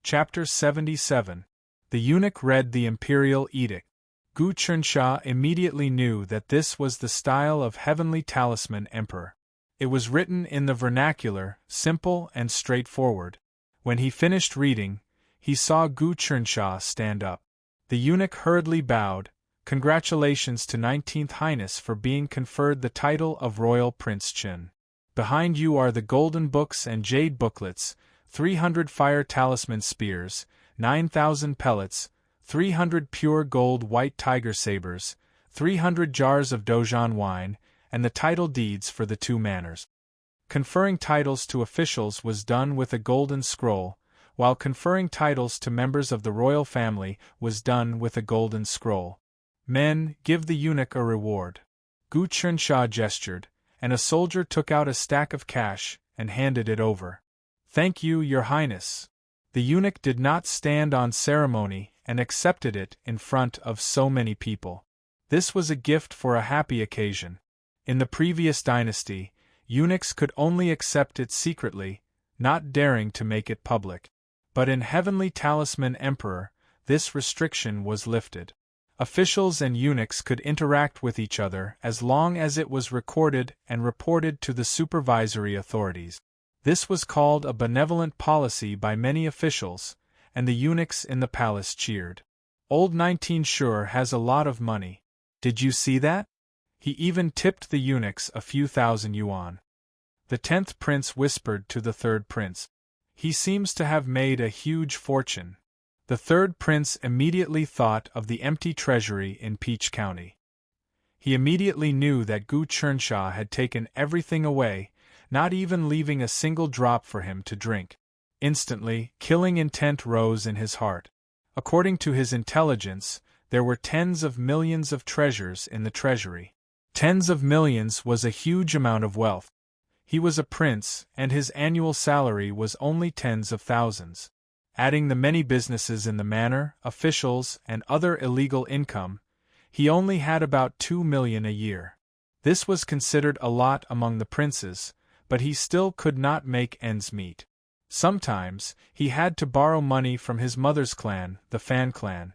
Chapter 77. The eunuch read the imperial edict. Gu Chernsha immediately knew that this was the style of heavenly talisman emperor. It was written in the vernacular, simple and straightforward. When he finished reading, he saw Gu Chernsha stand up. The eunuch hurriedly bowed. Congratulations to 19th Highness for being conferred the title of Royal Prince Chen. Behind you are the golden books and jade booklets, 300 fire talisman spears, 9,000 pellets, 300 pure gold white tiger sabers, 300 jars of Dojan wine, and the title deeds for the 2 manors. Conferring titles to officials was done with a golden scroll, while conferring titles to members of the royal family was done with a golden scroll. Men, give the eunuch a reward. Gu Chernsha gestured, and a soldier took out a stack of cash and handed it over. Thank you, Your Highness. The eunuch did not stand on ceremony and accepted it in front of so many people. This was a gift for a happy occasion. In the previous dynasty, eunuchs could only accept it secretly, not daring to make it public. But in Heavenly Talisman Emperor, this restriction was lifted. Officials and eunuchs could interact with each other as long as it was recorded and reported to the supervisory authorities. This was called a benevolent policy by many officials, and the eunuchs in the palace cheered. Old 19 sure has a lot of money. Did you see that? He even tipped the eunuchs a few thousand yuan. The 10th prince whispered to the 3rd prince. He seems to have made a huge fortune. The 3rd prince immediately thought of the empty treasury in Peach County. He immediately knew that Gu Chernsha had taken everything away, not even leaving a single drop for him to drink. Instantly, killing intent rose in his heart. According to his intelligence, there were tens of millions of treasures in the treasury. Tens of millions was a huge amount of wealth. He was a prince, and his annual salary was only tens of thousands. Adding the many businesses in the manor, officials, and other illegal income, he only had about 2 million a year. This was considered a lot among the princes, but he still could not make ends meet. Sometimes, he had to borrow money from his mother's clan, the Fan clan.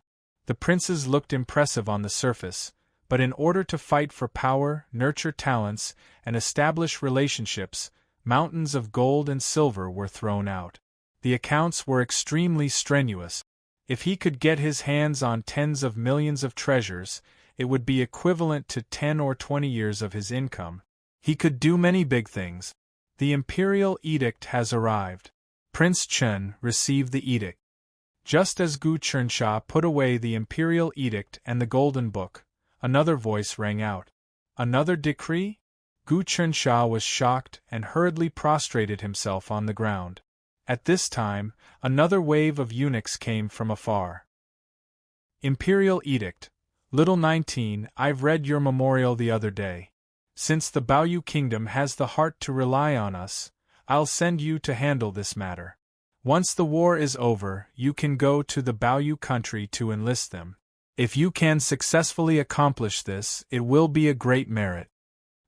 The princes looked impressive on the surface, but in order to fight for power, nurture talents, and establish relationships, mountains of gold and silver were thrown out. The accounts were extremely strenuous. If he could get his hands on tens of millions of treasures, it would be equivalent to 10 or 20 years of his income. He could do many big things. The imperial edict has arrived. Prince Chen received the edict. Just as Gu Chernsha put away the imperial edict and the golden book, another voice rang out. Another decree? Gu Chernsha was shocked and hurriedly prostrated himself on the ground. At this time, another wave of eunuchs came from afar. Imperial Edict. Little 19, I've read your memorial the other day. Since the Baoyu Kingdom has the heart to rely on us, I'll send you to handle this matter. Once the war is over, you can go to the Baoyu country to enlist them. If you can successfully accomplish this, it will be a great merit.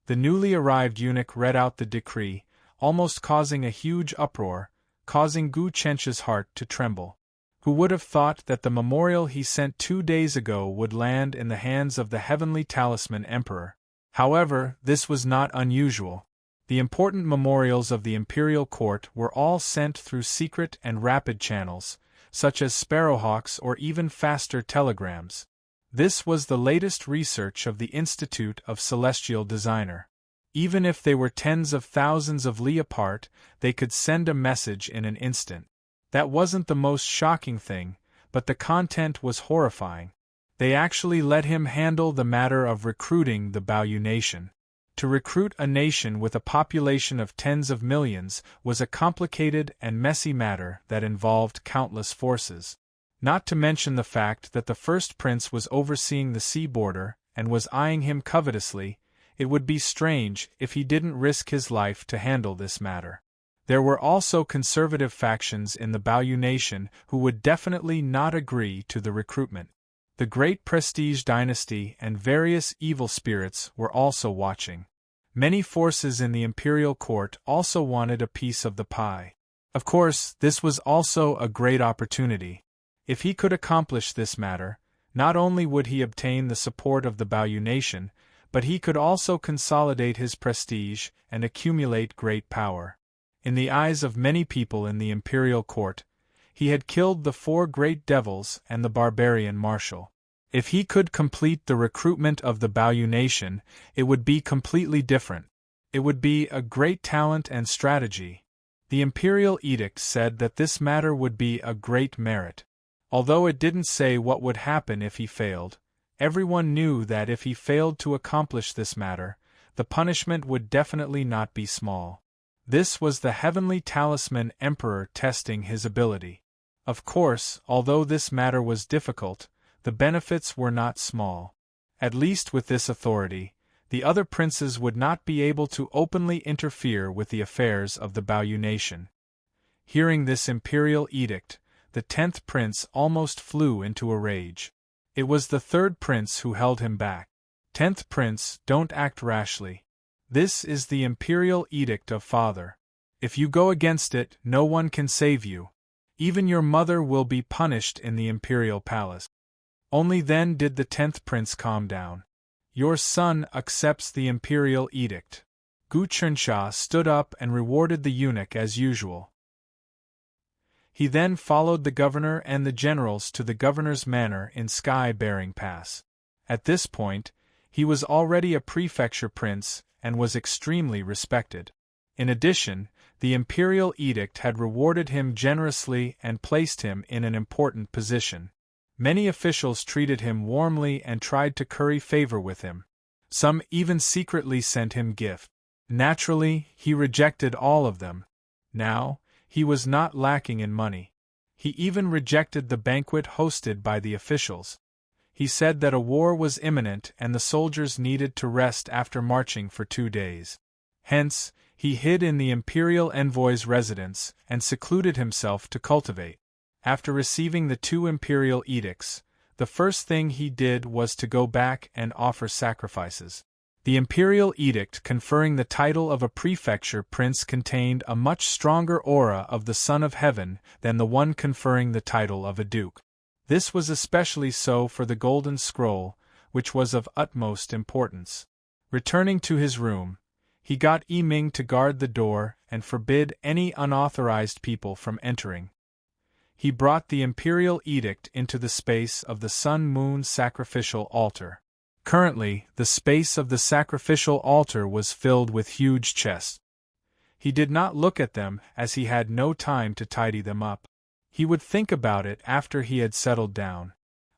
The newly arrived eunuch read out the decree, almost causing a huge uproar, causing Gu Chernsha's heart to tremble. Who would have thought that the memorial he sent 2 days ago would land in the hands of the Heavenly Talisman Emperor? However, this was not unusual. The important memorials of the imperial court were all sent through secret and rapid channels, such as sparrowhawks or even faster telegrams. This was the latest research of the Institute of Celestial Designer. Even if they were tens of thousands of li apart, they could send a message in an instant. That wasn't the most shocking thing, but the content was horrifying. They actually let him handle the matter of recruiting the Baoyu nation. To recruit a nation with a population of tens of millions was a complicated and messy matter that involved countless forces. Not to mention the fact that the first prince was overseeing the sea border and was eyeing him covetously. It would be strange if he didn't risk his life to handle this matter. There were also conservative factions in the Baoyu nation who would definitely not agree to the recruitment. The Great Prestige Dynasty and various evil spirits were also watching. Many forces in the imperial court also wanted a piece of the pie. Of course, this was also a great opportunity. If he could accomplish this matter, not only would he obtain the support of the Baoyu nation, but he could also consolidate his prestige and accumulate great power. In the eyes of many people in the imperial court, he had killed the 4 great devils and the barbarian marshal. If he could complete the recruitment of the Baoyu nation, it would be completely different. It would be a great talent and strategy. The imperial edict said that this matter would be a great merit. Although it didn't say what would happen if he failed, everyone knew that if he failed to accomplish this matter, the punishment would definitely not be small. This was the heavenly talisman emperor testing his ability. Of course, although this matter was difficult, the benefits were not small. At least with this authority, the other princes would not be able to openly interfere with the affairs of the Baoyu nation. Hearing this imperial edict, the 10th prince almost flew into a rage. It was the 3rd prince who held him back. 10th prince, don't act rashly. This is the imperial edict of father. If you go against it, no one can save you. Even your mother will be punished in the imperial palace. Only then did the 10th prince calm down. Your son accepts the imperial edict. Gu Chensha stood up and rewarded the eunuch as usual. He then followed the governor and the generals to the governor's manor in Sky-Bearing Pass. At this point, he was already a prefecture prince and was extremely respected. In addition, the imperial edict had rewarded him generously and placed him in an important position. Many officials treated him warmly and tried to curry favor with him. Some even secretly sent him gifts. Naturally, he rejected all of them. Now, he was not lacking in money. He even rejected the banquet hosted by the officials. He said that a war was imminent and the soldiers needed to rest after marching for 2 days. Hence, he hid in the imperial envoy's residence and secluded himself to cultivate. After receiving the 2 imperial edicts, the first thing he did was to go back and offer sacrifices. The imperial edict conferring the title of a prefecture prince contained a much stronger aura of the Son of Heaven than the one conferring the title of a duke. This was especially so for the golden scroll, which was of utmost importance. Returning to his room, he got Yi Ming to guard the door and forbid any unauthorized people from entering. He brought the imperial edict into the space of the sun-moon sacrificial altar. Currently, the space of the sacrificial altar was filled with huge chests. He did not look at them as he had no time to tidy them up. He would think about it after he had settled down.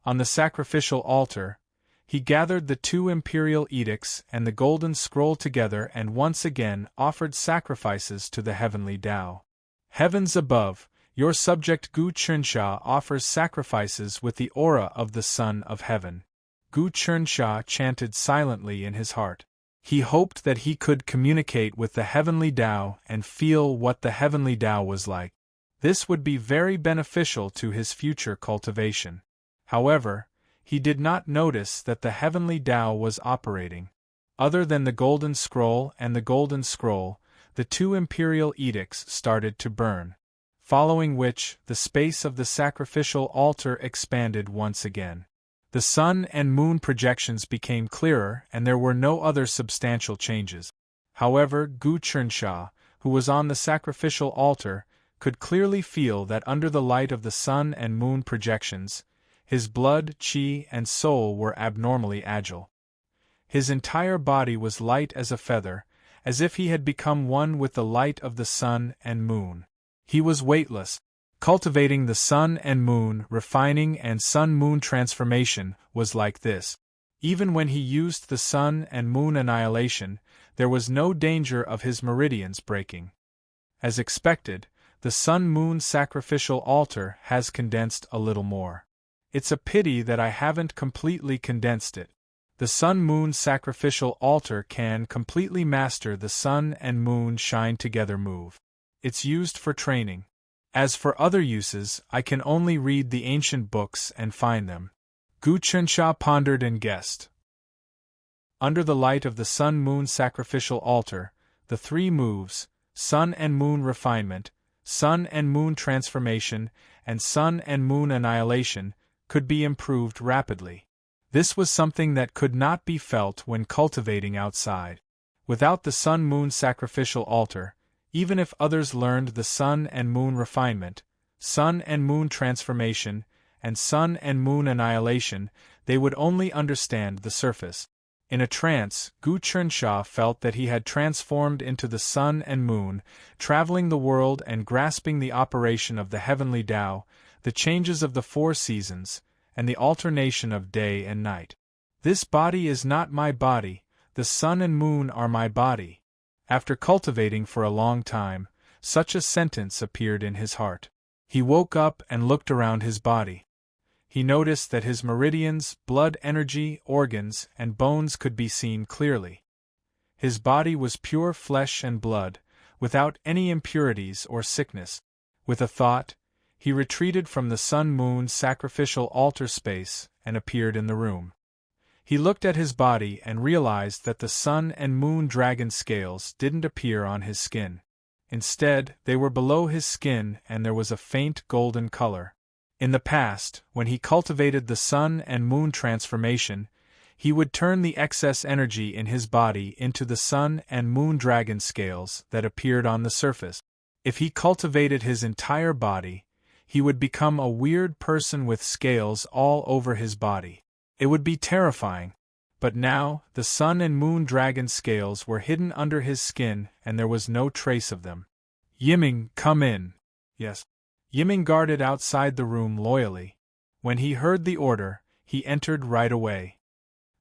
On the sacrificial altar, he gathered the 2 imperial edicts and the golden scroll together and once again offered sacrifices to the heavenly Tao. Heavens above, your subject Gu Chensha offers sacrifices with the aura of the Son of Heaven. Gu Chensha chanted silently in his heart. He hoped that he could communicate with the heavenly Tao and feel what the heavenly Tao was like. This would be very beneficial to his future cultivation. However, he did not notice that the heavenly Tao was operating. Other than the golden scroll and the golden scroll, the 2 imperial edicts started to burn. Following which, the space of the sacrificial altar expanded once again. The sun and moon projections became clearer and there were no other substantial changes. However, Gu Chensha, who was on the sacrificial altar, could clearly feel that under the light of the sun and moon projections, his blood, qi, and soul were abnormally agile. His entire body was light as a feather, as if he had become one with the light of the sun and moon. He was weightless. Cultivating the sun and moon, refining and sun-moon transformation was like this. Even when he used the sun and moon annihilation, there was no danger of his meridians breaking. As expected, the sun-moon sacrificial altar has condensed a little more. It's a pity that I haven't completely condensed it. The sun-moon sacrificial altar can completely master the sun and moon shine together move. It's used for training. As for other uses, I can only read the ancient books and find them. Gu Chensha pondered and guessed. Under the light of the sun-moon sacrificial altar, the 3 moves, sun and moon refinement, sun and moon transformation, and sun and moon annihilation, could be improved rapidly. This was something that could not be felt when cultivating outside. Without the sun-moon sacrificial altar, even if others learned the sun and moon refinement, sun and moon transformation, and sun and moon annihilation, they would only understand the surface. In a trance, Gu Chernsha felt that he had transformed into the sun and moon, traveling the world and grasping the operation of the heavenly Tao, the changes of the 4 seasons, and the alternation of day and night. This body is not my body, the sun and moon are my body. After cultivating for a long time, such a sentence appeared in his heart. He woke up and looked around his body. He noticed that his meridians, blood energy, organs, and bones could be seen clearly. His body was pure flesh and blood, without any impurities or sickness. With a thought, he retreated from the sun-moon sacrificial altar space and appeared in the room. He looked at his body and realized that the sun and moon dragon scales didn't appear on his skin. Instead, they were below his skin and there was a faint golden color. In the past, when he cultivated the sun and moon transformation, he would turn the excess energy in his body into the sun and moon dragon scales that appeared on the surface. If he cultivated his entire body, he would become a weird person with scales all over his body. It would be terrifying. But now, the sun and moon dragon scales were hidden under his skin and there was no trace of them. Yiming, come in. Yes. Yiming guarded outside the room loyally. When he heard the order, he entered right away.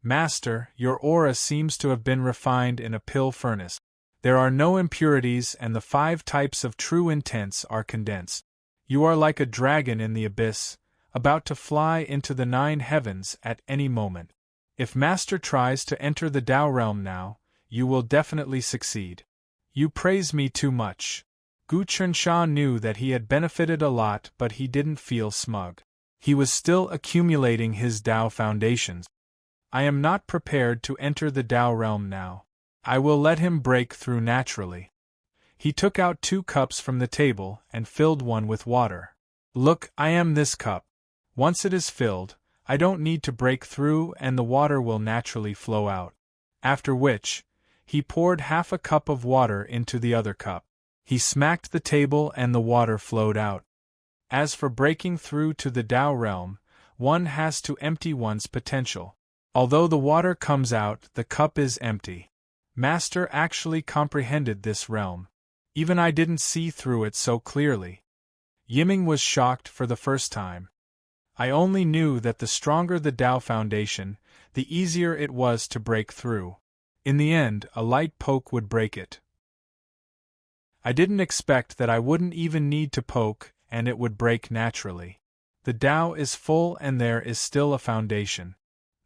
Master, your aura seems to have been refined in a pill furnace. There are no impurities and the 5 types of true intents are condensed. You are like a dragon in the abyss, about to fly into the 9 heavens at any moment. If Master tries to enter the Tao realm now, you will definitely succeed. You praise me too much. Gu Chernsha knew that he had benefited a lot, but he didn't feel smug. He was still accumulating his Tao foundations. I am not prepared to enter the Tao realm now. I will let him break through naturally. He took out 2 cups from the table and filled one with water. Look, I am this cup. Once it is filled, I don't need to break through and the water will naturally flow out. After which, he poured half a cup of water into the other cup. He smacked the table and the water flowed out. As for breaking through to the Tao realm, one has to empty one's potential. Although the water comes out, the cup is empty. Master actually comprehended this realm. Even I didn't see through it so clearly. Yiming was shocked for the first time. I only knew that the stronger the Tao foundation, the easier it was to break through. In the end, a light poke would break it. I didn't expect that I wouldn't even need to poke and it would break naturally. The Tao is full and there is still a foundation.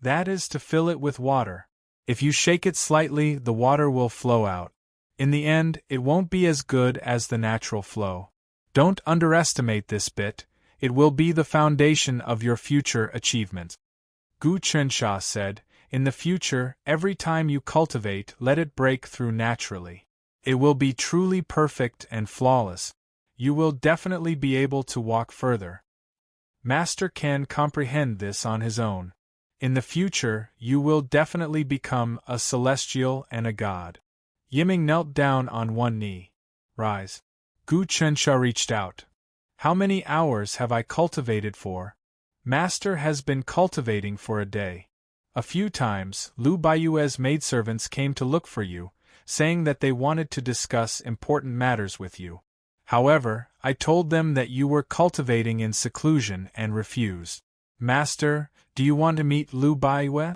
That is to fill it with water. If you shake it slightly, the water will flow out. In the end, it won't be as good as the natural flow. Don't underestimate this bit, it will be the foundation of your future achievements. Gu Chernsha said, in the future, every time you cultivate, let it break through naturally. It will be truly perfect and flawless. You will definitely be able to walk further. Master can comprehend this on his own. In the future, you will definitely become a celestial and a god. Yiming knelt down on one knee. Rise. Gu Chernsha reached out. How many hours have I cultivated for? Master has been cultivating for a day. A few times, Lu Baiyue's maidservants came to look for you, saying that they wanted to discuss important matters with you. However, I told them that you were cultivating in seclusion and refused. Master, do you want to meet Lu Baiyue?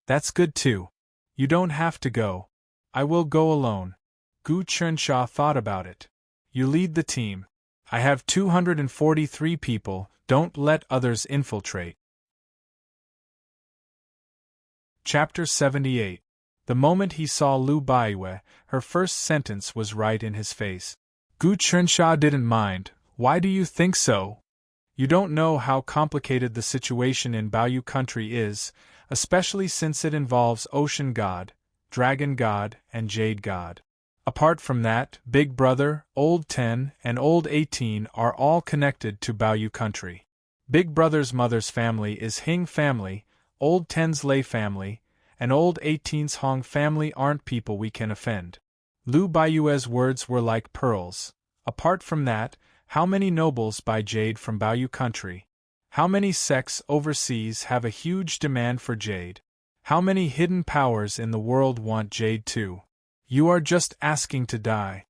That's good too. You don't have to go. I will go alone. Gu Chernsha thought about it. You lead the team. I have 243 people, don't let others infiltrate. Chapter 78. The moment he saw Lu Baiyue, her first sentence was right in his face. Gu Chernsha didn't mind. Why do you think so? You don't know how complicated the situation in Baoyu country is, especially since it involves Ocean God, Dragon God, and Jade God. Apart from that, Big Brother, Old 10, and Old 18 are all connected to Baoyu country. Big Brother's mother's family is Hing family, Old 10's Lei family, and Old 18's Hong family aren't people we can offend. Lu Baiyue's words were like pearls. Apart from that, how many nobles buy jade from Baoyu country? How many sects overseas have a huge demand for jade? How many hidden powers in the world want jade too? You are just asking to die.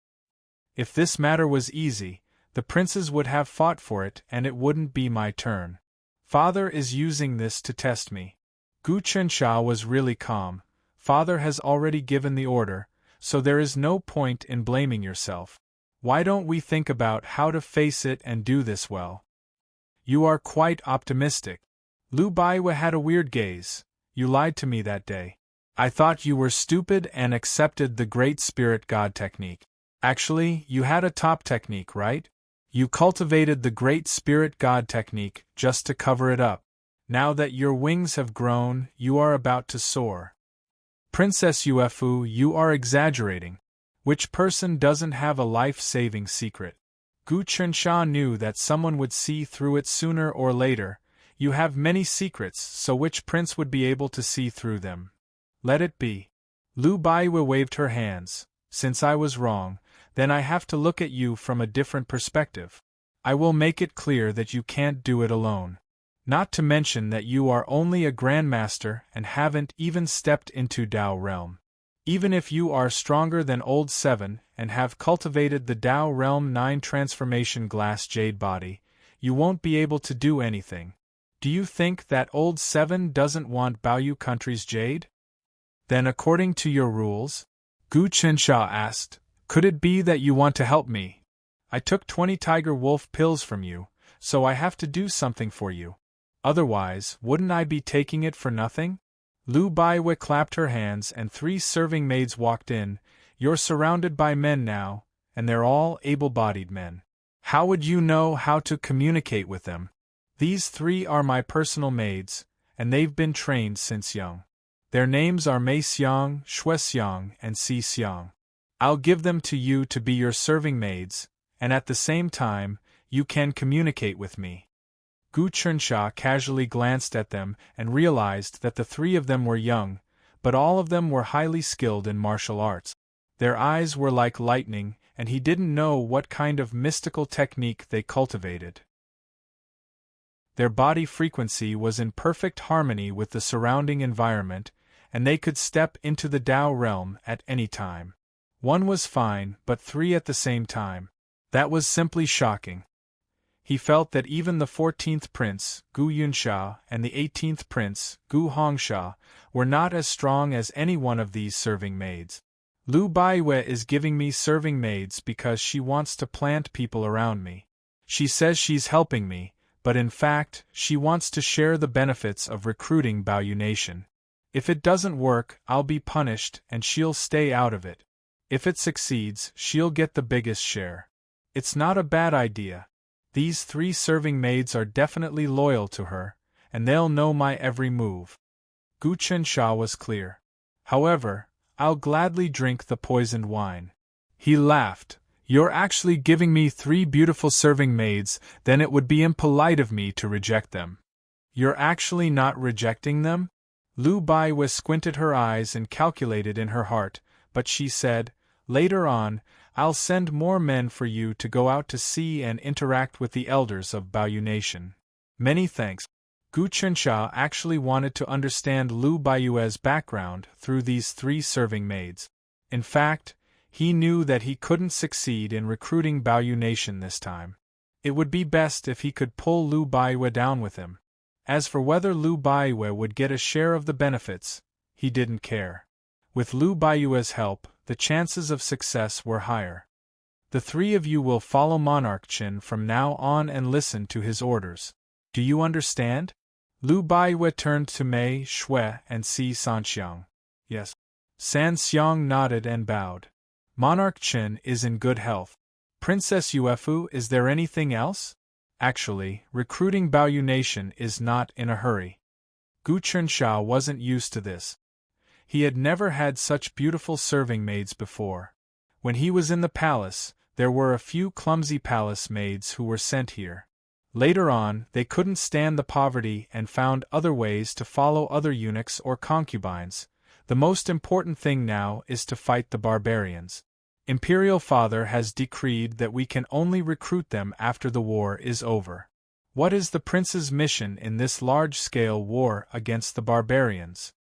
If this matter was easy, the princes would have fought for it and it wouldn't be my turn. Father is using this to test me. Gu Chensha was really calm. Father has already given the order, so there is no point in blaming yourself. Why don't we think about how to face it and do this well? You are quite optimistic. Lu Baiwe had a weird gaze. You lied to me that day. I thought you were stupid and accepted the Great Spirit God technique. Actually, you had a top technique, right? You cultivated the Great Spirit God technique just to cover it up. Now that your wings have grown, you are about to soar. Princess Ufu, you are exaggerating. Which person doesn't have a life-saving secret? Gu Chensha knew that someone would see through it sooner or later. You have many secrets, so which prince would be able to see through them? Let it be. Lu Baiwe waved her hands. Since I was wrong, then I have to look at you from a different perspective. I will make it clear that you can't do it alone. Not to mention that you are only a grandmaster and haven't even stepped into Dao realm. Even if you are stronger than Old 7 and have cultivated the Dao Realm 9 transformation glass jade body, you won't be able to do anything. Do you think that Old 7 doesn't want Baoyu country's jade? Then according to your rules? Gu Chensha asked, could it be that you want to help me? I took 20 tiger wolf pills from you, so I have to do something for you. Otherwise, wouldn't I be taking it for nothing? Lu Baiwe clapped her hands and 3 serving maids walked in. You're surrounded by men now, and they're all able-bodied men. How would you know how to communicate with them? These 3 are my personal maids, and they've been trained since young. Their names are Mei Xiang, Shui Xiang, and Si Xiang. I'll give them to you to be your serving maids, and at the same time, you can communicate with me. Gu Chensha casually glanced at them and realized that the 3 of them were young, but all of them were highly skilled in martial arts. Their eyes were like lightning, and he didn't know what kind of mystical technique they cultivated. Their body frequency was in perfect harmony with the surrounding environment, and they could step into the Dao realm at any time. One was fine, but 3 at the same time. That was simply shocking. He felt that even the 14th prince, Gu Yunsha, and the 18th prince, Gu Hongsha, were not as strong as any one of these serving maids. Lu Baiwe is giving me serving maids because she wants to plant people around me. She says she's helping me, but in fact, she wants to share the benefits of recruiting Baoyu Nation. If it doesn't work, I'll be punished and she'll stay out of it. If it succeeds, she'll get the biggest share. It's not a bad idea. These 3 serving maids are definitely loyal to her, and they'll know my every move. Gu Chensha was clear. However, I'll gladly drink the poisoned wine. He laughed. You're actually giving me 3 beautiful serving maids, then it would be impolite of me to reject them. You're actually not rejecting them? Lu Baiwe squinted her eyes and calculated in her heart, but she said, later on, I'll send more men for you to go out to sea and interact with the elders of Baoyu Nation. Many thanks. Gu Chensha actually wanted to understand Lu Baiue's background through these 3 serving maids. In fact, he knew that he couldn't succeed in recruiting Baoyu Nation this time. It would be best if he could pull Lu Baiue down with him. As for whether Lu Baiue would get a share of the benefits, he didn't care. With Lu Baiue's help, the chances of success were higher. The 3 of you will follow Monarch Qin from now on and listen to his orders. Do you understand? Lu Baiue turned to Mei, Shui, and Si Sanxiang. Yes. San Xiang nodded and bowed. Monarch Qin is in good health. Princess Ufu, is there anything else? Actually, recruiting Baoyu Nation is not in a hurry. Gu Chensha wasn't used to this. He had never had such beautiful serving maids before. When he was in the palace, there were a few clumsy palace maids who were sent here. Later on, they couldn't stand the poverty and found other ways to follow other eunuchs or concubines. The most important thing now is to fight the barbarians. Imperial Father has decreed that we can only recruit them after the war is over. What is the prince's mission in this large-scale war against the barbarians?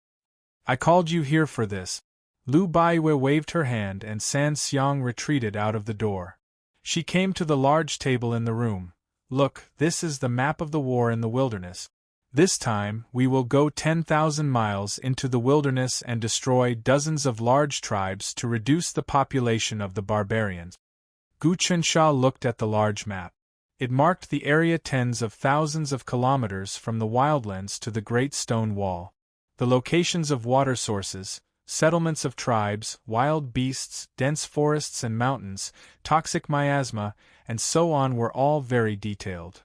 I called you here for this. Lu Baiwe waved her hand and San Xiang retreated out of the door. She came to the large table in the room. Look, this is the map of the war in the wilderness. This time, we will go 10,000 miles into the wilderness and destroy dozens of large tribes to reduce the population of the barbarians. Gu Chensha looked at the large map. It marked the area tens of thousands of kilometers from the wildlands to the Great Stone Wall. The locations of water sources, settlements of tribes, wild beasts, dense forests and mountains, toxic miasma, and so on were all very detailed.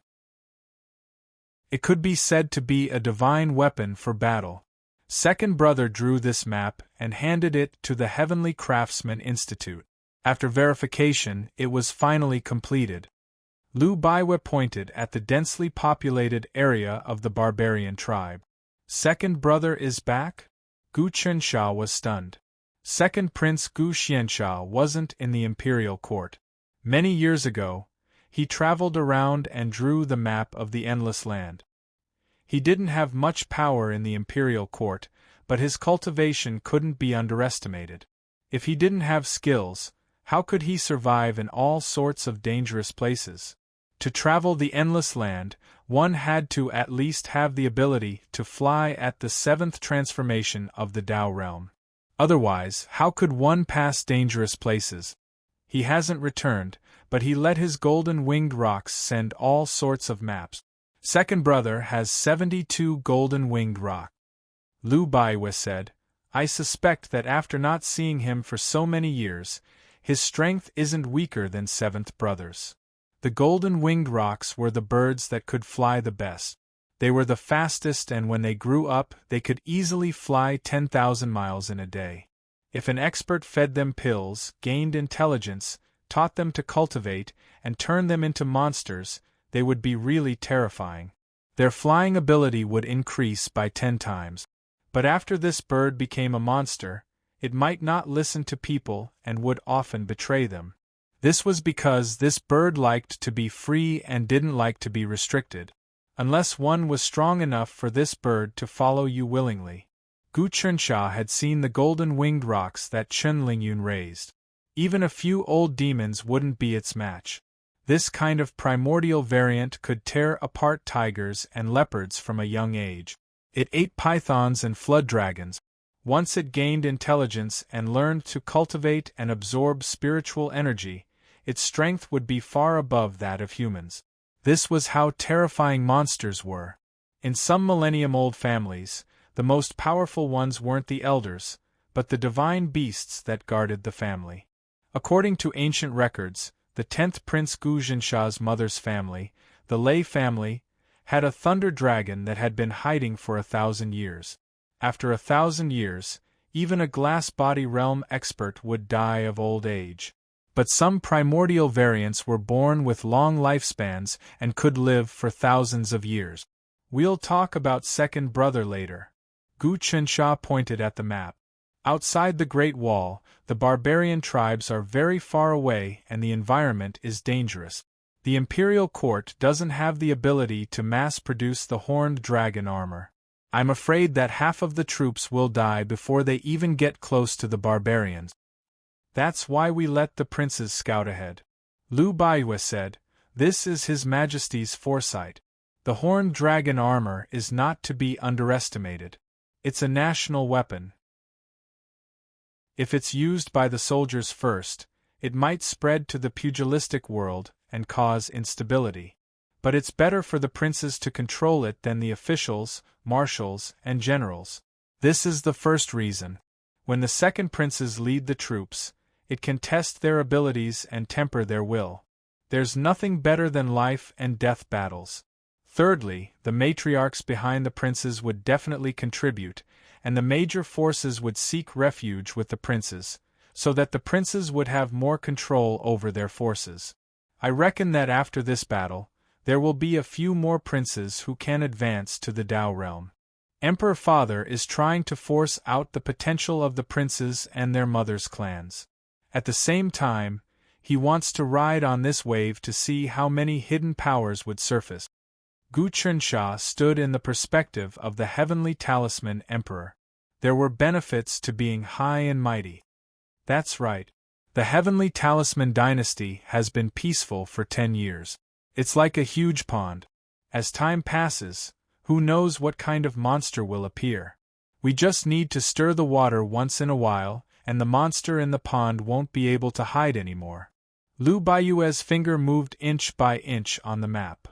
It could be said to be a divine weapon for battle. Second brother drew this map and handed it to the Heavenly Craftsman Institute. After verification, it was finally completed. Lu Baiwe pointed at the densely populated area of the barbarian tribe. Second brother is back? Gu Chensha was stunned. Second Prince Gu Xiansha wasn't in the imperial court. Many years ago, he traveled around and drew the map of the Endless Land. He didn't have much power in the imperial court, but his cultivation couldn't be underestimated. If he didn't have skills, how could he survive in all sorts of dangerous places? To travel the Endless Land, one had to at least have the ability to fly at the seventh transformation of the Tao realm. Otherwise, how could one pass dangerous places? He hasn't returned, but he let his golden winged rocks send all sorts of maps. Second brother has 72 golden winged rocks. Lu Baiwe said, I suspect that after not seeing him for so many years, his strength isn't weaker than seventh brother's. The golden winged rocks were the birds that could fly the best. They were the fastest, and when they grew up, they could easily fly 10,000 miles in a day. If an expert fed them pills, gained intelligence, taught them to cultivate, and turned them into monsters, they would be really terrifying. Their flying ability would increase by 10 times. But after this bird became a monster, it might not listen to people and would often betray them. This was because this bird liked to be free and didn't like to be restricted, unless one was strong enough for this bird to follow you willingly. Gu Chensha had seen the golden winged rocks that Chen Lingyun raised. Even a few old demons wouldn't be its match. This kind of primordial variant could tear apart tigers and leopards from a young age. It ate pythons and flood dragons. Once it gained intelligence and learned to cultivate and absorb spiritual energy, its strength would be far above that of humans. This was how terrifying monsters were. In some millennium-old families, the most powerful ones weren't the elders, but the divine beasts that guarded the family. According to ancient records, the 10th Prince Gu Jinsha's mother's family, the Lei family, had a thunder dragon that had been hiding for 1,000 years. After 1,000 years, even a glass-body realm expert would die of old age. But some primordial variants were born with long lifespans and could live for thousands of years. We'll talk about second brother later. Gu Chensha pointed at the map. Outside the Great Wall, the barbarian tribes are very far away and the environment is dangerous. The imperial court doesn't have the ability to mass-produce the horned dragon armor. I'm afraid that half of the troops will die before they even get close to the barbarians. That's why we let the princes scout ahead. Lu Baiwe said, This is His Majesty's foresight. The horned dragon armor is not to be underestimated. It's a national weapon. If it's used by the soldiers first, it might spread to the pugilistic world and cause instability. But it's better for the princes to control it than the officials, marshals, and generals. This is the first reason. When the second princes lead the troops, it can test their abilities and temper their will. There's nothing better than life and death battles. Thirdly, the matriarchs behind the princes would definitely contribute, and the major forces would seek refuge with the princes, so that the princes would have more control over their forces. I reckon that after this battle, there will be a few more princes who can advance to the Tao realm. Emperor Father is trying to force out the potential of the princes and their mothers' clans. At the same time, he wants to ride on this wave to see how many hidden powers would surface. Gu Qinsha stood in the perspective of the heavenly talisman emperor. There were benefits to being high and mighty. That's right. The heavenly talisman dynasty has been peaceful for 10 years. It's like a huge pond. As time passes, who knows what kind of monster will appear? We just need to stir the water once in a while, and the monster in the pond won't be able to hide anymore. Lu Baiyue's finger moved inch by inch on the map.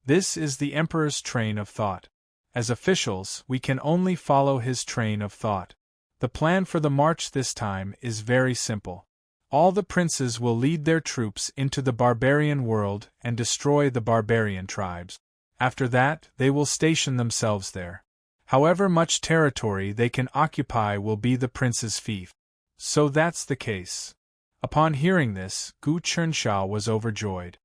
This is the emperor's train of thought. As officials, we can only follow his train of thought. The plan for the march this time is very simple. All the princes will lead their troops into the barbarian world and destroy the barbarian tribes. After that, they will station themselves there. However much territory they can occupy will be the prince's fief. So that's the case. Upon hearing this, Gu Qinsha was overjoyed.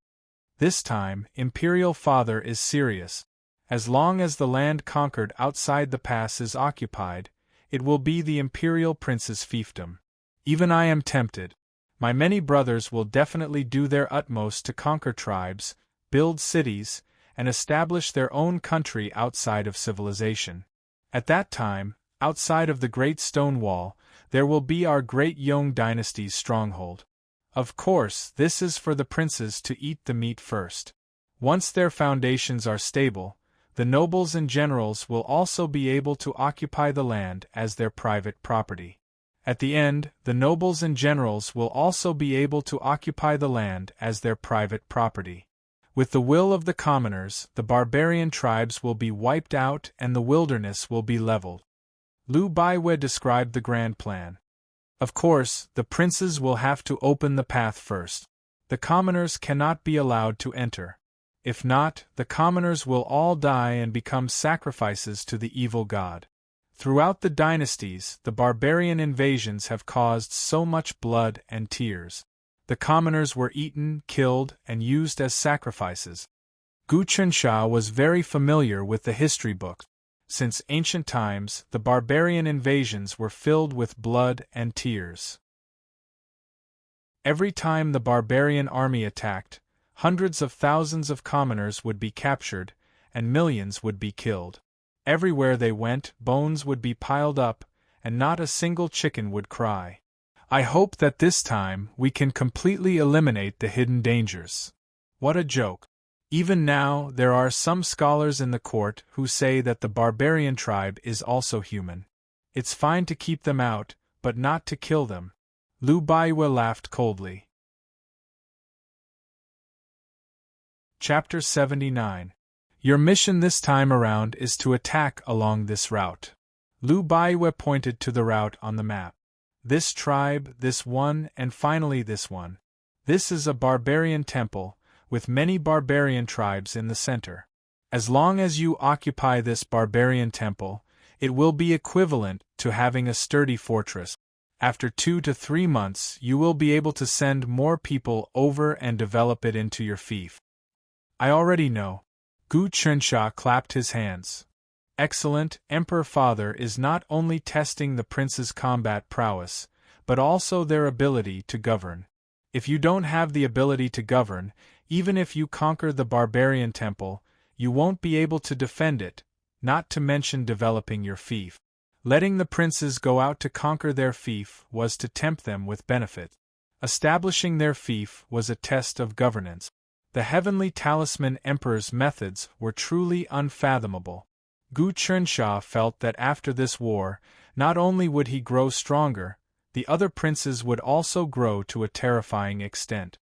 This time, Imperial Father is serious. As long as the land conquered outside the pass is occupied, it will be the Imperial Prince's fiefdom. Even I am tempted. My many brothers will definitely do their utmost to conquer tribes, build cities, and establish their own country outside of civilization. At that time, outside of the Great Stone Wall, there will be our great Yong dynasty's stronghold. Of course, this is for the princes to eat the meat first. Once their foundations are stable, the nobles and generals will also be able to occupy the land as their private property. At the end, the nobles and generals will also be able to occupy the land as their private property. With the will of the commoners, the barbarian tribes will be wiped out and the wilderness will be leveled. Lu Baiyue described the grand plan. Of course, the princes will have to open the path first. The commoners cannot be allowed to enter. If not, the commoners will all die and become sacrifices to the evil god. Throughout the dynasties, the barbarian invasions have caused so much blood and tears. The commoners were eaten, killed, and used as sacrifices. Gu Qinsha was very familiar with the history books. Since ancient times, the barbarian invasions were filled with blood and tears. Every time the barbarian army attacked, hundreds of thousands of commoners would be captured, and millions would be killed. Everywhere they went, bones would be piled up, and not a single chicken would cry. I hope that this time we can completely eliminate the hidden dangers. What a joke. Even now, there are some scholars in the court who say that the barbarian tribe is also human. It's fine to keep them out, but not to kill them. Lu Baiyue laughed coldly. Chapter 79. Your mission this time around is to attack along this route. Lu Baiyue pointed to the route on the map. This tribe, this one, and finally this one. This is a barbarian temple, with many barbarian tribes in the center. As long as you occupy this barbarian temple, it will be equivalent to having a sturdy fortress. After 2 to 3 months, you will be able to send more people over and develop it into your fief. I already know. Gu Qinsha clapped his hands. Excellent. Emperor Father is not only testing the prince's combat prowess, but also their ability to govern. If you don't have the ability to govern, even if you conquer the barbarian temple, you won't be able to defend it, not to mention developing your fief. Letting the princes go out to conquer their fief was to tempt them with benefit. Establishing their fief was a test of governance. The heavenly talisman emperor's methods were truly unfathomable. Gu Qinsha felt that after this war, not only would he grow stronger, the other princes would also grow to a terrifying extent.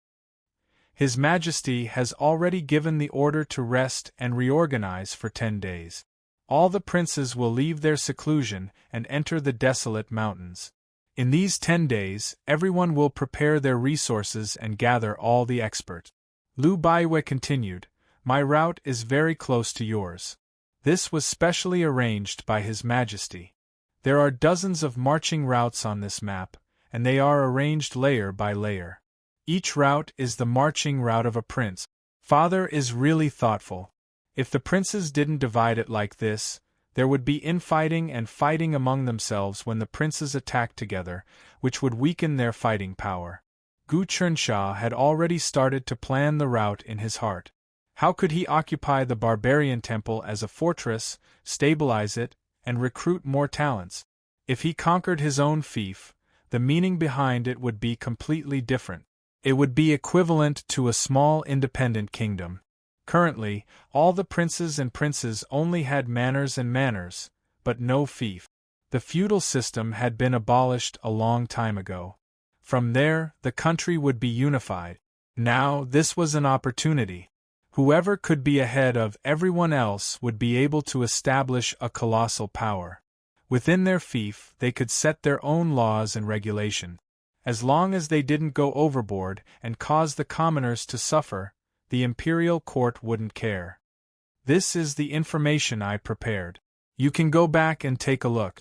His Majesty has already given the order to rest and reorganize for 10 days. All the princes will leave their seclusion and enter the desolate mountains. In these 10 days, everyone will prepare their resources and gather all the experts. Lu Baiyue continued, "My route is very close to yours. This was specially arranged by His Majesty. There are dozens of marching routes on this map, and they are arranged layer by layer. Each route is the marching route of a prince. Father is really thoughtful. If the princes didn't divide it like this, there would be infighting and fighting among themselves when the princes attacked together, which would weaken their fighting power. Gu Chernsha had already started to plan the route in his heart. How could he occupy the barbarian temple as a fortress, stabilize it, and recruit more talents? If he conquered his own fief, the meaning behind it would be completely different. It would be equivalent to a small independent kingdom. Currently, all the princes and princes only had manors and manors, but no fief. The feudal system had been abolished a long time ago. From there, the country would be unified. Now, this was an opportunity. Whoever could be ahead of everyone else would be able to establish a colossal power. Within their fief, they could set their own laws and regulation. As long as they didn't go overboard and cause the commoners to suffer, the imperial court wouldn't care. This is the information I prepared. You can go back and take a look.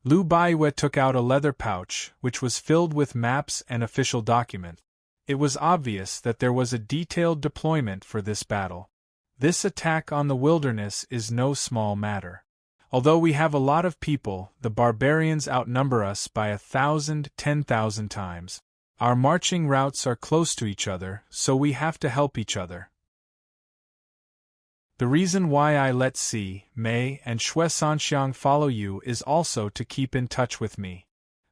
Lu Baiwe took out a leather pouch, which was filled with maps and official documents. It was obvious that there was a detailed deployment for this battle. This attack on the wilderness is no small matter. Although we have a lot of people, the barbarians outnumber us by 1,000, 10,000 times. Our marching routes are close to each other, so we have to help each other. The reason why I let Si, Mei, and Shui Sanxiang follow you is also to keep in touch with me.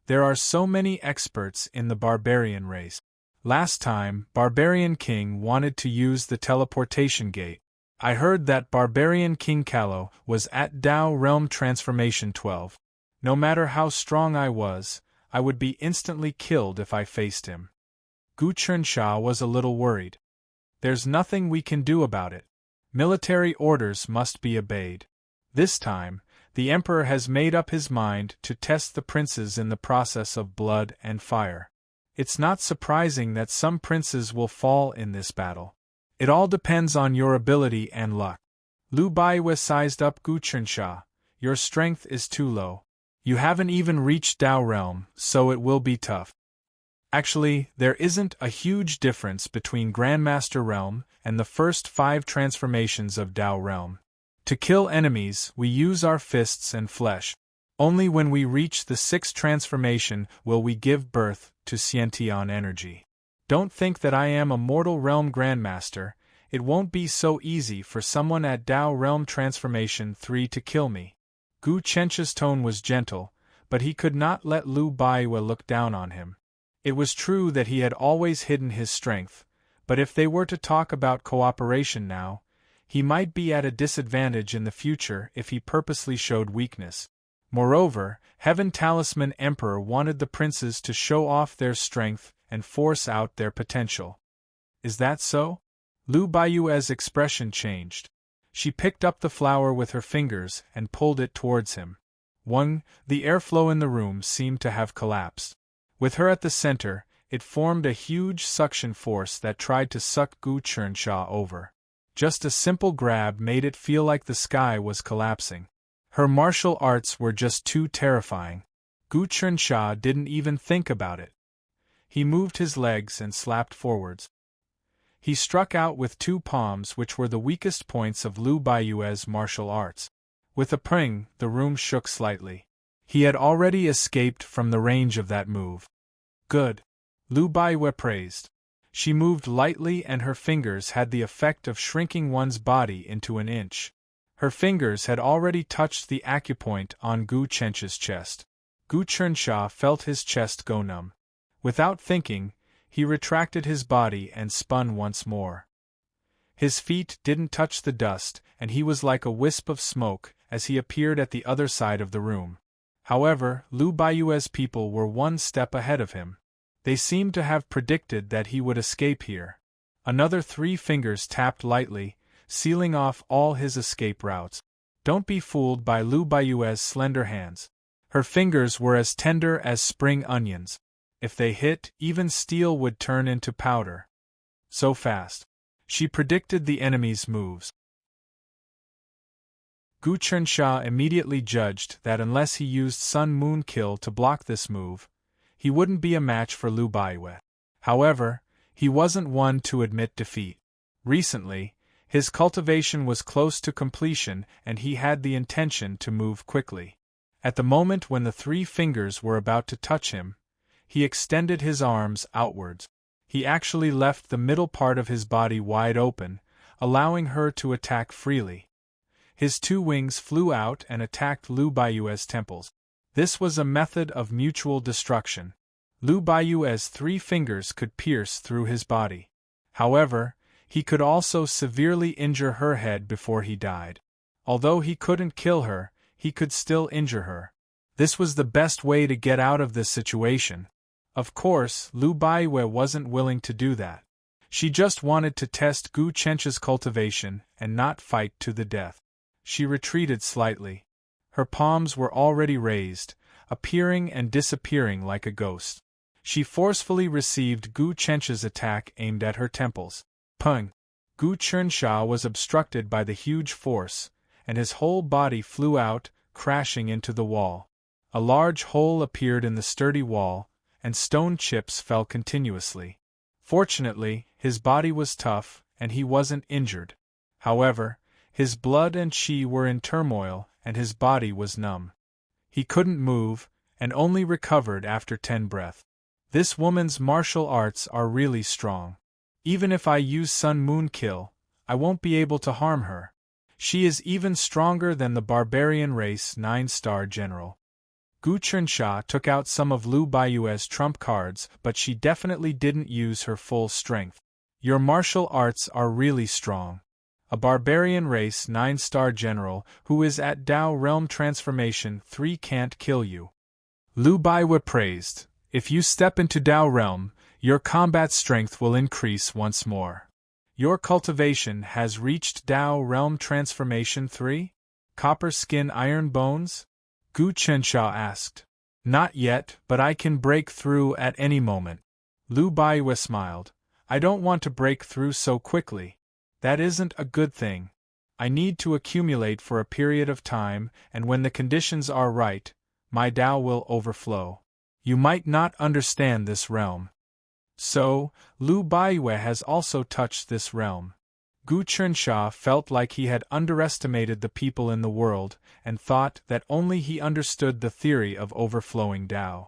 There are so many experts in the barbarian race. Last time, Barbarian King wanted to use the teleportation gate. I heard that Barbarian King Kallo was at Dao Realm Transformation 12. No matter how strong I was, I would be instantly killed if I faced him. Gu Chernsha was a little worried. There's nothing we can do about it. Military orders must be obeyed. This time, the Emperor has made up his mind to test the princes in the process of blood and fire. It's not surprising that some princes will fall in this battle. It all depends on your ability and luck. Lu Baiwe sized up Gu Chernsha. Your strength is too low. You haven't even reached Dao Realm, so it will be tough. Actually, there isn't a huge difference between Grandmaster Realm and the first 5 transformations of Dao Realm. To kill enemies, we use our fists and flesh. Only when we reach the 6th transformation will we give birth to Xiantian energy. Don't think that I am a mortal realm Grandmaster. It won't be so easy for someone at Dao Realm Transformation 3 to kill me. Gu Chensha's tone was gentle, but he could not let Lu Baiwe look down on him. It was true that he had always hidden his strength, but if they were to talk about cooperation now, he might be at a disadvantage in the future if he purposely showed weakness. Moreover, Heaven Talisman Emperor wanted the princes to show off their strength and force out their potential. Is that so? Lu Baiwe's expression changed. She picked up the flower with her fingers and pulled it towards him. The airflow in the room seemed to have collapsed. With her at the center, it formed a huge suction force that tried to suck Gu Chernsha over. Just a simple grab made it feel like the sky was collapsing. Her martial arts were just too terrifying. Gu Chernsha didn't even think about it. He moved his legs and slapped forwards. He struck out with 2 palms, which were the weakest points of Lu Baiwe's martial arts. With a pring, the room shook slightly. He had already escaped from the range of that move. Good. Lu Baiwe praised. She moved lightly and her fingers had the effect of shrinking one's body into an inch. Her fingers had already touched the acupoint on Gu Chensha's chest. Gu Chernsha felt his chest go numb. Without thinking, he retracted his body and spun once more. His feet didn't touch the dust, and he was like a wisp of smoke as he appeared at the other side of the room. However, Lu Baiwe's people were 1 step ahead of him. They seemed to have predicted that he would escape here. Another 3 fingers tapped lightly, sealing off all his escape routes. Don't be fooled by Lu Baiwe's slender hands. Her fingers were as tender as spring onions. If they hit, even steel would turn into powder. So fast. She predicted the enemy's moves. Gu Chernsha immediately judged that unless he used Sun Moon Kill to block this move, he wouldn't be a match for Lu Baiwe. However, he wasn't one to admit defeat. Recently, his cultivation was close to completion and he had the intention to move quickly. At the moment when the 3 fingers were about to touch him, he extended his arms outwards. He actually left the middle part of his body wide open, allowing her to attack freely. His 2 wings flew out and attacked Lu Baiue's temples. This was a method of mutual destruction. Lu Baiue's 3 fingers could pierce through his body. However, he could also severely injure her head before he died. Although he couldn't kill her, he could still injure her. This was the best way to get out of this situation. Of course, Lu Baiue wasn't willing to do that. She just wanted to test Gu Chencha's cultivation and not fight to the death. She retreated slightly. Her palms were already raised, appearing and disappearing like a ghost. She forcefully received Gu Chencha's attack aimed at her temples. Pung! Gu Chensha was obstructed by the huge force, and his whole body flew out, crashing into the wall. A large hole appeared in the sturdy wall, and stone chips fell continuously. Fortunately, his body was tough, and he wasn't injured. However, his blood and qi were in turmoil, and his body was numb. He couldn't move, and only recovered after 10 breaths. This woman's martial arts are really strong. Even if I use Sun Moon Kill, I won't be able to harm her. She is even stronger than the barbarian race 9-star general. Gu Chensha took out some of Lu Baiue's trump cards, but she definitely didn't use her full strength. Your martial arts are really strong. A barbarian race 9-star general who is at Dao Realm Transformation 3 can't kill you. Lu Baiue praised. If you step into Dao Realm, your combat strength will increase once more. Your cultivation has reached Dao Realm Transformation 3? Copper Skin Iron Bones? Gu Chensha asked. Not yet, but I can break through at any moment. Lu Baiue smiled. I don't want to break through so quickly. That isn't a good thing. I need to accumulate for a period of time, and when the conditions are right, my Dao will overflow. You might not understand this realm. So, Lu Baiue has also touched this realm. Gu Chensha felt like he had underestimated the people in the world, and thought that only he understood the theory of overflowing Dao.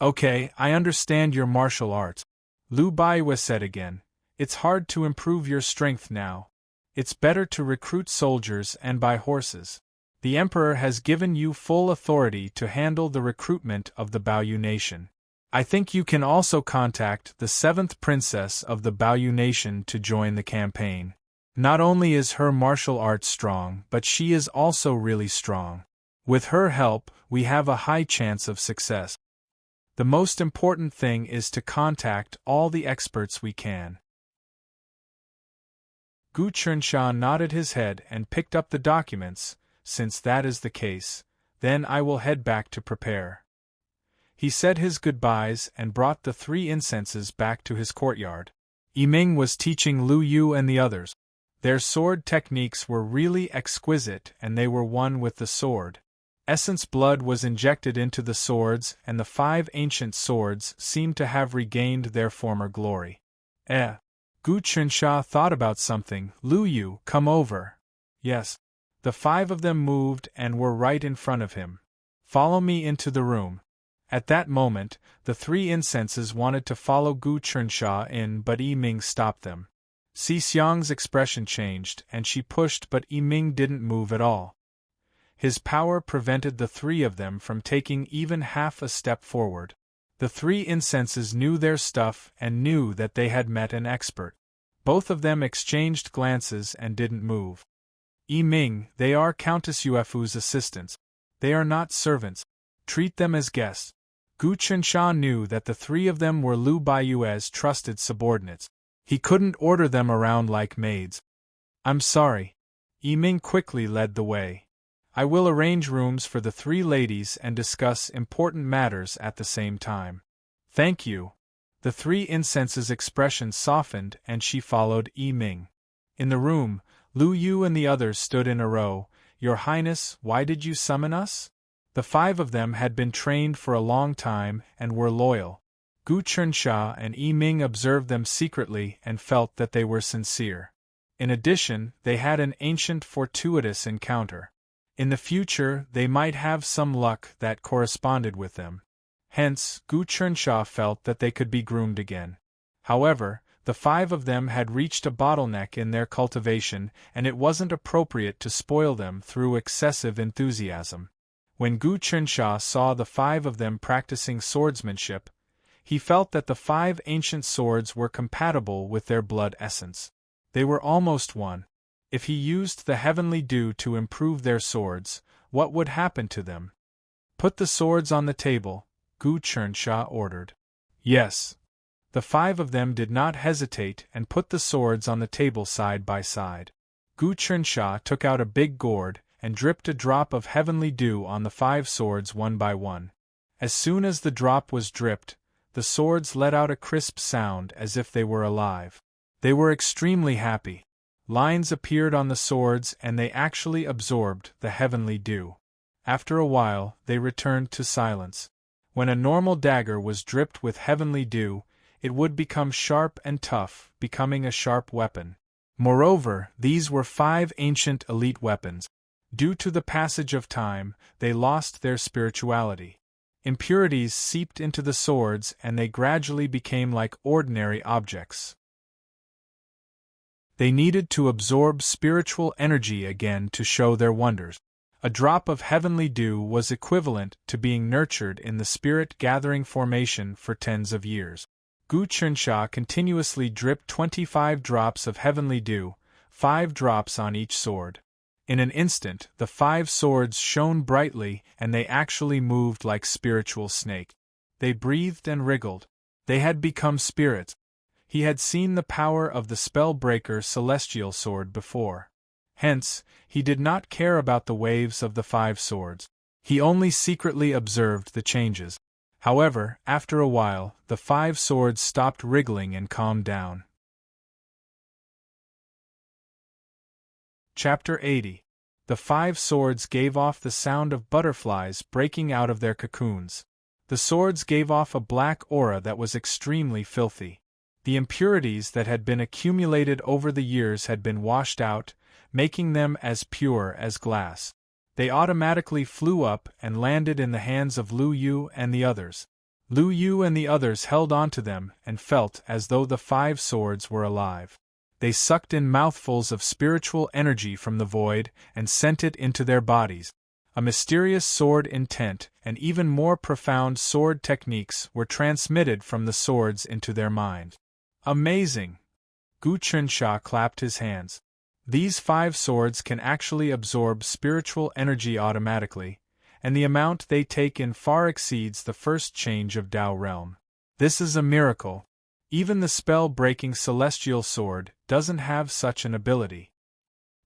Okay, I understand your martial arts. Lu Baiue said again. It's hard to improve your strength now. It's better to recruit soldiers and buy horses. The Emperor has given you full authority to handle the recruitment of the Baoyu nation. I think you can also contact the 7th princess of the Baoyu nation to join the campaign. Not only is her martial arts strong, but she is also really strong. With her help, we have a high chance of success. The most important thing is to contact all the experts we can. Gu Chensha nodded his head and picked up the documents. Since that is the case, then I will head back to prepare. He said his goodbyes and brought the 3 incenses back to his courtyard. Yiming was teaching Lu Yu and the others. Their sword techniques were really exquisite and they were one with the sword. Essence blood was injected into the swords and the 5 ancient swords seemed to have regained their former glory. Gu Chensha thought about something. Lu Yu, come over. Yes. The 5 of them moved and were right in front of him. Follow me into the room. At that moment, the 3 incenses wanted to follow Gu Chensha in, but Yiming stopped them. Si Xiang's expression changed, and she pushed, but Yiming didn't move at all. His power prevented the 3 of them from taking even half a step forward. The 3 incenses knew their stuff and knew that they had met an expert. Both of them exchanged glances and didn't move. Yiming, they are Countess Yuefu's assistants. They are not servants. Treat them as guests. Gu Chensha knew that the 3 of them were Lu Baiue's trusted subordinates. He couldn't order them around like maids. I'm sorry. Yiming quickly led the way. I will arrange rooms for the 3 ladies and discuss important matters at the same time. Thank you. The 3 incenses' expression softened and she followed Yiming. In the room, Lu Yu and the others stood in a row. Your Highness, why did you summon us? The 5 of them had been trained for a long time and were loyal. Gu Chunxia and Yi Ming observed them secretly and felt that they were sincere. In addition, they had an ancient fortuitous encounter. In the future, they might have some luck that corresponded with them. Hence, Gu Chunxia felt that they could be groomed again. However, the 5 of them had reached a bottleneck in their cultivation, and it wasn't appropriate to spoil them through excessive enthusiasm. When Gu Chunxia saw the 5 of them practicing swordsmanship, he felt that the 5 ancient swords were compatible with their blood essence. They were almost one. If he used the heavenly dew to improve their swords, what would happen to them? Put the swords on the table, Gu Chunxia ordered. Yes. The 5 of them did not hesitate and put the swords on the table side by side. Gu Chunxia took out a big gourd and dripped a drop of heavenly dew on the 5 swords one by one. As soon as the drop was dripped, the swords let out a crisp sound as if they were alive. They were extremely happy. Lines appeared on the swords and they actually absorbed the heavenly dew. After a while, they returned to silence. When a normal dagger was dripped with heavenly dew, it would become sharp and tough, becoming a sharp weapon. Moreover, these were 5 ancient elite weapons. Due to the passage of time, they lost their spirituality. Impurities seeped into the swords and they gradually became like ordinary objects. They needed to absorb spiritual energy again to show their wonders. A drop of heavenly dew was equivalent to being nurtured in the spirit-gathering formation for tens of years. Gu Chunxia continuously dripped 25 drops of heavenly dew, 5 drops on each sword. In an instant, the 5 swords shone brightly and they actually moved like spiritual snakes. They breathed and wriggled. They had become spirits. He had seen the power of the spell-breaker celestial sword before. Hence, he did not care about the waves of the 5 swords. He only secretly observed the changes. However, after a while, the 5 swords stopped wriggling and calmed down. Chapter 80. The 5 swords gave off the sound of butterflies breaking out of their cocoons. The swords gave off a black aura that was extremely filthy. The impurities that had been accumulated over the years had been washed out, making them as pure as glass. They automatically flew up and landed in the hands of Lu Yu and the others. Lu Yu and the others held onto them and felt as though the 5 swords were alive. They sucked in mouthfuls of spiritual energy from the void and sent it into their bodies. A mysterious sword intent and even more profound sword techniques were transmitted from the swords into their minds. Amazing! Gu Chunxia clapped his hands. These 5 swords can actually absorb spiritual energy automatically, and the amount they take in far exceeds the first change of Tao realm. This is a miracle. Even the spell-breaking celestial sword doesn't have such an ability.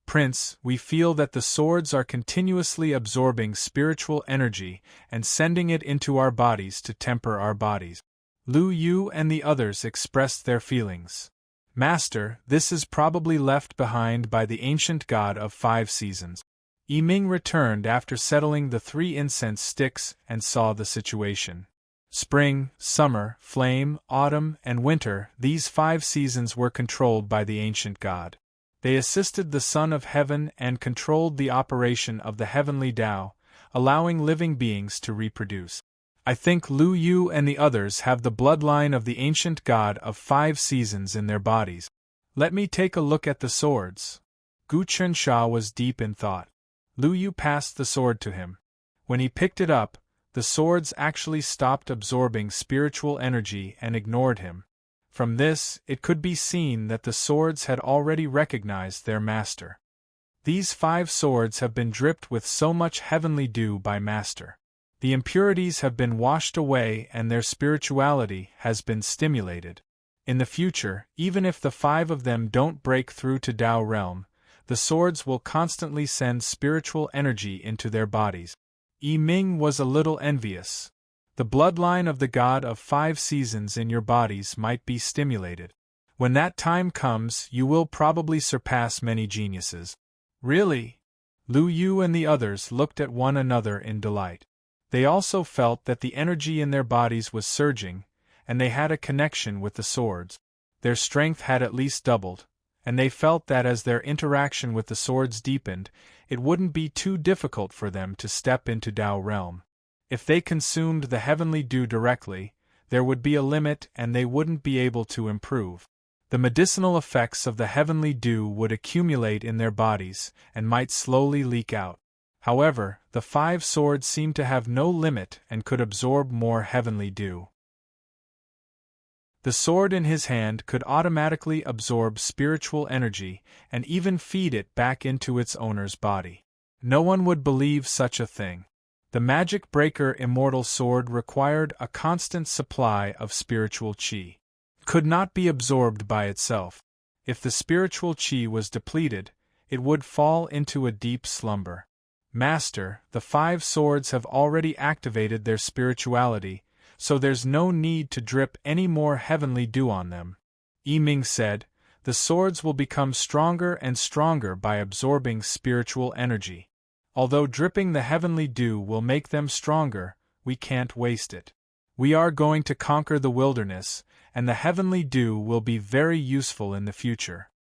Prince, we feel that the swords are continuously absorbing spiritual energy and sending it into our bodies to temper our bodies. Lu Yu and the others expressed their feelings. Master, this is probably left behind by the ancient god of 5 seasons. Yi Ming returned after settling the 3 incense sticks and saw the situation. Spring, summer, flame, autumn, and winter, these 5 seasons were controlled by the ancient god. They assisted the Son of Heaven and controlled the operation of the heavenly Tao, allowing living beings to reproduce. I think Lu Yu and the others have the bloodline of the ancient god of 5 seasons in their bodies. Let me take a look at the swords. Gu Chunxia was deep in thought. Lu Yu passed the sword to him. When he picked it up, the swords actually stopped absorbing spiritual energy and ignored him. From this, it could be seen that the swords had already recognized their master. These 5 swords have been dripped with so much heavenly dew by Master. The impurities have been washed away and their spirituality has been stimulated. In the future, even if the 5 of them don't break through to Tao realm, the swords will constantly send spiritual energy into their bodies. Yi Ming was a little envious. The bloodline of the god of 5 seasons in your bodies might be stimulated. When that time comes, you will probably surpass many geniuses. Really? Lu Yu and the others looked at one another in delight. They also felt that the energy in their bodies was surging, and they had a connection with the swords. Their strength had at least doubled, and they felt that as their interaction with the swords deepened, it wouldn't be too difficult for them to step into Tao realm. If they consumed the heavenly dew directly, there would be a limit and they wouldn't be able to improve. The medicinal effects of the heavenly dew would accumulate in their bodies and might slowly leak out. However, the 5 swords seemed to have no limit and could absorb more heavenly dew. The sword in his hand could automatically absorb spiritual energy and even feed it back into its owner's body. No one would believe such a thing. The magic breaker immortal sword required a constant supply of spiritual qi. Could not be absorbed by itself. If the spiritual qi was depleted, it would fall into a deep slumber. Master, the 5 swords have already activated their spirituality, so there's no need to drip any more heavenly dew on them. Yiming said, the swords will become stronger and stronger by absorbing spiritual energy. Although dripping the heavenly dew will make them stronger, we can't waste it. We are going to conquer the wilderness, and the heavenly dew will be very useful in the future.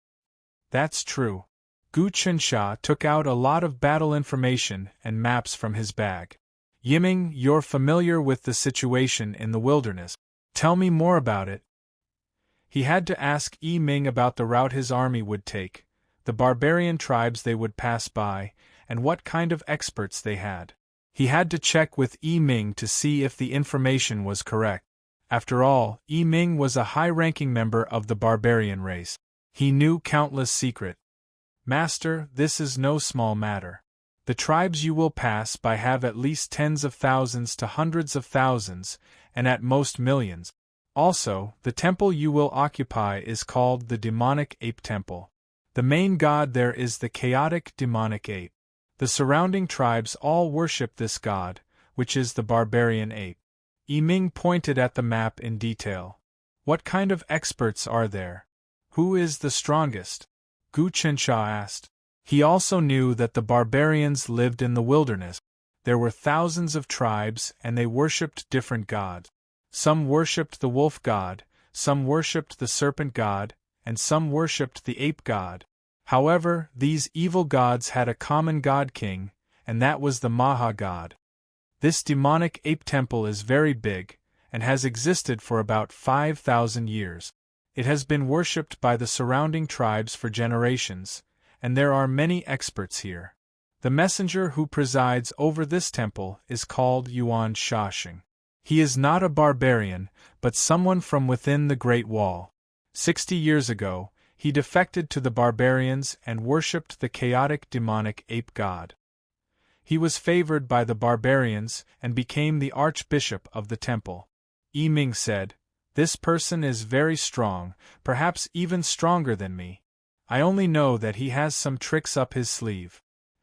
That's true. Gu Qinsha took out a lot of battle information and maps from his bag. Yiming, you're familiar with the situation in the wilderness. Tell me more about it. He had to ask Yiming about the route his army would take, the barbarian tribes they would pass by, and what kind of experts they had. He had to check with Yiming to see if the information was correct. After all, Yiming was a high-ranking member of the barbarian race. He knew countless secrets. Master, this is no small matter. The tribes you will pass by have at least tens of thousands to hundreds of thousands, and at most millions. Also, the temple you will occupy is called the Demonic Ape Temple. The main god there is the chaotic demonic ape. The surrounding tribes all worship this god, which is the barbarian ape. Yiming pointed at the map in detail. What kind of experts are there? Who is the strongest? Gu Qinsha asked. He also knew that the barbarians lived in the wilderness. There were thousands of tribes and they worshipped different gods. Some worshipped the wolf god, some worshipped the serpent god, and some worshipped the ape god. However, these evil gods had a common god-king, and that was the Maha god. This demonic ape temple is very big, and has existed for about 5,000 years. It has been worshipped by the surrounding tribes for generations, and there are many experts here. The messenger who presides over this temple is called Yuan Shashing. He is not a barbarian, but someone from within the Great Wall. 60 years ago, he defected to the barbarians and worshipped the chaotic demonic ape god. He was favored by the barbarians and became the archbishop of the temple. Yiming said, "This person is very strong, perhaps even stronger than me. I only know that he has some tricks up his sleeve."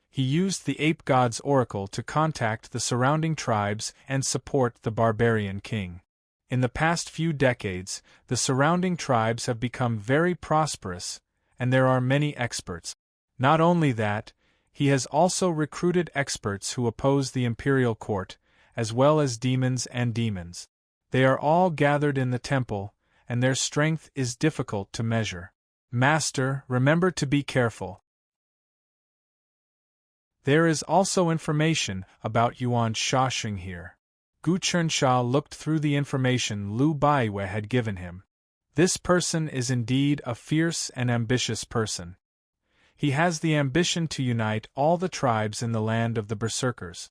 He used the ape god's oracle to contact the surrounding tribes and support the barbarian king. In the past few decades, the surrounding tribes have become very prosperous, and there are many experts. Not only that, he has also recruited experts who oppose the imperial court, as well as demons and demons. They are all gathered in the temple, and their strength is difficult to measure. Master, remember to be careful. There is also information about Yuan Shashing here. Gu Qinsha looked through the information Lu Baiwei had given him. This person is indeed a fierce and ambitious person. He has the ambition to unite all the tribes in the land of the Berserkers.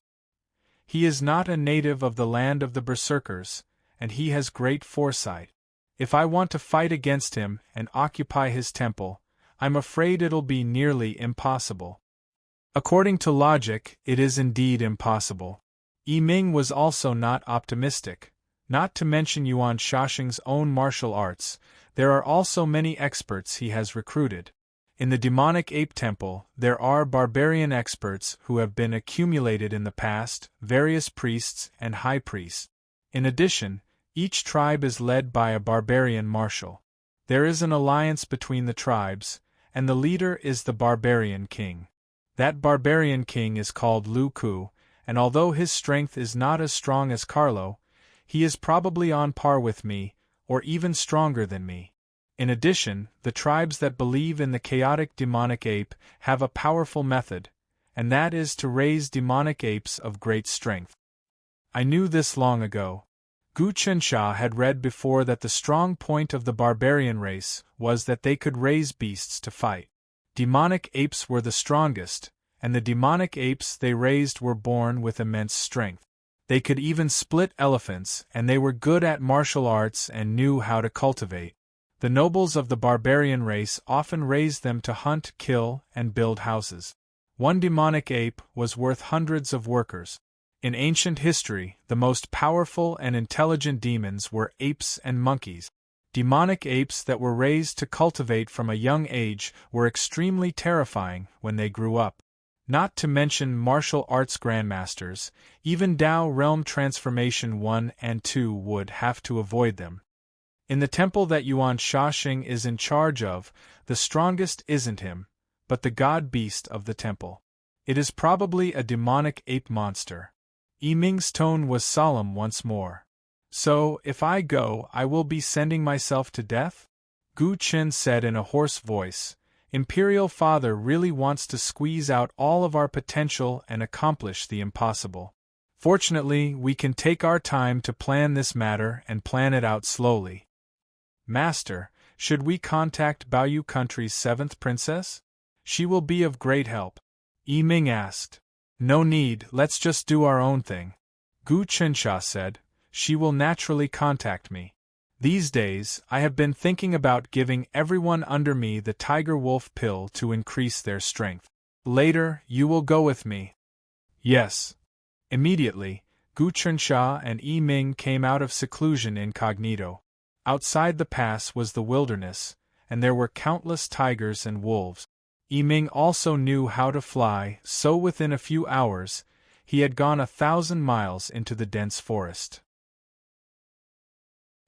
He is not a native of the land of the Berserkers, and he has great foresight. If I want to fight against him and occupy his temple, I'm afraid it'll be nearly impossible. According to logic, it is indeed impossible. Yiming was also not optimistic. Not to mention Yuan Shashing's own martial arts, there are also many experts he has recruited. In the demonic ape temple, there are barbarian experts who have been accumulated in the past, various priests and high priests. In addition, each tribe is led by a barbarian marshal. There is an alliance between the tribes, and the leader is the barbarian king. That barbarian king is called Lu Ku, and although his strength is not as strong as Carlo, he is probably on par with me, or even stronger than me. In addition, the tribes that believe in the chaotic demonic ape have a powerful method, and that is to raise demonic apes of great strength. I knew this long ago. Gu Qinsha had read before that the strong point of the barbarian race was that they could raise beasts to fight. Demonic apes were the strongest, and the demonic apes they raised were born with immense strength. They could even split elephants, and they were good at martial arts and knew how to cultivate. The nobles of the barbarian race often raised them to hunt, kill, and build houses. One demonic ape was worth hundreds of workers. In ancient history, the most powerful and intelligent demons were apes and monkeys. Demonic apes that were raised to cultivate from a young age were extremely terrifying when they grew up. Not to mention martial arts grandmasters, even Tao Realm Transformation 1 and 2 would have to avoid them. In the temple that Yuan Shaxing is in charge of, the strongest isn't him, but the god beast of the temple. It is probably a demonic ape monster. Yiming's tone was solemn once more. So, if I go, I will be sending myself to death? Gu Qin said in a hoarse voice. Imperial Father really wants to squeeze out all of our potential and accomplish the impossible. Fortunately, we can take our time to plan this matter and plan it out slowly. Master, should we contact Baoyu Country's 7th princess? She will be of great help. Yiming asked. No need, let's just do our own thing. Gu Qinsha said. She will naturally contact me. These days, I have been thinking about giving everyone under me the tiger wolf pill to increase their strength. Later, you will go with me. Yes. Immediately, Gu Qinsha and Yiming came out of seclusion incognito. Outside the pass was the wilderness, and there were countless tigers and wolves. Yiming also knew how to fly, so within a few hours, he had gone 1,000 miles into the dense forest.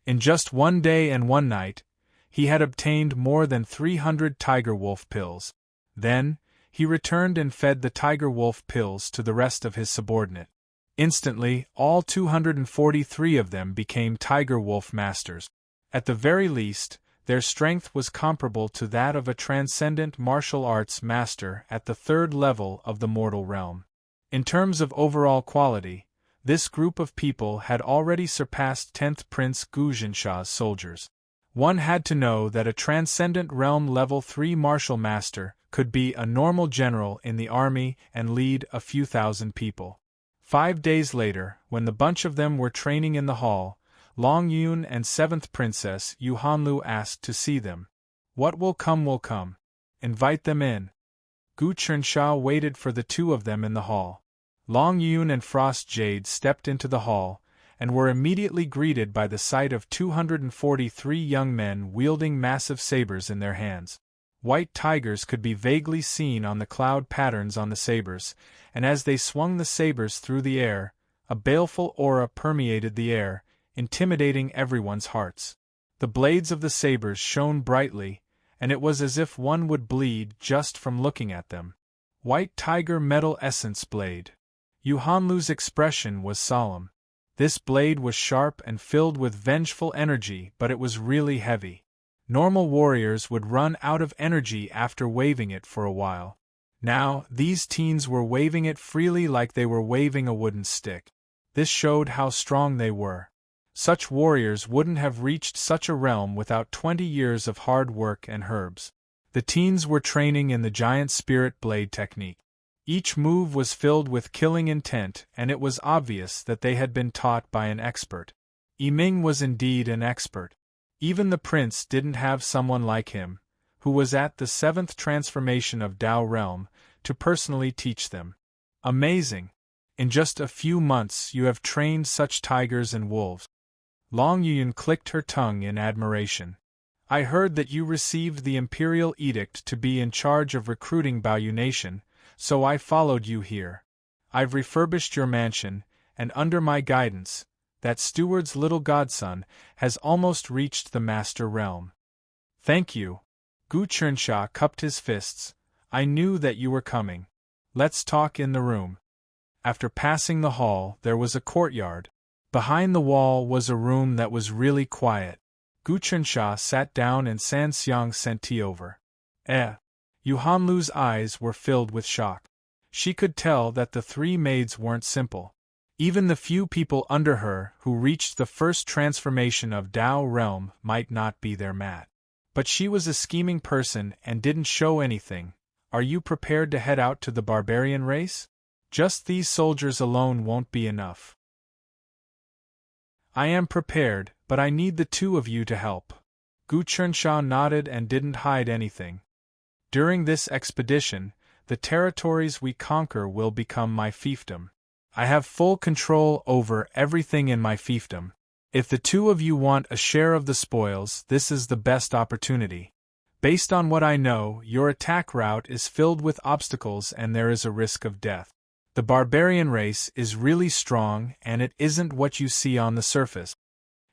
In just 1 day and 1 night, he had obtained more than 300 tiger wolf pills. Then, he returned and fed the tiger wolf pills to the rest of his subordinate. Instantly, all 243 of them became tiger wolf masters. At the very least, their strength was comparable to that of a transcendent martial arts master at the 3rd level of the mortal realm. In terms of overall quality, this group of people had already surpassed 10th Prince Gu Qinsha's soldiers. One had to know that a transcendent realm level 3 martial master could be a normal general in the army and lead a few thousand people. 5 days later, when the bunch of them were training in the hall, Long Yun and 7th Princess Yu Hanlu asked to see them. What will come will come. Invite them in. Gu Qinsha waited for the two of them in the hall. Long Yun and Frost Jade stepped into the hall, and were immediately greeted by the sight of 243 young men wielding massive sabers in their hands. White tigers could be vaguely seen on the cloud patterns on the sabers, and as they swung the sabers through the air, a baleful aura permeated the air, intimidating everyone's hearts. The blades of the sabers shone brightly, and it was as if one would bleed just from looking at them. White tiger metal essence blade. Yu Hanlu's expression was solemn. This blade was sharp and filled with vengeful energy, but it was really heavy. Normal warriors would run out of energy after waving it for a while. Now, these teens were waving it freely like they were waving a wooden stick. This showed how strong they were. Such warriors wouldn't have reached such a realm without 20 years of hard work and herbs. The teens were training in the giant spirit blade technique. Each move was filled with killing intent, and it was obvious that they had been taught by an expert. Yiming was indeed an expert. Even the prince didn't have someone like him, who was at the 7th transformation of Tao Realm, to personally teach them. Amazing! In just a few months you have trained such tigers and wolves. Long Yun clicked her tongue in admiration. I heard that you received the imperial edict to be in charge of recruiting Baoyu Nation, so I followed you here. I've refurbished your mansion, and under my guidance, that steward's little godson has almost reached the master realm. Thank you. Gu Qinsha cupped his fists. I knew that you were coming. Let's talk in the room. After passing the hall, there was a courtyard. Behind the wall was a room that was really quiet. Gu Chunsha sat down and San Xiang sent tea over. Yuhanlu's eyes were filled with shock. She could tell that the three maids weren't simple. Even the few people under her who reached the first transformation of Tao realm might not be their mat. But she was a scheming person and didn't show anything. Are you prepared to head out to the barbarian race? Just these soldiers alone won't be enough. I am prepared, but I need the two of you to help. Gu Chunsha nodded and didn't hide anything. During this expedition, the territories we conquer will become my fiefdom. I have full control over everything in my fiefdom. If the two of you want a share of the spoils, this is the best opportunity. Based on what I know, your attack route is filled with obstacles and there is a risk of death. The barbarian race is really strong and it isn't what you see on the surface.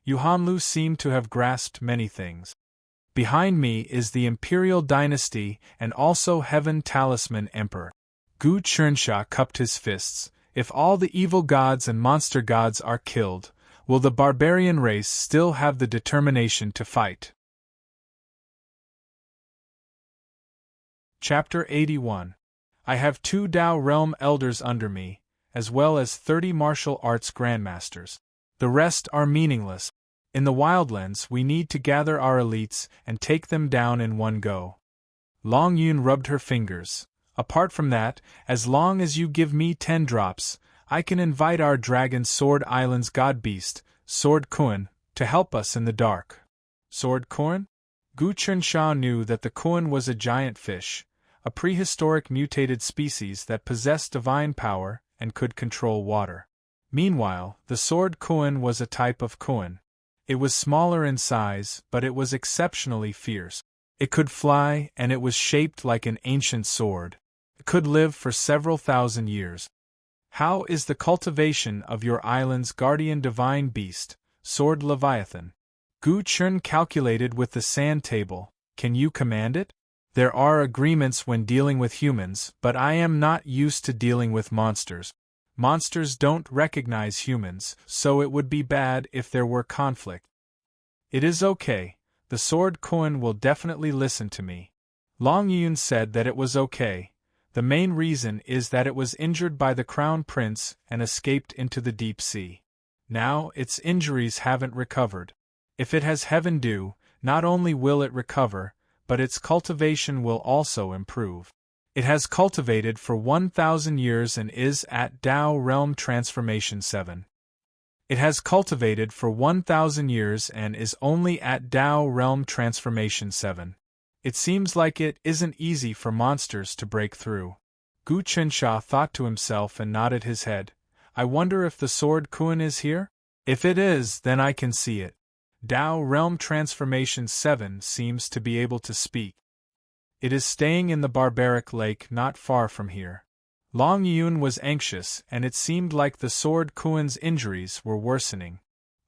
Yuhanlu seemed to have grasped many things. Behind me is the Imperial Dynasty and also Heaven Talisman Emperor. Gu Chunsha cupped his fists. If all the evil gods and monster gods are killed, will the barbarian race still have the determination to fight? Chapter 81. I have 2 Tao Realm Elders under me, as well as 30 martial arts grandmasters. The rest are meaningless. In the Wildlands we need to gather our elites and take them down in one go. Long Yun rubbed her fingers. Apart from that, as long as you give me 10 drops, I can invite our Dragon Sword Island's god beast, Sword Kuan, to help us in the dark. Sword Kuan? Gu Chunsha knew that the Kuan was a giant fish, a prehistoric mutated species that possessed divine power and could control water. Meanwhile, the Sword Kuan was a type of Kuan. It was smaller in size, but it was exceptionally fierce. It could fly, and it was shaped like an ancient sword. It could live for several thousand years. How is the cultivation of your island's guardian divine beast, Sword Leviathan? Gu Chun calculated with the sand table. Can you command it? There are agreements when dealing with humans, but I am not used to dealing with monsters. Monsters don't recognize humans, so it would be bad if there were conflict. It is okay. The Sword Kuan will definitely listen to me. Long Yun said that it was okay. The main reason is that it was injured by the Crown Prince and escaped into the deep sea. Now its injuries haven't recovered. If it has heaven dew, not only will it recover, but its cultivation will also improve. It has cultivated for 1,000 years and is at Tao Realm Transformation 7. It has cultivated for 1,000 years and is only at Tao Realm Transformation 7. It seems like it isn't easy for monsters to break through. Gu Chunsha thought to himself and nodded his head. I wonder if the Sword Kuan is here? If it is, then I can see it. Tao Realm Transformation 7 seems to be able to speak. It is staying in the barbaric lake not far from here. Long Yun was anxious and it seemed like the Sword Kuan's injuries were worsening.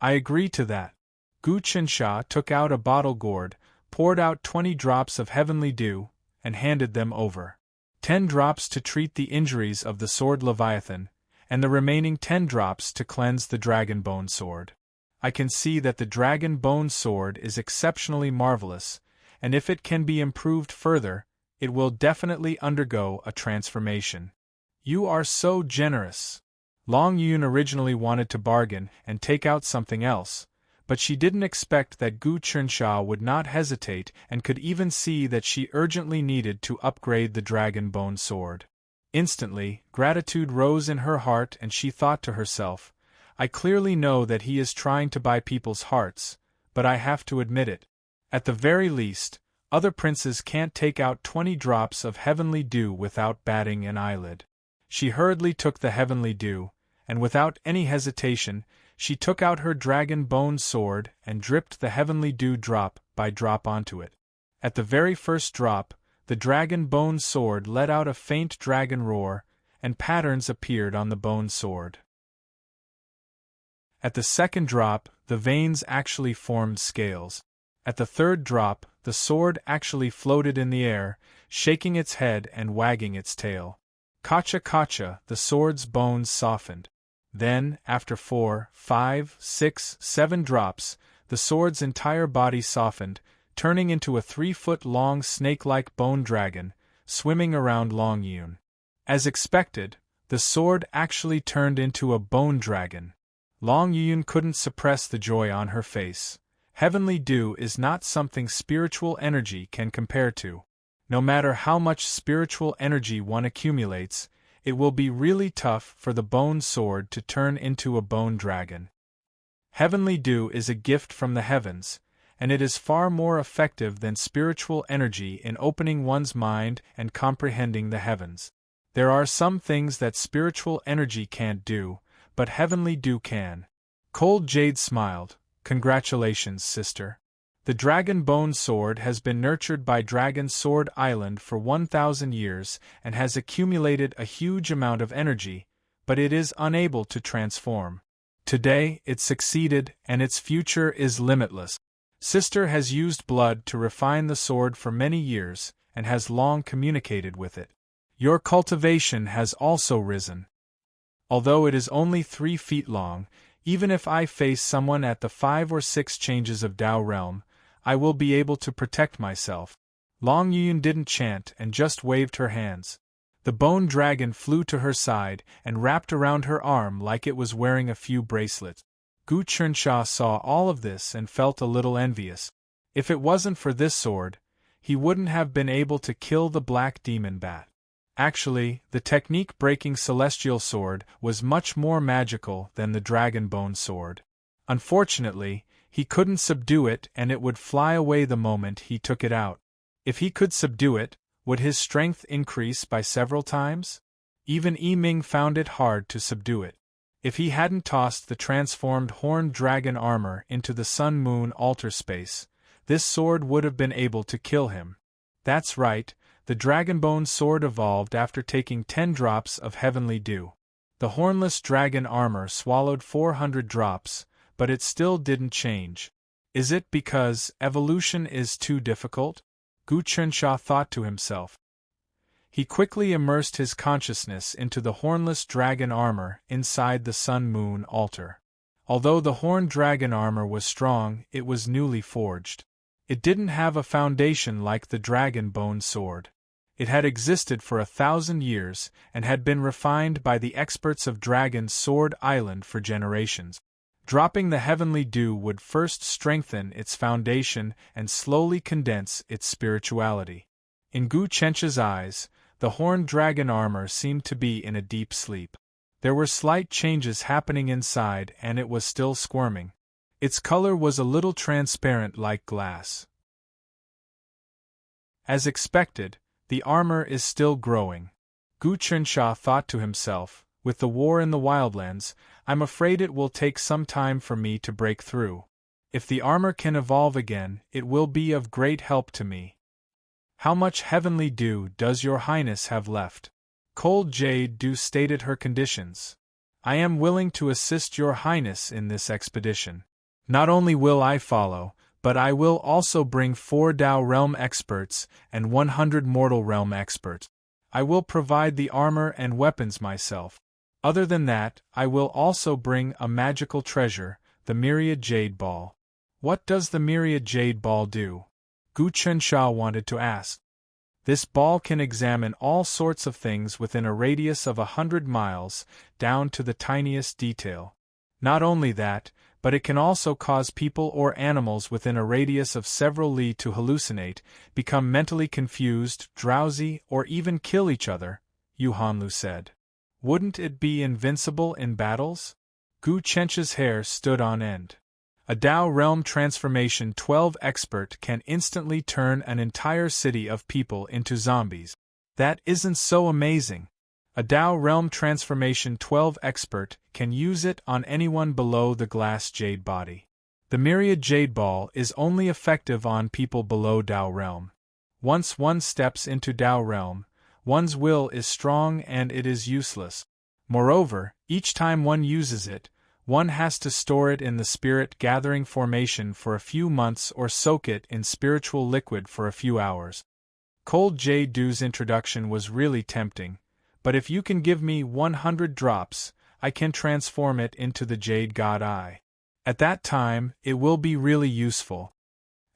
I agree to that. Gu Chunsha took out a bottle gourd, poured out 20 drops of heavenly dew, and handed them over. 10 drops to treat the injuries of the Sword Leviathan, and the remaining 10 drops to cleanse the Dragon Bone Sword. I can see that the Dragon Bone Sword is exceptionally marvelous, and if it can be improved further, it will definitely undergo a transformation. You are so generous. Long Yun originally wanted to bargain and take out something else, but she didn't expect that Gu Chunsha would not hesitate and could even see that she urgently needed to upgrade the Dragon Bone Sword. Instantly, gratitude rose in her heart and she thought to herself, I clearly know that he is trying to buy people's hearts, but I have to admit it. At the very least, other princes can't take out 20 drops of heavenly dew without batting an eyelid. She hurriedly took the heavenly dew, and without any hesitation, she took out her dragon bone sword and dripped the heavenly dew drop by drop onto it. At the very first drop, the dragon bone sword let out a faint dragon roar, and patterns appeared on the bone sword. At the second drop, the veins actually formed scales. At the third drop, the sword actually floated in the air, shaking its head and wagging its tail. Kacha kacha, the sword's bones softened. Then, after 4, 5, 6, 7 drops, the sword's entire body softened, turning into a 3-foot-long snake-like bone dragon, swimming around Long Yun. As expected, the sword actually turned into a bone dragon. Long Yun couldn't suppress the joy on her face. Heavenly dew is not something spiritual energy can compare to. No matter how much spiritual energy one accumulates, it will be really tough for the bone sword to turn into a bone dragon. Heavenly dew is a gift from the heavens, and it is far more effective than spiritual energy in opening one's mind and comprehending the heavens. There are some things that spiritual energy can't do, but heavenly dew can. Cold Jade smiled. Congratulations, sister. The Dragon Bone Sword has been nurtured by Dragon Sword Island for 1,000 years and has accumulated a huge amount of energy, but it is unable to transform. Today, it succeeded, and its future is limitless. Sister has used blood to refine the sword for many years, and has long communicated with it. Your cultivation has also risen. Although it is only 3 feet long, even if I face someone at the 5 or 6 changes of Tao realm, I will be able to protect myself. Long Yun didn't chant and just waved her hands. The bone dragon flew to her side and wrapped around her arm like it was wearing a few bracelets. Gu Chunxia saw all of this and felt a little envious. If it wasn't for this sword, he wouldn't have been able to kill the black demon bat. Actually, the technique-breaking celestial sword was much more magical than the dragon bone sword. Unfortunately, he couldn't subdue it and it would fly away the moment he took it out. If he could subdue it, would his strength increase by several times? Even Yiming found it hard to subdue it. If he hadn't tossed the transformed horned dragon armor into the sun-moon altar space, this sword would have been able to kill him. That's right, the dragonbone sword evolved after taking 10 drops of heavenly dew. The hornless dragon armor swallowed 400 drops, but it still didn't change. Is it because evolution is too difficult? Gu Chunxia thought to himself. He quickly immersed his consciousness into the hornless dragon armor inside the sun-moon altar. Although the horned dragon armor was strong, it was newly forged. It didn't have a foundation like the dragon bone sword. It had existed for 1,000 years and had been refined by the experts of Dragon Sword Island for generations. Dropping the heavenly dew would first strengthen its foundation and slowly condense its spirituality. In Gu Chencha's eyes, the horned dragon armor seemed to be in a deep sleep. There were slight changes happening inside and it was still squirming. Its color was a little transparent like glass. As expected, the armor is still growing. Gu Chunxia thought to himself, with the war in the wildlands, I'm afraid it will take some time for me to break through. If the armor can evolve again, it will be of great help to me. How much heavenly dew does your highness have left? Cold Jade Dew stated her conditions. I am willing to assist your highness in this expedition. Not only will I follow, but I will also bring 4 Tao realm experts and 100 mortal realm experts. I will provide the armor and weapons myself. Other than that, I will also bring a magical treasure, the Myriad Jade Ball. What does the Myriad Jade Ball do? Gu Chunxia wanted to ask. This ball can examine all sorts of things within a radius of 100 miles, down to the tiniest detail. Not only that, but it can also cause people or animals within a radius of several li to hallucinate, become mentally confused, drowsy, or even kill each other, Yu Hanlu said. Wouldn't it be invincible in battles? Gu Chencha's hair stood on end. A Tao Realm Transformation 12 expert can instantly turn an entire city of people into zombies. That isn't so amazing. A Tao Realm Transformation 12 expert can use it on anyone below the glass jade body. The Myriad Jade Ball is only effective on people below Tao Realm. Once one steps into Tao Realm, one's will is strong and it is useless. Moreover, each time one uses it, one has to store it in the spirit gathering formation for a few months or soak it in spiritual liquid for a few hours. Cold Jade Dew's introduction was really tempting, but if you can give me 100 drops, I can transform it into the Jade God Eye. At that time, it will be really useful.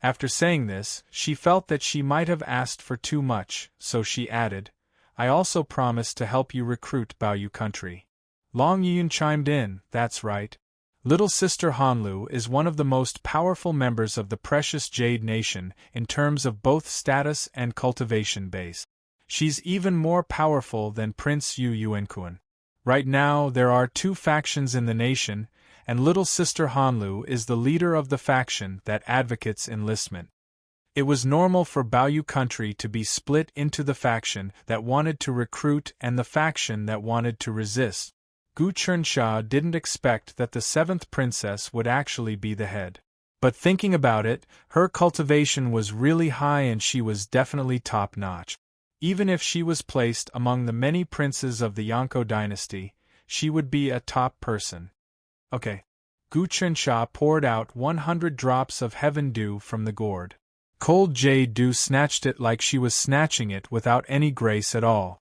After saying this, she felt that she might have asked for too much, so she added, I also promise to help you recruit Baoyu country. Long Yun chimed in, that's right. Little sister Hanlu is one of the most powerful members of the precious Jade Nation in terms of both status and cultivation base. She's even more powerful than Prince Yu Yuankuan. Right now, there are 2 factions in the nation, and little sister Hanlu is the leader of the faction that advocates enlistment. It was normal for Baoyu country to be split into the faction that wanted to recruit and the faction that wanted to resist. Gu Chensha didn't expect that the 7th princess would actually be the head. But thinking about it, her cultivation was really high and she was definitely top-notch. Even if she was placed among the many princes of the Yonko dynasty, she would be a top person. Okay. Gu Chensha poured out 100 drops of heaven dew from the gourd. Cold jade dew snatched it like she was snatching it without any grace at all.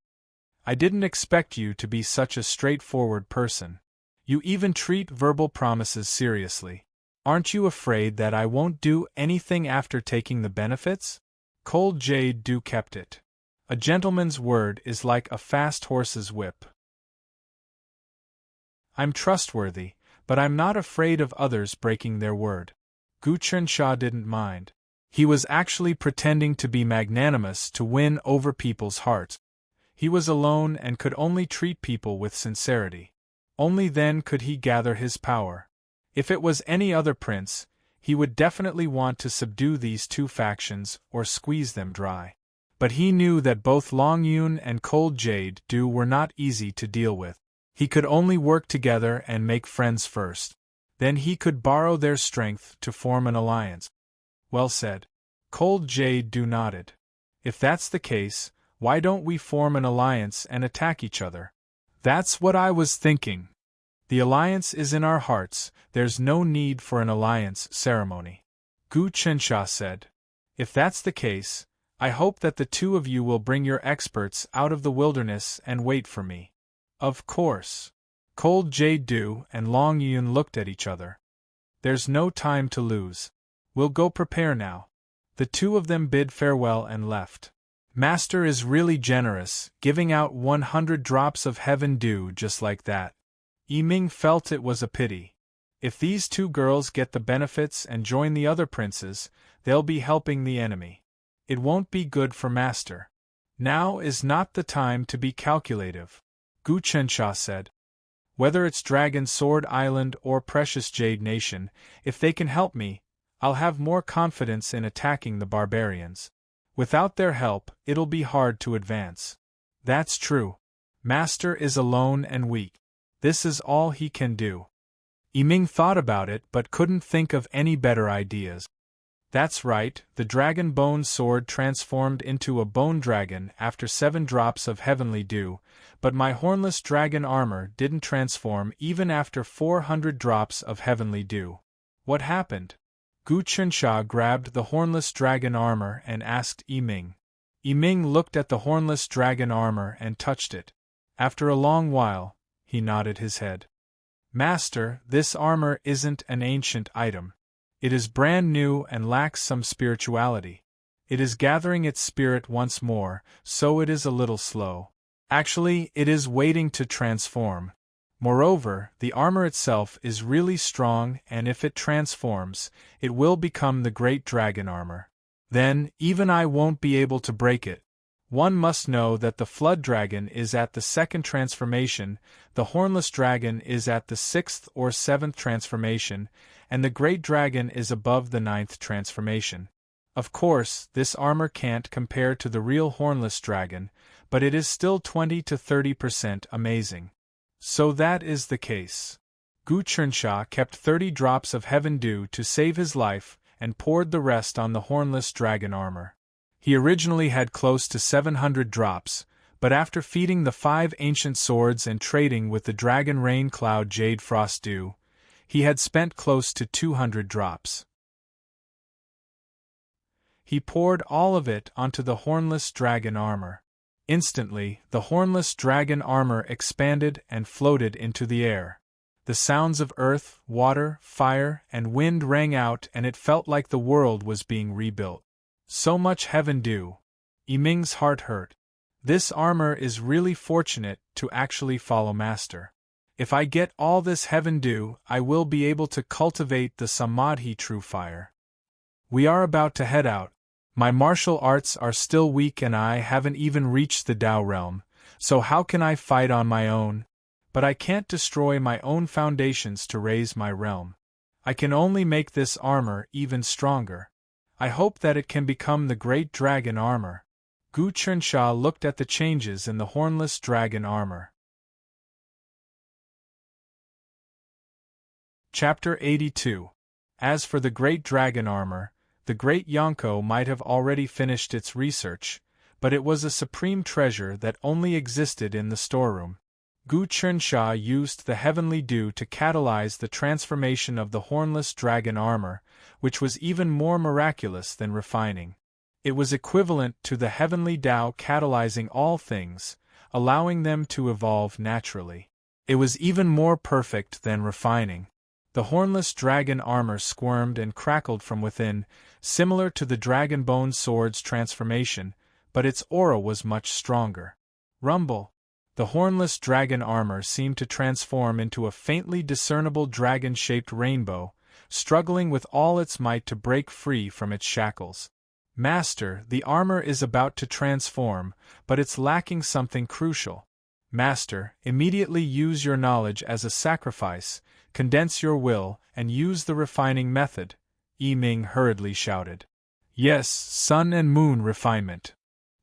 I didn't expect you to be such a straightforward person. You even treat verbal promises seriously. Aren't you afraid that I won't do anything after taking the benefits? Cold jade dew kept it. A gentleman's word is like a fast horse's whip. I'm trustworthy, but I'm not afraid of others breaking their word. Gu Chensha didn't mind. He was actually pretending to be magnanimous to win over people's hearts. He was alone and could only treat people with sincerity. Only then could he gather his power. If it was any other prince, he would definitely want to subdue these 2 factions or squeeze them dry. But he knew that both Long Yun and Cold Jade Dew were not easy to deal with. He could only work together and make friends first. Then he could borrow their strength to form an alliance. Well said. Cold Jade Dew nodded. If that's the case, why don't we form an alliance and attack each other? That's what I was thinking. The alliance is in our hearts, there's no need for an alliance ceremony. Gu Chensha said. If that's the case, I hope that the 2 of you will bring your experts out of the wilderness and wait for me. Of course. Cold Jade Dew and Long Yun looked at each other. There's no time to lose. We'll go prepare now. The 2 of them bid farewell and left. Master is really generous, giving out 100 drops of heaven dew just like that. Yiming felt it was a pity. If these 2 girls get the benefits and join the other princes, they'll be helping the enemy. It won't be good for Master. Now is not the time to be calculative. Gu Chensha said. Whether it's Dragon Sword Island or Precious Jade Nation, if they can help me, I'll have more confidence in attacking the barbarians. Without their help, it'll be hard to advance. That's true. Master is alone and weak. This is all he can do. Yiming thought about it but couldn't think of any better ideas. That's right, the dragon bone sword transformed into a bone dragon after 7 drops of heavenly dew, but my hornless dragon armor didn't transform even after 400 drops of heavenly dew. What happened? Gu Chensha grabbed the hornless dragon armor and asked Yiming. Yiming looked at the hornless dragon armor and touched it. After a long while, he nodded his head. Master, this armor isn't an ancient item. It is brand new and lacks some spirituality. It is gathering its spirit once more, so it is a little slow. Actually, it is waiting to transform. Moreover, the armor itself is really strong and if it transforms, it will become the great dragon armor. Then, even I won't be able to break it. One must know that the flood dragon is at the 2nd transformation, the hornless dragon is at the 6th or 7th transformation, and the great dragon is above the 9th transformation. Of course, this armor can't compare to the real hornless dragon, but it is still 20 to 30% amazing. So that is the case. Gu Chensha kept 30 drops of heaven dew to save his life and poured the rest on the hornless dragon armor. He originally had close to 700 drops, but after feeding the 5 ancient swords and trading with the dragon rain cloud jade frost dew, he had spent close to 200 drops. He poured all of it onto the hornless dragon armor. Instantly, the hornless dragon armor expanded and floated into the air. The sounds of earth, water, fire, and wind rang out, and it felt like the world was being rebuilt. So much heaven dew. Yiming's heart hurt. This armor is really fortunate to actually follow Master. If I get all this heaven dew, I will be able to cultivate the samadhi true fire. We are about to head out. My martial arts are still weak and I haven't even reached the Tao realm, so how can I fight on my own? But I can't destroy my own foundations to raise my realm. I can only make this armor even stronger. I hope that it can become the great dragon armor. Gu Chensha looked at the changes in the hornless dragon armor. Chapter 82. As for the great dragon armor, the great Yonko might have already finished its research, but it was a supreme treasure that only existed in the storeroom. Gu Chensha used the heavenly dew to catalyze the transformation of the hornless dragon armor, which was even more miraculous than refining. It was equivalent to the heavenly Tao catalyzing all things, allowing them to evolve naturally. It was even more perfect than refining. The hornless dragon armor squirmed and crackled from within, similar to the dragon bone sword's transformation, but its aura was much stronger. Rumble! The hornless dragon armor seemed to transform into a faintly discernible dragon-shaped rainbow, struggling with all its might to break free from its shackles. Master, the armor is about to transform, but it's lacking something crucial. Master, immediately use your knowledge as a sacrifice, condense your will, and use the refining method, Yiming hurriedly shouted. Yes, sun and moon refinement.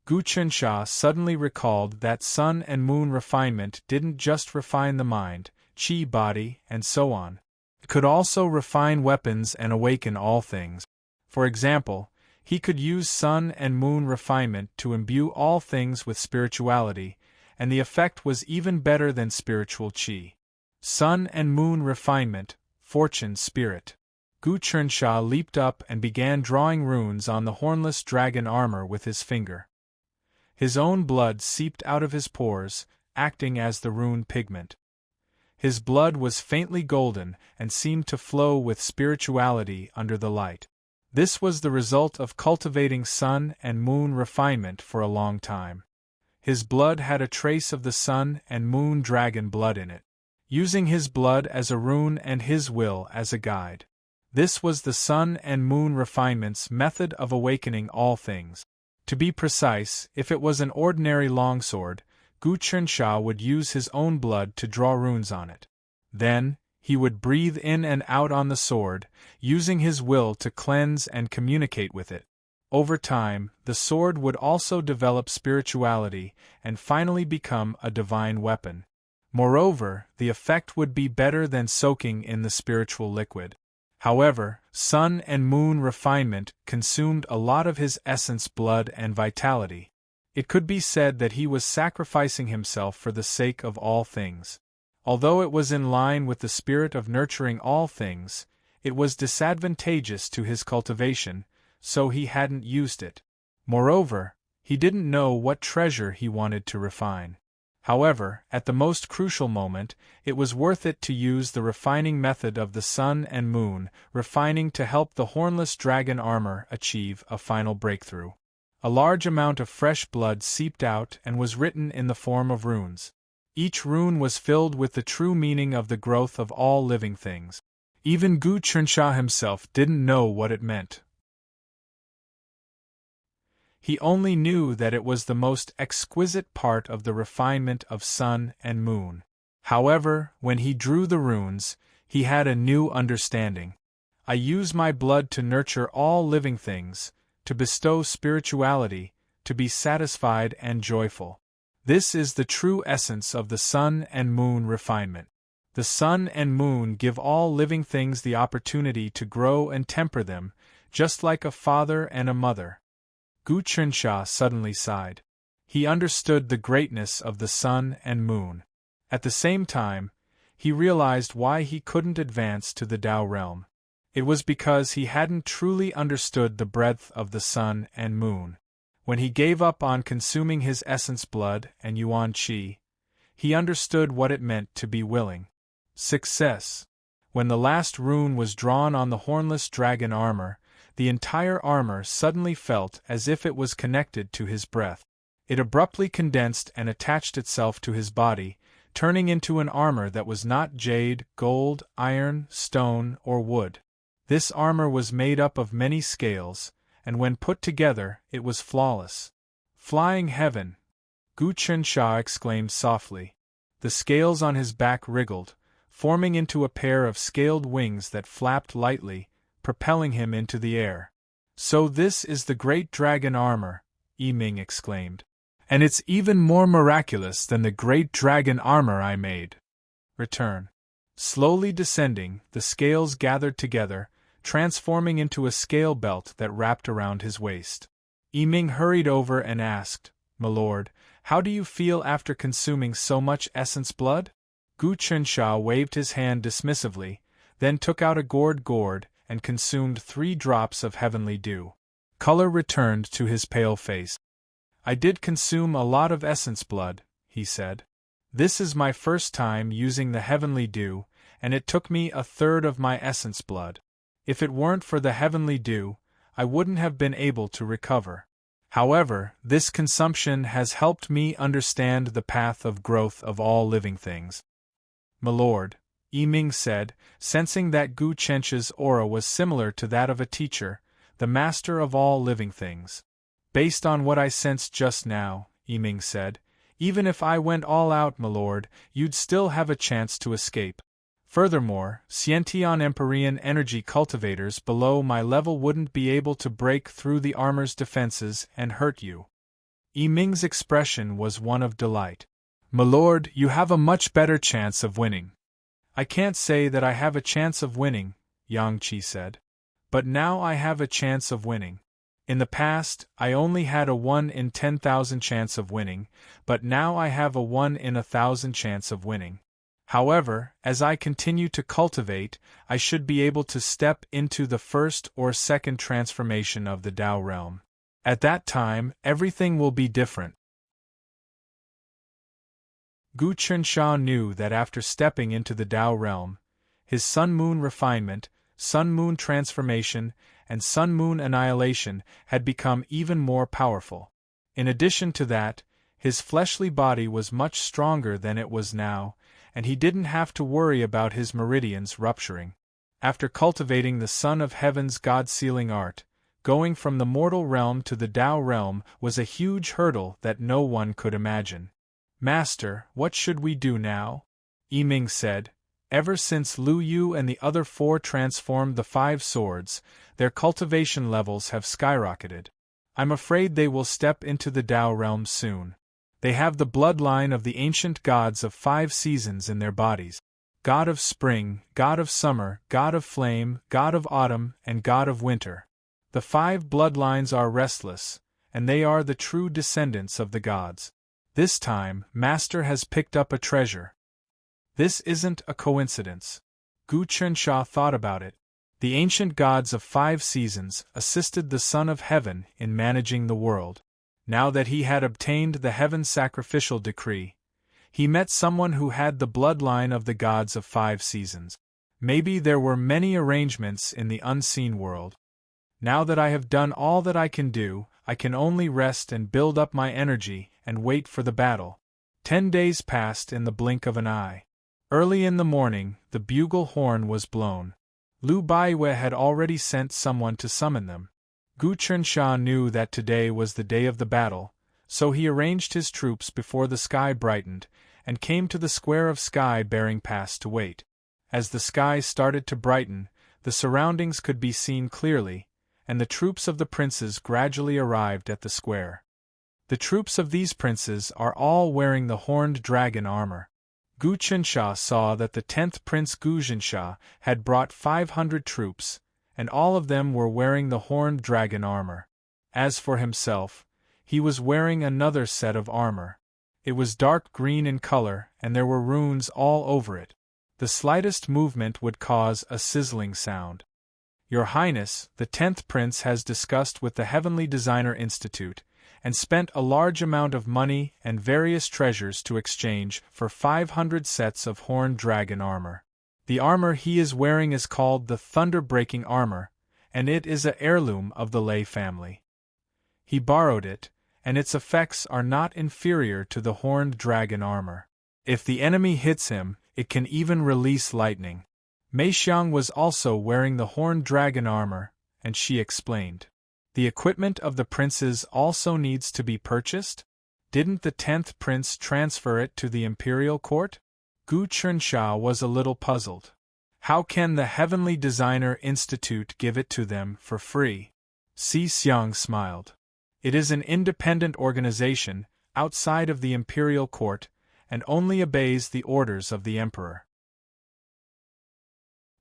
Gu Chensha suddenly recalled that sun and moon refinement didn't just refine the mind, chi body, and so on. It could also refine weapons and awaken all things. For example, he could use sun and moon refinement to imbue all things with spirituality, and the effect was even better than spiritual chi. Sun and moon refinement, fortune spirit. Gu Chensha leaped up and began drawing runes on the hornless dragon armor with his finger. His own blood seeped out of his pores, acting as the rune pigment. His blood was faintly golden and seemed to flow with spirituality under the light. This was the result of cultivating sun and moon refinement for a long time. His blood had a trace of the sun and moon dragon blood in it. Using his blood as a rune and his will as a guide. This was the sun and moon refinement's method of awakening all things. To be precise, if it was an ordinary longsword, Gu Chensha would use his own blood to draw runes on it. Then, he would breathe in and out on the sword, using his will to cleanse and communicate with it. Over time, the sword would also develop spirituality and finally become a divine weapon. Moreover, the effect would be better than soaking in the spiritual liquid. However, sun and moon refinement consumed a lot of his essence, blood, and vitality. It could be said that he was sacrificing himself for the sake of all things. Although it was in line with the spirit of nurturing all things, it was disadvantageous to his cultivation, so he hadn't used it. Moreover, he didn't know what treasure he wanted to refine. However, at the most crucial moment, it was worth it to use the refining method of the sun and moon, refining to help the hornless dragon armor achieve a final breakthrough. A large amount of fresh blood seeped out and was written in the form of runes. Each rune was filled with the true meaning of the growth of all living things. Even Gu Chensha himself didn't know what it meant. He only knew that it was the most exquisite part of the refinement of sun and moon. However, when he drew the runes, he had a new understanding. I use my blood to nurture all living things, to bestow spirituality, to be satisfied and joyful. This is the true essence of the sun and moon refinement. The sun and moon give all living things the opportunity to grow and temper them, just like a father and a mother. Gu Chensha suddenly sighed. He understood the greatness of the sun and moon. At the same time, he realized why he couldn't advance to the Tao realm. It was because he hadn't truly understood the breadth of the sun and moon. When he gave up on consuming his essence blood and yuan qi, he understood what it meant to be willing. Success. When the last rune was drawn on the hornless dragon armor, the entire armor suddenly felt as if it was connected to his breath. It abruptly condensed and attached itself to his body, turning into an armor that was not jade, gold, iron, stone, or wood. This armor was made up of many scales, and when put together, it was flawless. Flying heaven! Gu Qinsha exclaimed softly. The scales on his back wriggled, forming into a pair of scaled wings that flapped lightly, propelling him into the air. So this is the great dragon armor, Yiming exclaimed. And it's even more miraculous than the great dragon armor I made. Return. Slowly descending, the scales gathered together, transforming into a scale belt that wrapped around his waist. Yiming hurried over and asked, "My lord, how do you feel after consuming so much essence blood?" Gu Qinsha waved his hand dismissively, then took out a gourd and consumed 3 drops of heavenly dew. Color returned to his pale face. "I did consume a lot of essence blood," he said. "This is my first time using the heavenly dew, and it took me 1/3 of my essence blood. If it weren't for the heavenly dew, I wouldn't have been able to recover. However, this consumption has helped me understand the path of growth of all living things." "My lord," Yiming said, sensing that Gu Qinsha's aura was similar to that of a teacher, the master of all living things. "Based on what I sensed just now," Yiming said, "even if I went all out, my lord, you'd still have a chance to escape. Furthermore, Xiantian Empyrean energy cultivators below my level wouldn't be able to break through the armor's defenses and hurt you." Yiming's expression was one of delight. "My lord, you have a much better chance of winning." "I can't say that I have a chance of winning," Yang Qi said. "But now I have a chance of winning. In the past, I only had a 1 in 10,000 chance of winning, but now I have a 1 in 1,000 chance of winning. However, as I continue to cultivate, I should be able to step into the first or second transformation of the Tao realm. At that time, everything will be different." Gu Qinsha knew that after stepping into the Tao realm, his Sun-Moon refinement, Sun-Moon transformation, and Sun-Moon annihilation had become even more powerful. In addition to that, his fleshly body was much stronger than it was now, and he didn't have to worry about his meridians rupturing. After cultivating the Son of Heaven's God-sealing art, going from the mortal realm to the Tao realm was a huge hurdle that no one could imagine. "Master, what should we do now?" Yiming said. "Ever since Lu Yu and the other 4 transformed the 5 swords, their cultivation levels have skyrocketed. I'm afraid they will step into the Tao realm soon. They have the bloodline of the ancient gods of 5 seasons in their bodies. God of spring, God of summer, God of flame, God of autumn, and God of winter. The 5 bloodlines are restless, and they are the true descendants of the gods. This time, Master has picked up a treasure. This isn't a coincidence." Gu Qinsha thought about it. The ancient gods of 5 seasons assisted the Son of Heaven in managing the world. Now that he had obtained the heaven sacrificial decree, he met someone who had the bloodline of the gods of 5 seasons. Maybe there were many arrangements in the unseen world. Now that I have done all that I can do, I can only rest and build up my energy and wait for the battle. 10 days passed in the blink of an eye. Early in the morning, the bugle horn was blown. Lu Baiwei had already sent someone to summon them. Gu Qinsha knew that today was the day of the battle, so he arranged his troops before the sky brightened, and came to the square of sky-bearing pass to wait. As the sky started to brighten, the surroundings could be seen clearly, and the troops of the princes gradually arrived at the square. The troops of these princes are all wearing the horned dragon armor. Gu Qinsha saw that the 10th Prince Gu Qinsha had brought 500 troops, and all of them were wearing the horned dragon armor. As for himself, he was wearing another set of armor. It was dark green in color, and there were runes all over it. The slightest movement would cause a sizzling sound. "Your Highness, the 10th Prince has discussed with the Heavenly Designer Institute, and spent a large amount of money and various treasures to exchange for 500 sets of horned dragon armor. The armor he is wearing is called the thunder-breaking armor, and it is an heirloom of the Lei family. He borrowed it, and its effects are not inferior to the horned dragon armor. If the enemy hits him, it can even release lightning. Mei Xiang was also wearing the horned dragon armor, and she explained. The equipment of the princes also needs to be purchased? Didn't the 10th prince transfer it to the imperial court? Gu Chunxia was a little puzzled. How can the Heavenly Designer Institute give it to them for free? Si Xiang smiled. It is an independent organization, outside of the imperial court, and only obeys the orders of the emperor.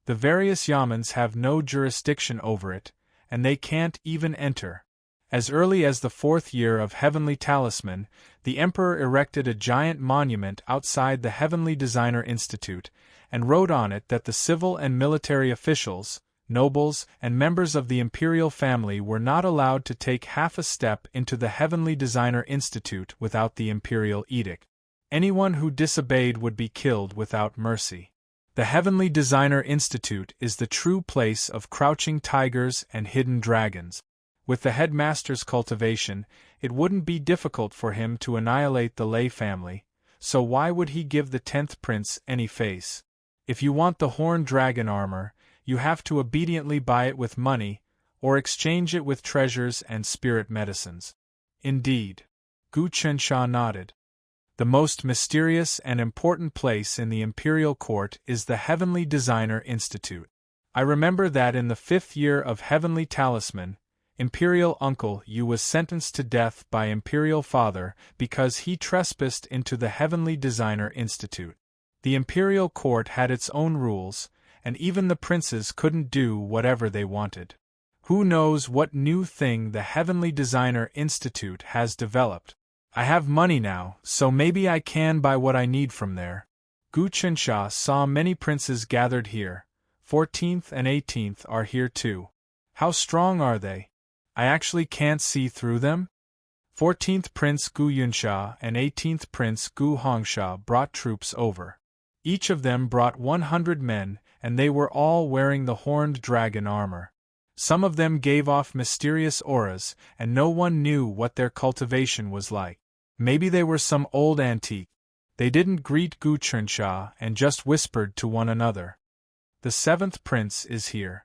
The various yamans have no jurisdiction over it, and they can't even enter. As early as the 4th year of Heavenly Talisman, the emperor erected a giant monument outside the Heavenly Designer Institute, and wrote on it that the civil and military officials, nobles, and members of the imperial family were not allowed to take half a step into the Heavenly Designer Institute without the imperial edict. Anyone who disobeyed would be killed without mercy. The Heavenly Designer Institute is the true place of crouching tigers and hidden dragons. With the headmaster's cultivation, it wouldn't be difficult for him to annihilate the Lei family, so why would he give the 10th prince any face? If you want the horned dragon armor, you have to obediently buy it with money, or exchange it with treasures and spirit medicines. Indeed. Gu Chunxia nodded. The most mysterious and important place in the imperial court is the Heavenly Designer Institute. I remember that in the 5th year of Heavenly Talisman, Imperial Uncle Yu was sentenced to death by Imperial Father because he trespassed into the Heavenly Designer Institute. The imperial court had its own rules, and even the princes couldn't do whatever they wanted. Who knows what new thing the Heavenly Designer Institute has developed? I have money now, so maybe I can buy what I need from there. Gu Chunxia saw many princes gathered here. 14th and 18th are here too. How strong are they? I actually can't see through them? 14th Prince Gu Yunxia and 18th Prince Gu Hongxia brought troops over. Each of them brought 100 men, and they were all wearing the horned dragon armor. Some of them gave off mysterious auras, and no one knew what their cultivation was like. Maybe they were some old antique. They didn't greet Gu Chunxia and just whispered to one another. The 7th prince is here.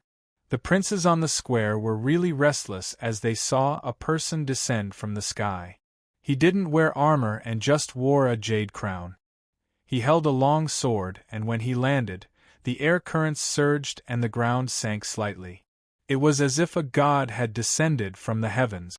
The princes on the square were really restless as they saw a person descend from the sky. He didn't wear armor and just wore a jade crown. He held a long sword, and when he landed, the air currents surged and the ground sank slightly. It was as if a god had descended from the heavens.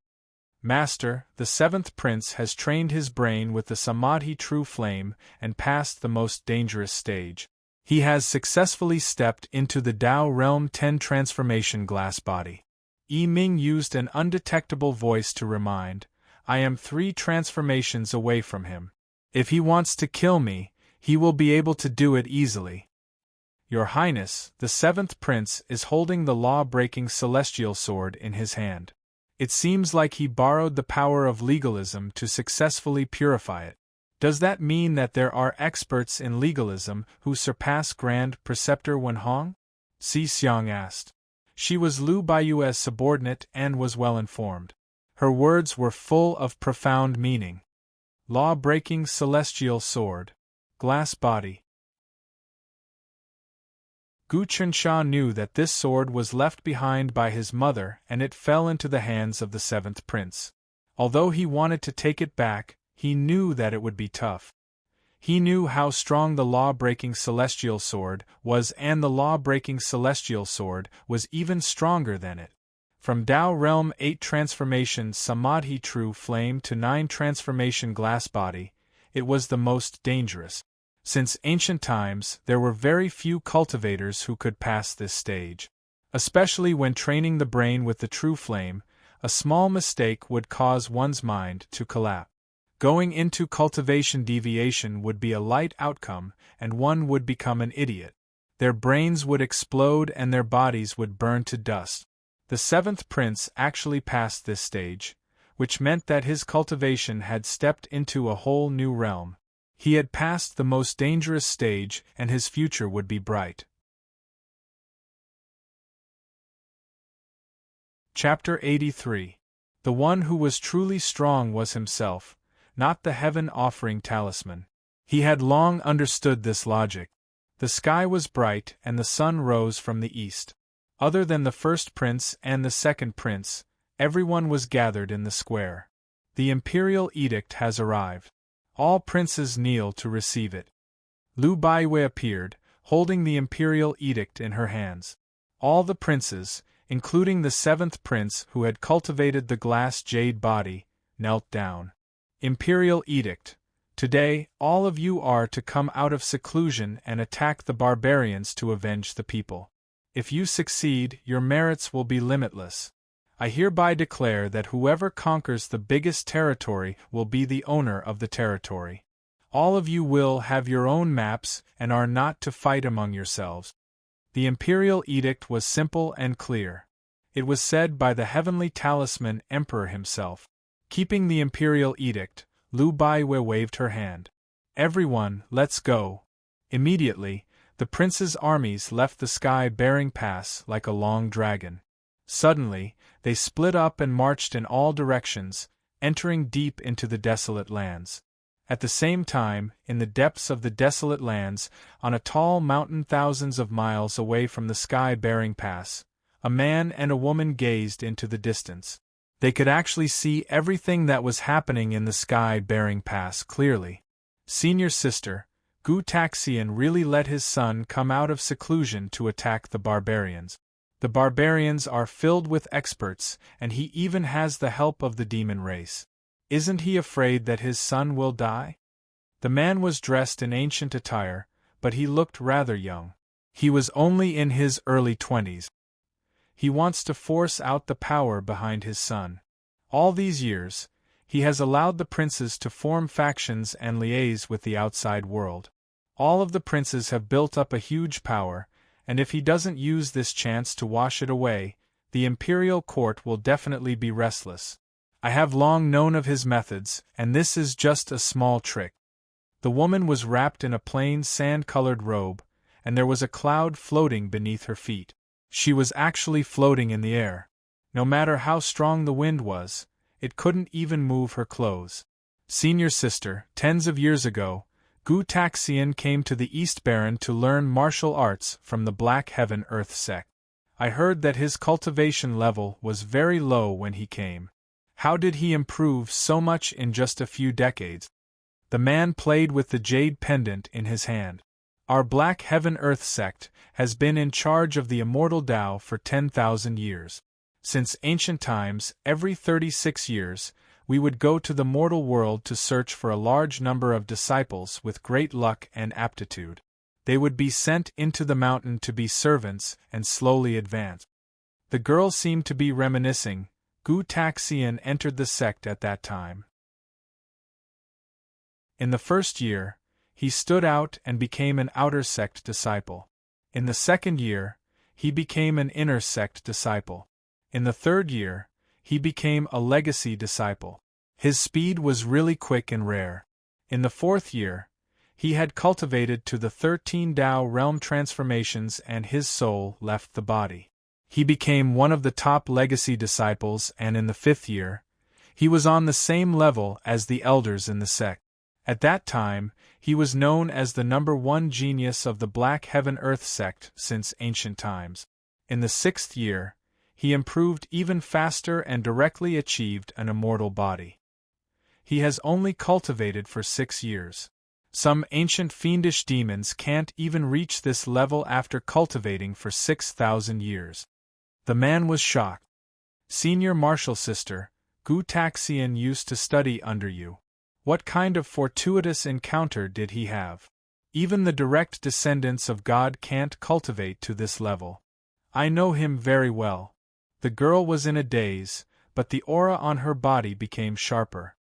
Master, the 7th prince has trained his brain with the Samadhi true flame and passed the most dangerous stage. He has successfully stepped into the Tao Realm 10 transformation glass body. Yi Ming used an undetectable voice to remind, I am 3 transformations away from him. If he wants to kill me, he will be able to do it easily. Your Highness, the 7th prince is holding the law-breaking celestial sword in his hand. It seems like he borrowed the power of legalism to successfully purify it. Does that mean that there are experts in legalism who surpass Grand Preceptor Wenhong? Si Xiang asked. She was Lu Baiyue's subordinate and was well informed. Her words were full of profound meaning. Law-breaking celestial sword. Glass body. Gu Chunxia knew that this sword was left behind by his mother and it fell into the hands of the 7th prince. Although he wanted to take it back, he knew that it would be tough. He knew how strong the law-breaking celestial sword was, and the law-breaking celestial sword was even stronger than it. From Tao Realm 8 transformation Samadhi True Flame to 9 transformation Glass Body, it was the most dangerous. Since ancient times, there were very few cultivators who could pass this stage. Especially when training the brain with the true flame, a small mistake would cause one's mind to collapse. Going into cultivation deviation would be a light outcome, and one would become an idiot. Their brains would explode and their bodies would burn to dust. The 7th prince actually passed this stage, which meant that his cultivation had stepped into a whole new realm. He had passed the most dangerous stage, and his future would be bright. Chapter 83. The one who was truly strong was himself, not the heaven-offering talisman. He had long understood this logic. The sky was bright and the sun rose from the east. Other than the first prince and the second prince, everyone was gathered in the square. The imperial edict has arrived. All princes kneel to receive it. Lu Baiwei appeared, holding the imperial edict in her hands. All the princes, including the seventh prince who had cultivated the glass jade body, knelt down. Imperial edict. Today, all of you are to come out of seclusion and attack the barbarians to avenge the people. If you succeed, your merits will be limitless. I hereby declare that whoever conquers the biggest territory will be the owner of the territory. All of you will have your own maps and are not to fight among yourselves. The imperial edict was simple and clear. It was said by the heavenly talisman emperor himself. Keeping the imperial edict, Lu Baiwei waved her hand. Everyone, let's go. Immediately, the prince's armies left the sky-bearing pass like a long dragon. Suddenly, they split up and marched in all directions, entering deep into the desolate lands. At the same time, in the depths of the desolate lands, on a tall mountain thousands of miles away from the sky-bearing pass, a man and a woman gazed into the distance. They could actually see everything that was happening in the sky-bearing pass clearly. Senior sister, Gu Taxian really let his son come out of seclusion to attack the barbarians. The barbarians are filled with experts, and he even has the help of the demon race. Isn't he afraid that his son will die? The man was dressed in ancient attire, but he looked rather young. He was only in his early 20s. He wants to force out the power behind his son. All these years, he has allowed the princes to form factions and liaise with the outside world. All of the princes have built up a huge power, and if he doesn't use this chance to wash it away, the imperial court will definitely be restless. I have long known of his methods, and this is just a small trick. The woman was wrapped in a plain sand-colored robe, and there was a cloud floating beneath her feet. She was actually floating in the air. No matter how strong the wind was, it couldn't even move her clothes. Senior sister, tens of years ago, Gu Taxian came to the East Baron to learn martial arts from the Black Heaven Earth sect. I heard that his cultivation level was very low when he came. How did he improve so much in just a few decades? The man played with the jade pendant in his hand. Our Black Heaven Earth sect has been in charge of the immortal Tao for 10,000 years. Since ancient times, every 36 years, we would go to the mortal world to search for a large number of disciples with great luck and aptitude. They would be sent into the mountain to be servants and slowly advance. The girl seemed to be reminiscing. Gu Taxian entered the sect at that time. In the first year, he stood out and became an outer sect disciple. In the second year, he became an inner sect disciple. In the third year, he became a legacy disciple. His speed was really quick and rare. In the fourth year, he had cultivated to the 13 Tao realm transformations and his soul left the body. He became one of the top legacy disciples, and in the fifth year, he was on the same level as the elders in the sect. At that time, he was known as the #1 genius of the Black Heaven Earth sect since ancient times. In the sixth year, he improved even faster and directly achieved an immortal body. He has only cultivated for 6 years. Some ancient fiendish demons can't even reach this level after cultivating for 6,000 years. The man was shocked. Senior martial sister, Gu Taxian used to study under you. What kind of fortuitous encounter did he have? Even the direct descendants of God can't cultivate to this level. I know him very well. The girl was in a daze, but the aura on her body became sharper.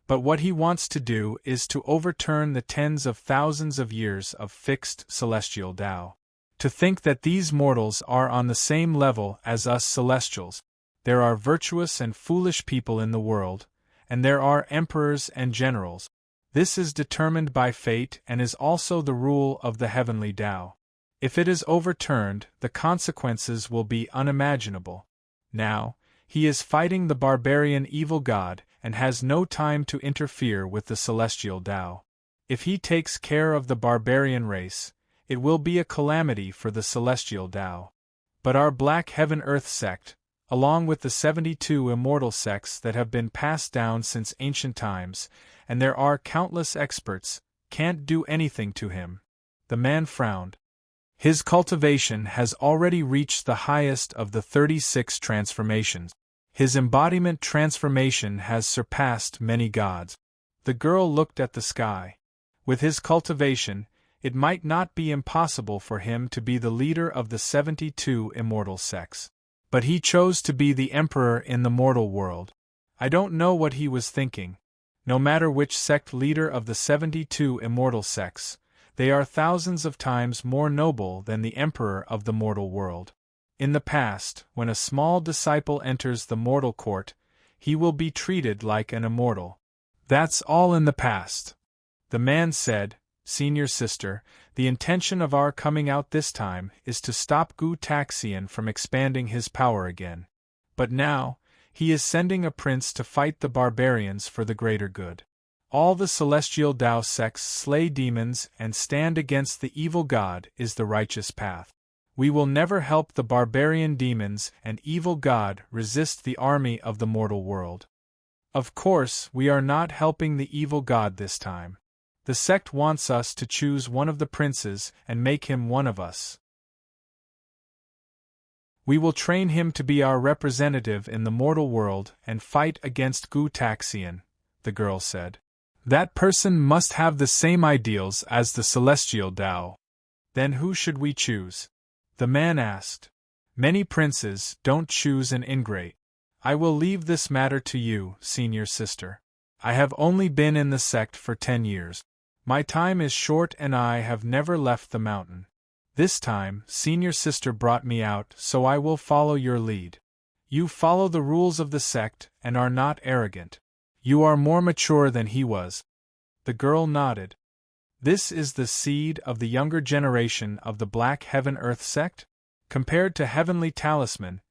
But what he wants to do is to overturn the tens of thousands of years of fixed celestial Tao. To think that these mortals are on the same level as us celestials. There are virtuous and foolish people in the world, and there are emperors and generals. This is determined by fate and is also the rule of the heavenly Tao. If it is overturned, the consequences will be unimaginable. Now, he is fighting the barbarian evil god and has no time to interfere with the celestial Tao. If he takes care of the barbarian race, it will be a calamity for the celestial Tao. But our Black Heaven-Earth sect, along with the 72 immortal sects that have been passed down since ancient times, and there are countless experts, can't do anything to him. The man frowned. His cultivation has already reached the highest of the 36 transformations. His embodiment transformation has surpassed many gods. The girl looked at the sky. With his cultivation, it might not be impossible for him to be the leader of the 72 immortal sects. But he chose to be the emperor in the mortal world. I don't know what he was thinking. No matter which sect leader of the 72 immortal sects, they are thousands of times more noble than the emperor of the mortal world. In the past, when a small disciple enters the mortal court, he will be treated like an immortal. That's all in the past. The man said, Senior sister, the intention of our coming out this time is to stop Gu Taxian from expanding his power again. But now, he is sending a prince to fight the barbarians for the greater good. All the celestial Tao sects slay demons and stand against the evil god is the righteous path. We will never help the barbarian demons and evil god resist the army of the mortal world. Of course, we are not helping the evil god this time. The sect wants us to choose one of the princes and make him one of us. We will train him to be our representative in the mortal world and fight against Gu Taxian, the girl said. That person must have the same ideals as the celestial Tao. Then who should we choose? The man asked. Many princes don't choose an ingrate. I will leave this matter to you, senior sister. I have only been in the sect for 10 years. My time is short and I have never left the mountain. This time, senior sister brought me out, so I will follow your lead. You follow the rules of the sect and are not arrogant. You are more mature than he was. The girl nodded. This is the seed of the younger generation of the Black Heaven-Earth sect? Compared to Heavenly Talisman,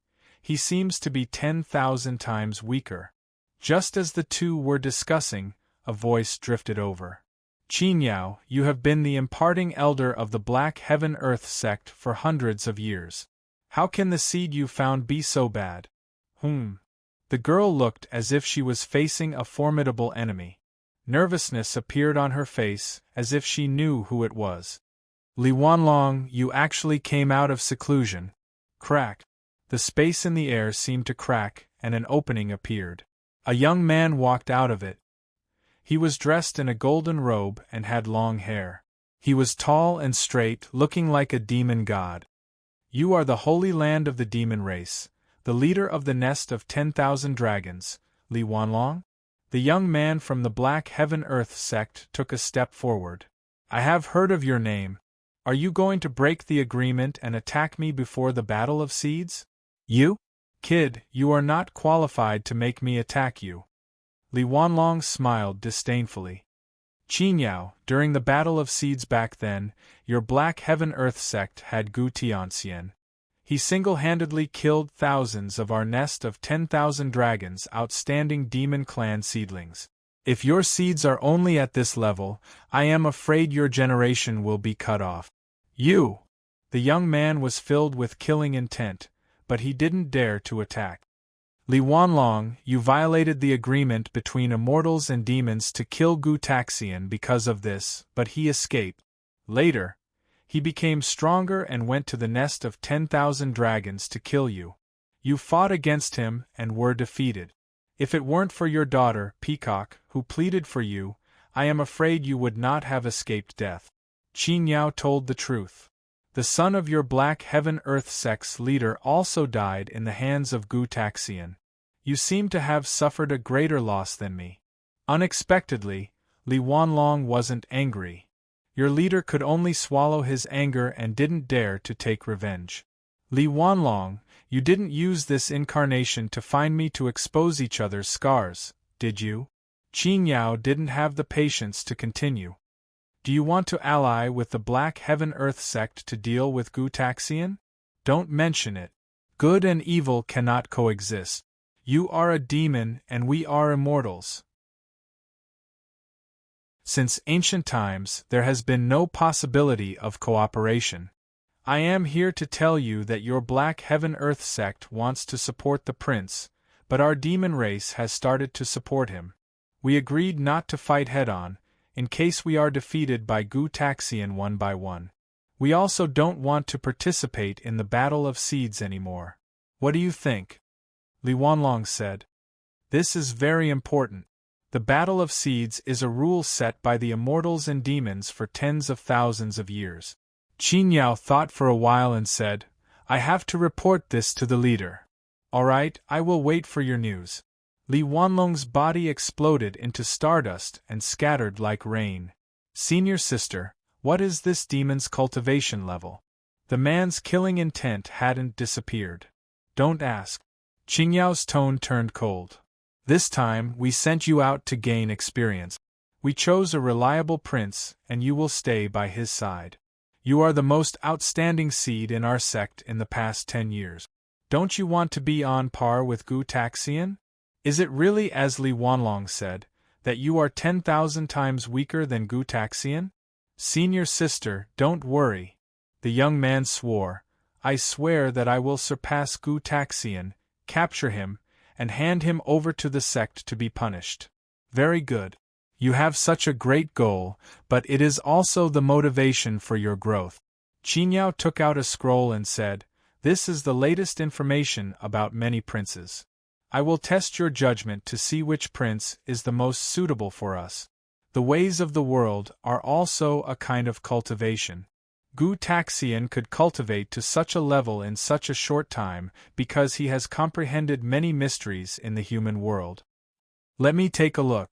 he seems to be 10,000 times weaker. Just as the two were discussing, a voice drifted over. Qinyao, you have been the imparting elder of the Black Heaven-Earth sect for hundreds of years. How can the seed you found be so bad? The girl looked as if she was facing a formidable enemy. Nervousness appeared on her face, as if she knew who it was. Li Wanlong, you actually came out of seclusion. Crack. The space in the air seemed to crack, and an opening appeared. A young man walked out of it. He was dressed in a golden robe and had long hair. He was tall and straight, looking like a demon god. You are the holy land of the demon race, the leader of the nest of 10,000 dragons, Li Wanlong? The young man from the Black Heaven-Earth sect took a step forward. I have heard of your name. Are you going to break the agreement and attack me before the Battle of Seeds? You? Kid, you are not qualified to make me attack you. Li Wanlong smiled disdainfully. Qinyao, during the Battle of Seeds back then, your Black Heaven-Earth sect had Gu Tianxian. He single-handedly killed thousands of our nest of 10,000 dragons, outstanding demon clan seedlings. If your seeds are only at this level, I am afraid your generation will be cut off. You! The young man was filled with killing intent, but he didn't dare to attack. Li Wanlong, you violated the agreement between immortals and demons to kill Gu Taxian because of this, but he escaped. Later, he became stronger and went to the nest of 10,000 dragons to kill you. You fought against him and were defeated. If it weren't for your daughter, Peacock, who pleaded for you, I am afraid you would not have escaped death. Qinyao told the truth. The son of your Black Heaven-Earth sect's leader also died in the hands of Gu Taxian. You seem to have suffered a greater loss than me. Unexpectedly, Li Wanlong wasn't angry. Your leader could only swallow his anger and didn't dare to take revenge. Li Wanlong, you didn't use this incarnation to find me to expose each other's scars, did you? Qin Yao didn't have the patience to continue. Do you want to ally with the Black Heaven Earth sect to deal with Gu Taxian? Don't mention it. Good and evil cannot coexist. You are a demon and we are immortals. Since ancient times, there has been no possibility of cooperation. I am here to tell you that your Black Heaven Earth sect wants to support the prince, but our demon race has started to support him. We agreed not to fight head-on, in case we are defeated by Gu Taxian one by one. We also don't want to participate in the Battle of Seeds anymore. What do you think? Li Wanlong said. This is very important. The Battle of Seeds is a rule set by the immortals and demons for tens of thousands of years. Qin Yao thought for a while and said, I have to report this to the leader. All right, I will wait for your news. Li Wanlong's body exploded into stardust and scattered like rain. Senior sister, what is this demon's cultivation level? The man's killing intent hadn't disappeared. Don't ask. Qin Yao's tone turned cold. This time, we sent you out to gain experience. We chose a reliable prince, and you will stay by his side. You are the most outstanding seed in our sect in the past 10 years. Don't you want to be on par with Gu Taxian? Is it really as Li Wanlong said, that you are 10,000 times weaker than Gu Taxian? Senior sister, don't worry. The young man swore, I swear that I will surpass Gu Taxian, capture him, and hand him over to the sect to be punished. Very good. You have such a great goal, but it is also the motivation for your growth. Qin Yao took out a scroll and said, This is the latest information about many princes. I will test your judgment to see which prince is the most suitable for us. The ways of the world are also a kind of cultivation. Gu Taxian could cultivate to such a level in such a short time because he has comprehended many mysteries in the human world. Let me take a look.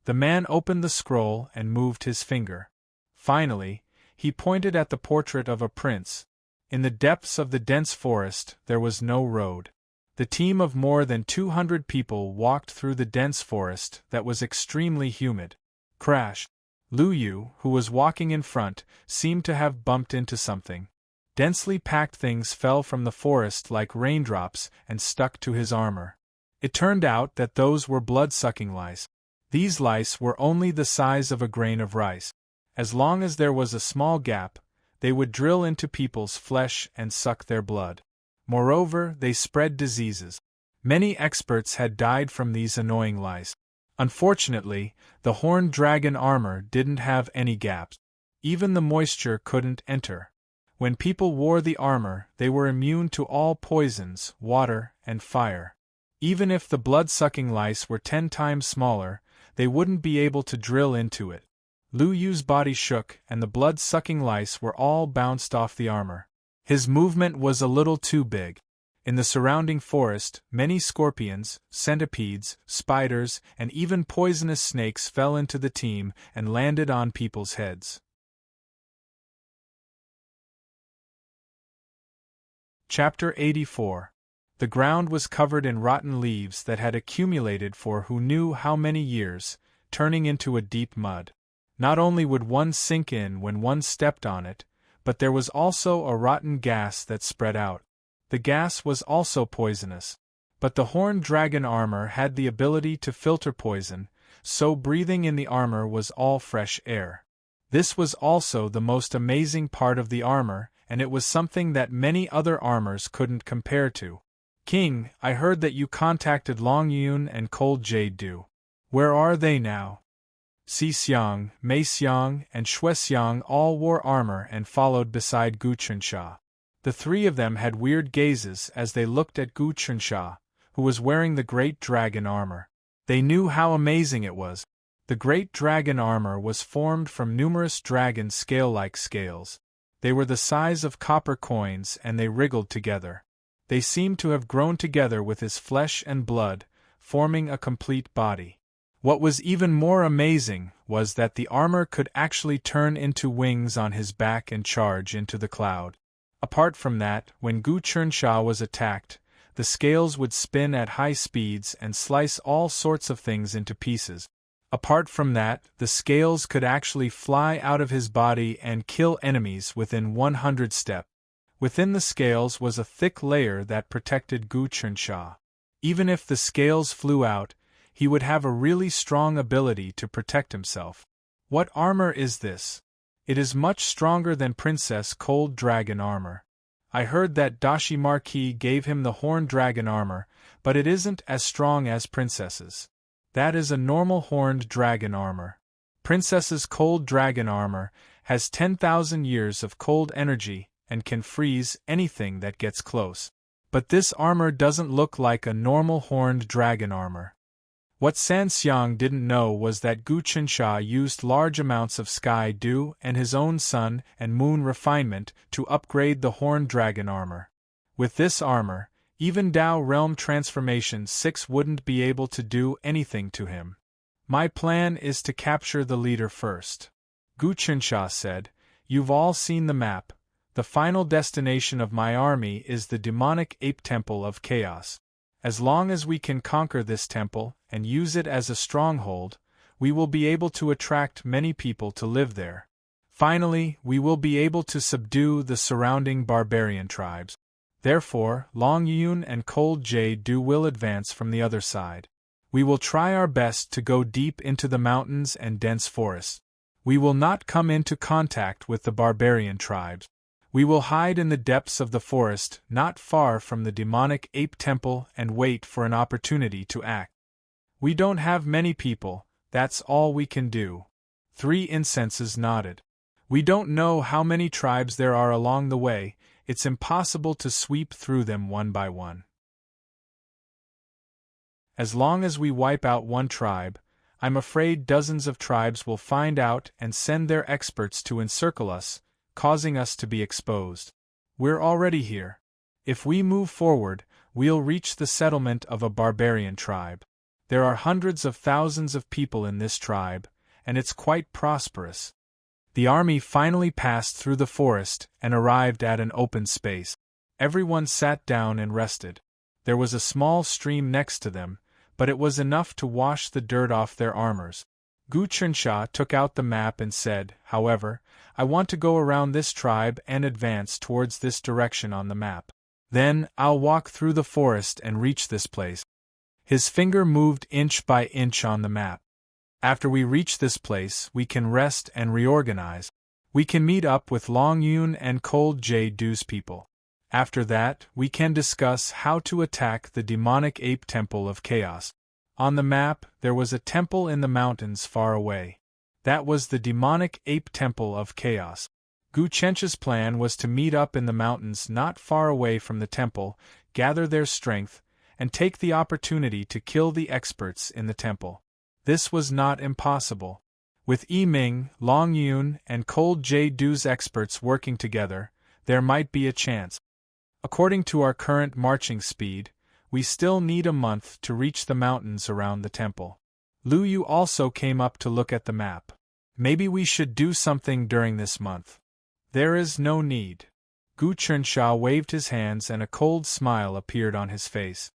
The man opened the scroll and moved his finger. Finally, he pointed at the portrait of a prince. In the depths of the dense forest, there was no road. The team of more than 200 people walked through the dense forest that was extremely humid. Crash! Lu Yu, who was walking in front, seemed to have bumped into something. Densely packed things fell from the forest like raindrops and stuck to his armor. It turned out that those were blood-sucking lice. These lice were only the size of a grain of rice. As long as there was a small gap, they would drill into people's flesh and suck their blood. Moreover, they spread diseases. Many experts had died from these annoying lice. Unfortunately, the horned dragon armor didn't have any gaps. Even the moisture couldn't enter. When people wore the armor, they were immune to all poisons, water, and fire. Even if the blood-sucking lice were 10 times smaller, they wouldn't be able to drill into it. Lu Yu's body shook and the blood-sucking lice were all bounced off the armor. His movement was a little too big. In the surrounding forest, many scorpions, centipedes, spiders, and even poisonous snakes fell into the team and landed on people's heads. Chapter 84. The ground was covered in rotten leaves that had accumulated for who knew how many years, turning into a deep mud. Not only would one sink in when one stepped on it, but there was also a rotten gas that spread out. The gas was also poisonous. But the horned dragon armor had the ability to filter poison, so breathing in the armor was all fresh air. This was also the most amazing part of the armor, and it was something that many other armors couldn't compare to. King, I heard that you contacted Long Yun and Cold Jade Du. Where are they now? Si Xiang, Mei Xiang, and Shui Xiang all wore armor and followed beside Gu Chunsha. The three of them had weird gazes as they looked at Gu Chunsha, who was wearing the great dragon armor. They knew how amazing it was. The great dragon armor was formed from numerous dragon scale-like scales. They were the size of copper coins and they wriggled together. They seemed to have grown together with his flesh and blood, forming a complete body. What was even more amazing was that the armor could actually turn into wings on his back and charge into the cloud. Apart from that, when Gu Chunxia was attacked, the scales would spin at high speeds and slice all sorts of things into pieces. Apart from that, the scales could actually fly out of his body and kill enemies within 100 steps. Within the scales was a thick layer that protected Gu Chunxia. Even if the scales flew out, he would have a really strong ability to protect himself. What armor is this? It is much stronger than Princess Cold Dragon armor. I heard that Dashi Marquis gave him the Horned Dragon armor, but it isn't as strong as Princess's. That is a normal Horned Dragon armor. Princess's Cold Dragon armor has 10,000 years of cold energy and can freeze anything that gets close. But this armor doesn't look like a normal Horned Dragon armor. What San Xiang didn't know was that Gu Chunxia used large amounts of sky dew and his own sun and moon refinement to upgrade the Horned Dragon armor. With this armor, even Dao Realm Transformation 6 wouldn't be able to do anything to him. My plan is to capture the leader first. Gu Chunxia said, "You've all seen the map. The final destination of my army is the demonic ape temple of chaos. As long as we can conquer this temple and use it as a stronghold, we will be able to attract many people to live there. Finally, we will be able to subdue the surrounding barbarian tribes. Therefore, Long Yun and Cold Jade will advance from the other side. We will try our best to go deep into the mountains and dense forests. We will not come into contact with the barbarian tribes. We will hide in the depths of the forest, not far from the demonic ape temple, and wait for an opportunity to act. We don't have many people, that's all we can do." 3 incenses nodded. "We don't know how many tribes there are along the way, it's impossible to sweep through them one by one. As long as we wipe out one tribe, I'm afraid dozens of tribes will find out and send their experts to encircle us, causing us to be exposed. We're already here. If we move forward, we'll reach the settlement of a barbarian tribe. There are hundreds of thousands of people in this tribe, and it's quite prosperous." The army finally passed through the forest and arrived at an open space. Everyone sat down and rested. There was a small stream next to them, but it was enough to wash the dirt off their armors. Gu Chunxia took out the map and said, "However, I want to go around this tribe and advance towards this direction on the map. Then, I'll walk through the forest and reach this place." His finger moved inch by inch on the map. "After we reach this place, we can rest and reorganize. We can meet up with Long Yun and Cold Jade's people. After that, we can discuss how to attack the demonic ape temple of chaos." On the map, there was a temple in the mountains far away. That was the demonic ape temple of chaos. Gu Chencha's plan was to meet up in the mountains not far away from the temple, gather their strength, and take the opportunity to kill the experts in the temple. This was not impossible. With Yi Ming, Long Yun, and Cold Jade's experts working together, there might be a chance. According to our current marching speed, we still need a month to reach the mountains around the temple. Lu Yu also came up to look at the map. "Maybe we should do something during this month." "There is no need." Gu Chunxia waved his hands and a cold smile appeared on his face.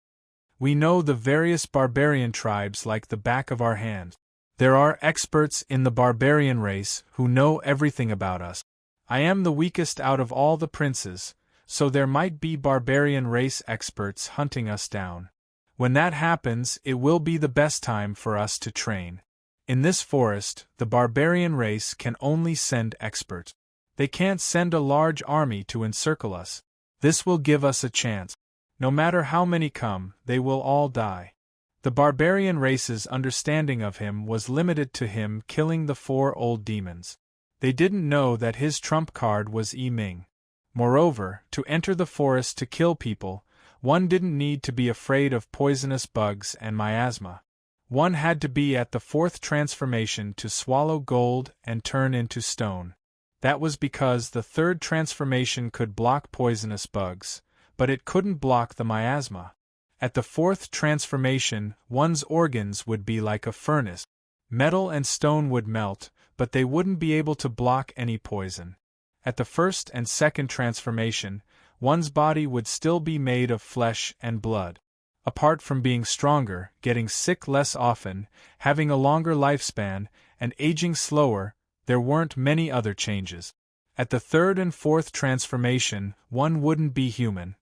"We know the various barbarian tribes like the back of our hand. There are experts in the barbarian race who know everything about us. I am the weakest out of all the princes, so there might be barbarian race experts hunting us down. When that happens, it will be the best time for us to train. In this forest, the barbarian race can only send experts. They can't send a large army to encircle us. This will give us a chance. No matter how many come, they will all die." The barbarian race's understanding of him was limited to him killing the 4 old demons. They didn't know that his trump card was Yi Ming. Moreover, to enter the forest to kill people, one didn't need to be afraid of poisonous bugs and miasma. One had to be at the 4th transformation to swallow gold and turn into stone. That was because the 3rd transformation could block poisonous bugs, but it couldn't block the miasma. At the 4th transformation, one's organs would be like a furnace. Metal and stone would melt, but they wouldn't be able to block any poison. At the first and second transformation, one's body would still be made of flesh and blood. Apart from being stronger, getting sick less often, having a longer lifespan, and aging slower, there weren't many other changes. At the third and fourth transformation, one wouldn't be human.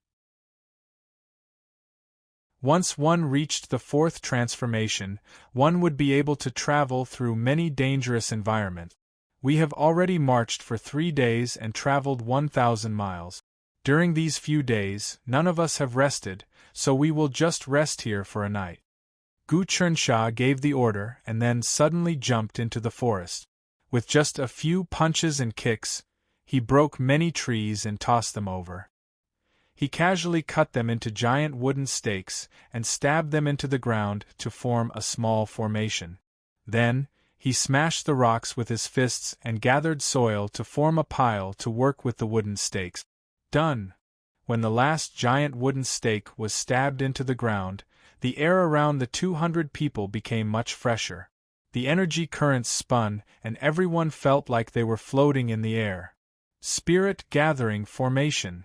Once one reached the fourth transformation, one would be able to travel through many dangerous environments. We have already marched for 3 days and traveled 1,000 miles. During these few days, none of us have rested, so we will just rest here for a night. Gu Chernsha gave the order and then suddenly jumped into the forest. With just a few punches and kicks, he broke many trees and tossed them over. He casually cut them into giant wooden stakes and stabbed them into the ground to form a small formation. Then, he smashed the rocks with his fists and gathered soil to form a pile to work with the wooden stakes. Done! When the last giant wooden stake was stabbed into the ground, the air around the 200 people became much fresher. The energy currents spun, and everyone felt like they were floating in the air. Spirit gathering formation.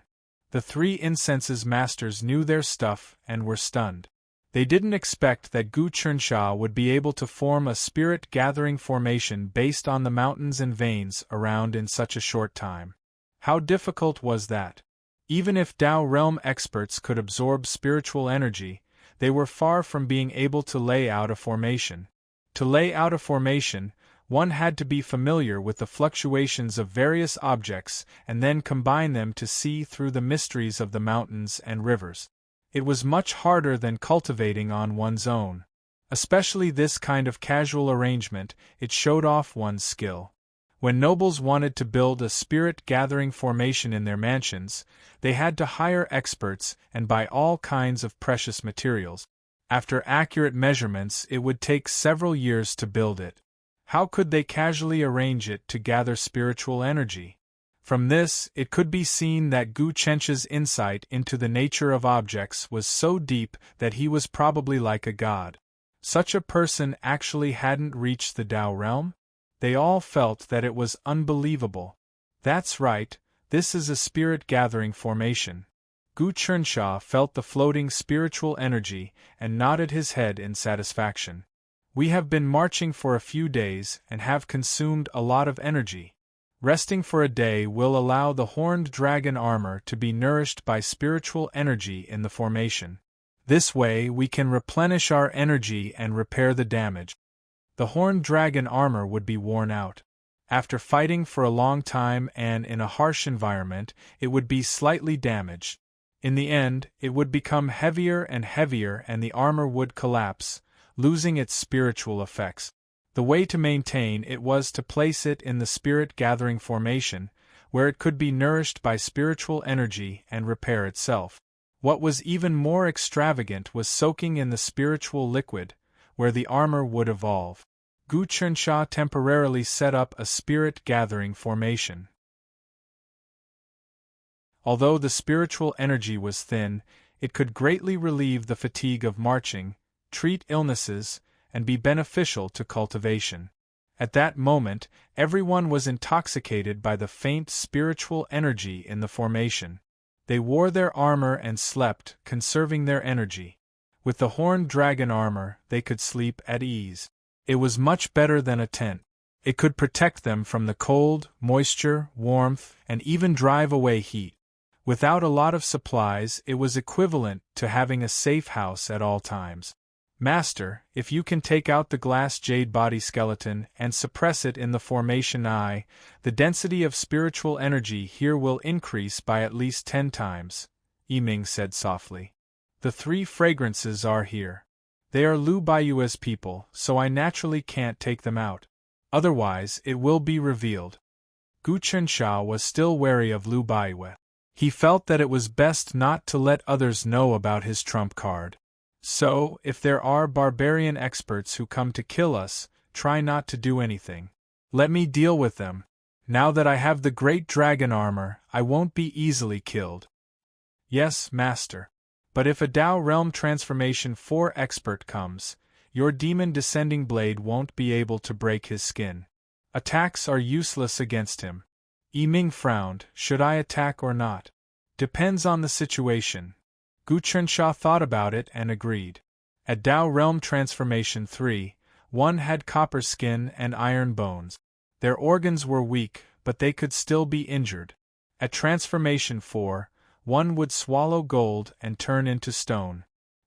The 3 incenses masters knew their stuff and were stunned. They didn't expect that Gu Chernsha would be able to form a spirit-gathering formation based on the mountains and veins around in such a short time. How difficult was that? Even if Tao realm experts could absorb spiritual energy, they were far from being able to lay out a formation. To lay out a formation, one had to be familiar with the fluctuations of various objects and then combine them to see through the mysteries of the mountains and rivers. It was much harder than cultivating on one's own. Especially this kind of casual arrangement, it showed off one's skill. When nobles wanted to build a spirit-gathering formation in their mansions, they had to hire experts and buy all kinds of precious materials. After accurate measurements, it would take several years to build it. How could they casually arrange it to gather spiritual energy? From this, it could be seen that Gu Chensha's insight into the nature of objects was so deep that he was probably like a god. Such a person actually hadn't reached the Tao realm? They all felt that it was unbelievable. That's right, this is a spirit-gathering formation. Gu Chernsha felt the floating spiritual energy and nodded his head in satisfaction. We have been marching for a few days and have consumed a lot of energy. Resting for a day will allow the horned dragon armor to be nourished by spiritual energy in the formation. This way we can replenish our energy and repair the damage. The horned dragon armor would be worn out. After fighting for a long time and in a harsh environment, it would be slightly damaged. In the end, it would become heavier and heavier and the armor would collapse, losing its spiritual effects. The way to maintain it was to place it in the spirit-gathering formation, where it could be nourished by spiritual energy and repair itself. What was even more extravagant was soaking in the spiritual liquid, where the armor would evolve. Gu Chernsha temporarily set up a spirit-gathering formation. Although the spiritual energy was thin, it could greatly relieve the fatigue of marching, treat illnesses, and be beneficial to cultivation. At that moment, everyone was intoxicated by the faint spiritual energy in the formation. They wore their armor and slept, conserving their energy. With the horned dragon armor, they could sleep at ease. It was much better than a tent. It could protect them from the cold, moisture, warmth, and even drive away heat. Without a lot of supplies, it was equivalent to having a safe house at all times. Master, if you can take out the glass jade body skeleton and suppress it in the formation I, the density of spiritual energy here will increase by at least 10 times, Yiming said softly. The 3 fragrances are here. They are Lu Baiyue's people, so I naturally can't take them out. Otherwise, it will be revealed. Gu Chernsha was still wary of Lu Baiyue. He felt that it was best not to let others know about his trump card. So, if there are barbarian experts who come to kill us, try not to do anything. Let me deal with them. Now that I have the great dragon armor, I won't be easily killed. Yes, Master. But if a Tao Realm Transformation 4 expert comes, your demon descending blade won't be able to break his skin. Attacks are useless against him. Ming frowned. Should I attack or not? Depends on the situation. Gu Chensha thought about it and agreed. At Tao Realm Transformation 3, one had copper skin and iron bones. Their organs were weak, but they could still be injured. At Transformation 4, one would swallow gold and turn into stone.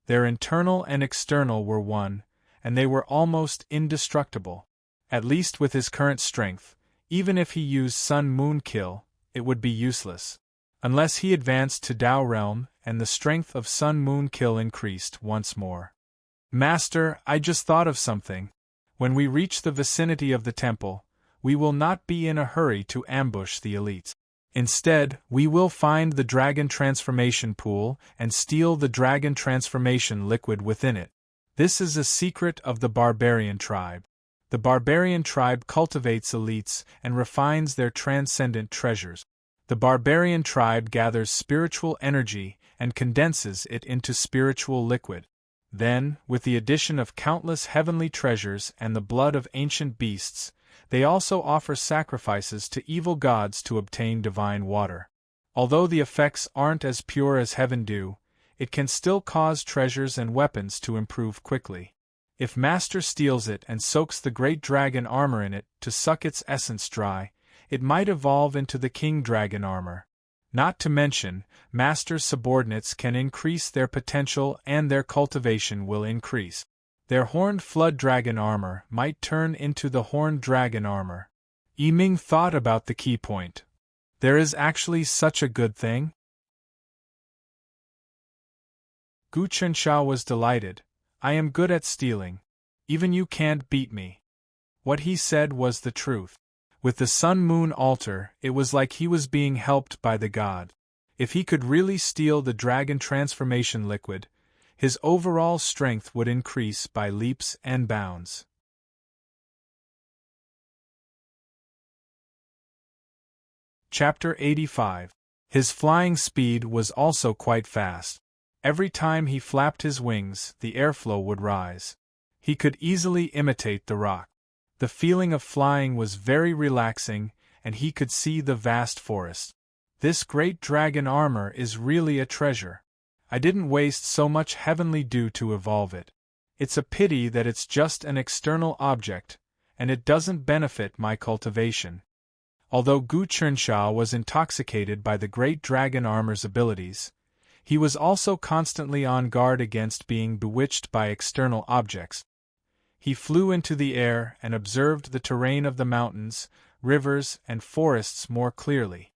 Their internal and external were one, and they were almost indestructible. At least with his current strength, even if he used Sun-Moon Kill, it would be useless. Unless he advanced to Tao Realm and the strength of Sun-Moon Kill increased once more. Master, I just thought of something. When we reach the vicinity of the temple, we will not be in a hurry to ambush the elites. Instead, we will find the dragon transformation pool and steal the dragon transformation liquid within it. This is a secret of the barbarian tribe. The barbarian tribe cultivates elites and refines their transcendent treasures. The barbarian tribe gathers spiritual energy and condenses it into spiritual liquid. Then, with the addition of countless heavenly treasures and the blood of ancient beasts, they also offer sacrifices to evil gods to obtain divine water. Although the effects aren't as pure as heaven do, it can still cause treasures and weapons to improve quickly. If Master steals it and soaks the great dragon armor in it to suck its essence dry, it might evolve into the king dragon armor. Not to mention, Master's subordinates can increase their potential and their cultivation will increase. Their horned flood dragon armor might turn into the horned dragon armor. Yiming thought about the key point. There is actually such a good thing? Gu Chensha was delighted. I am good at stealing. Even you can't beat me. What he said was the truth. With the sun-moon altar, it was like he was being helped by the god. If he could really steal the dragon transformation liquid, his overall strength would increase by leaps and bounds. Chapter 85. His flying speed was also quite fast. Every time he flapped his wings, the airflow would rise. He could easily imitate the rock. The feeling of flying was very relaxing, and he could see the vast forest. This great dragon armor is really a treasure. I didn't waste so much heavenly dew to evolve it. It's a pity that it's just an external object, and it doesn't benefit my cultivation. Although Gu Chensha was intoxicated by the great dragon armor's abilities, he was also constantly on guard against being bewitched by external objects. He flew into the air and observed the terrain of the mountains, rivers, and forests more clearly.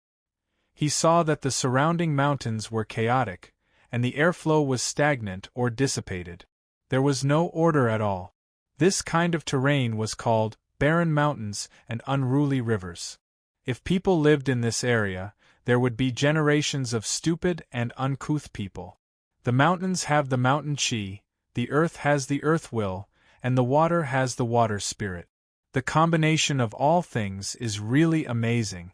He saw that the surrounding mountains were chaotic, and the airflow was stagnant or dissipated. There was no order at all. This kind of terrain was called barren mountains and unruly rivers. If people lived in this area, there would be generations of stupid and uncouth people. The mountains have the mountain chi, the earth has the earth will, and the water has the water spirit. The combination of all things is really amazing.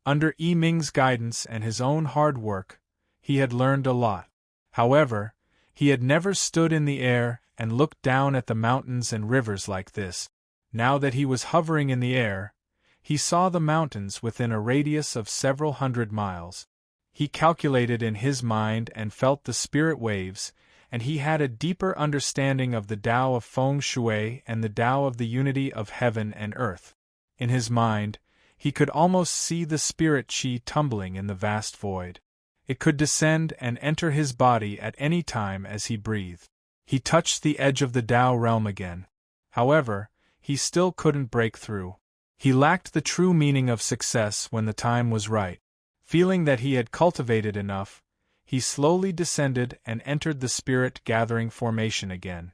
Under Yiming's guidance and his own hard work, he had learned a lot. However, he had never stood in the air and looked down at the mountains and rivers like this. Now that he was hovering in the air, he saw the mountains within a radius of several hundred miles. He calculated in his mind and felt the spirit waves, and he had a deeper understanding of the Tao of Feng Shui and the Tao of the unity of heaven and earth. In his mind, he could almost see the spirit chi tumbling in the vast void. It could descend and enter his body at any time as he breathed. He touched the edge of the Tao realm again. However, he still couldn't break through. He lacked the true meaning of success when the time was right. Feeling that he had cultivated enough, he slowly descended and entered the spirit-gathering formation again.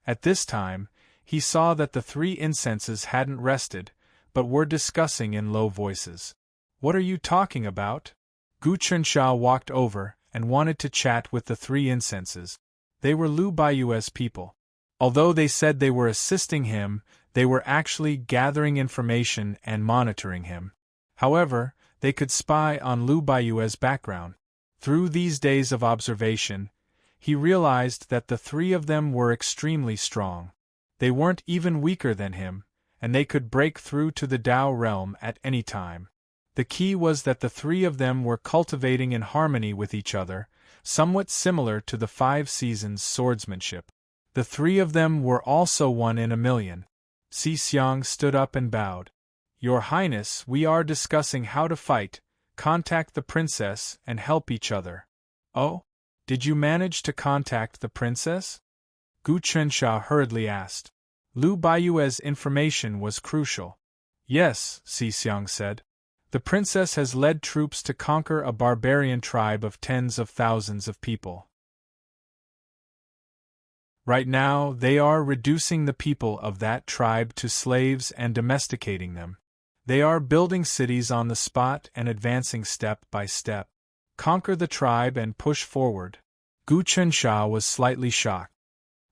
At this time, he saw that the three incenses hadn't rested, but were discussing in low voices. "What are you talking about?" Gu Chensha walked over and wanted to chat with the three incenses. They were Lu Baiyue's people. Although they said they were assisting him, they were actually gathering information and monitoring him. However, they could spy on Lu Baiyue's background. Through these days of observation, he realized that the three of them were extremely strong. They weren't even weaker than him, and they could break through to the Tao realm at any time. The key was that the three of them were cultivating in harmony with each other, somewhat similar to the 5 seasons swordsmanship. The three of them were also 1 in a million. Si Xiang stood up and bowed. Your Highness, we are discussing how to fight, contact the princess, and help each other. Oh? Did you manage to contact the princess? Gu Chensha hurriedly asked. Lu Baiyue's information was crucial. Yes, Si Xiang said. The princess has led troops to conquer a barbarian tribe of tens of thousands of people. Right now, they are reducing the people of that tribe to slaves and domesticating them. They are building cities on the spot and advancing step by step. Conquer the tribe and push forward. Gu Chensha was slightly shocked.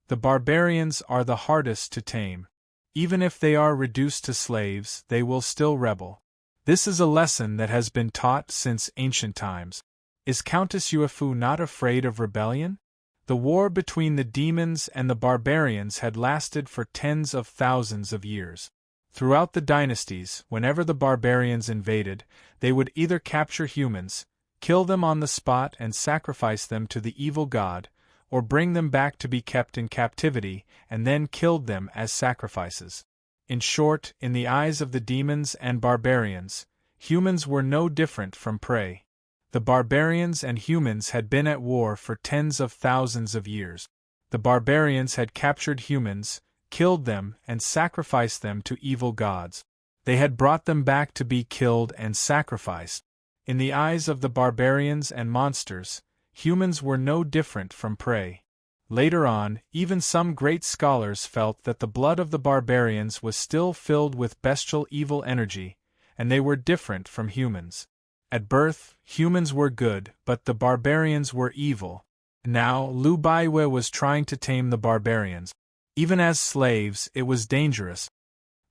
The barbarians are the hardest to tame. Even if they are reduced to slaves, they will still rebel. This is a lesson that has been taught since ancient times. Is Countess Yuefu not afraid of rebellion? The war between the demons and the barbarians had lasted for tens of thousands of years. Throughout the dynasties, whenever the barbarians invaded, they would either capture humans, kill them on the spot and sacrifice them to the evil god, or bring them back to be kept in captivity and then killed them as sacrifices. In short, in the eyes of the demons and barbarians, humans were no different from prey. The barbarians and humans had been at war for tens of thousands of years. The barbarians had captured humans, killed them, and sacrificed them to evil gods. They had brought them back to be killed and sacrificed. In the eyes of the barbarians and monsters, humans were no different from prey. Later on, even some great scholars felt that the blood of the barbarians was still filled with bestial evil energy, and they were different from humans. At birth, humans were good, but the barbarians were evil. Now, Lu Baiyue was trying to tame the barbarians. Even as slaves, it was dangerous.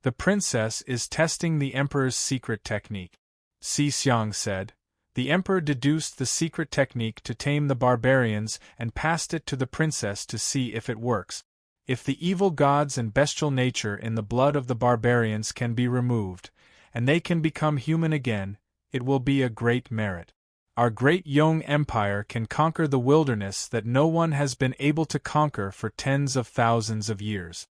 The princess is testing the emperor's secret technique. Si Xiang said. The emperor deduced the secret technique to tame the barbarians and passed it to the princess to see if it works. If the evil gods and bestial nature in the blood of the barbarians can be removed, and they can become human again, it will be a great merit. Our great Yong Empire can conquer the wilderness that no one has been able to conquer for tens of thousands of years.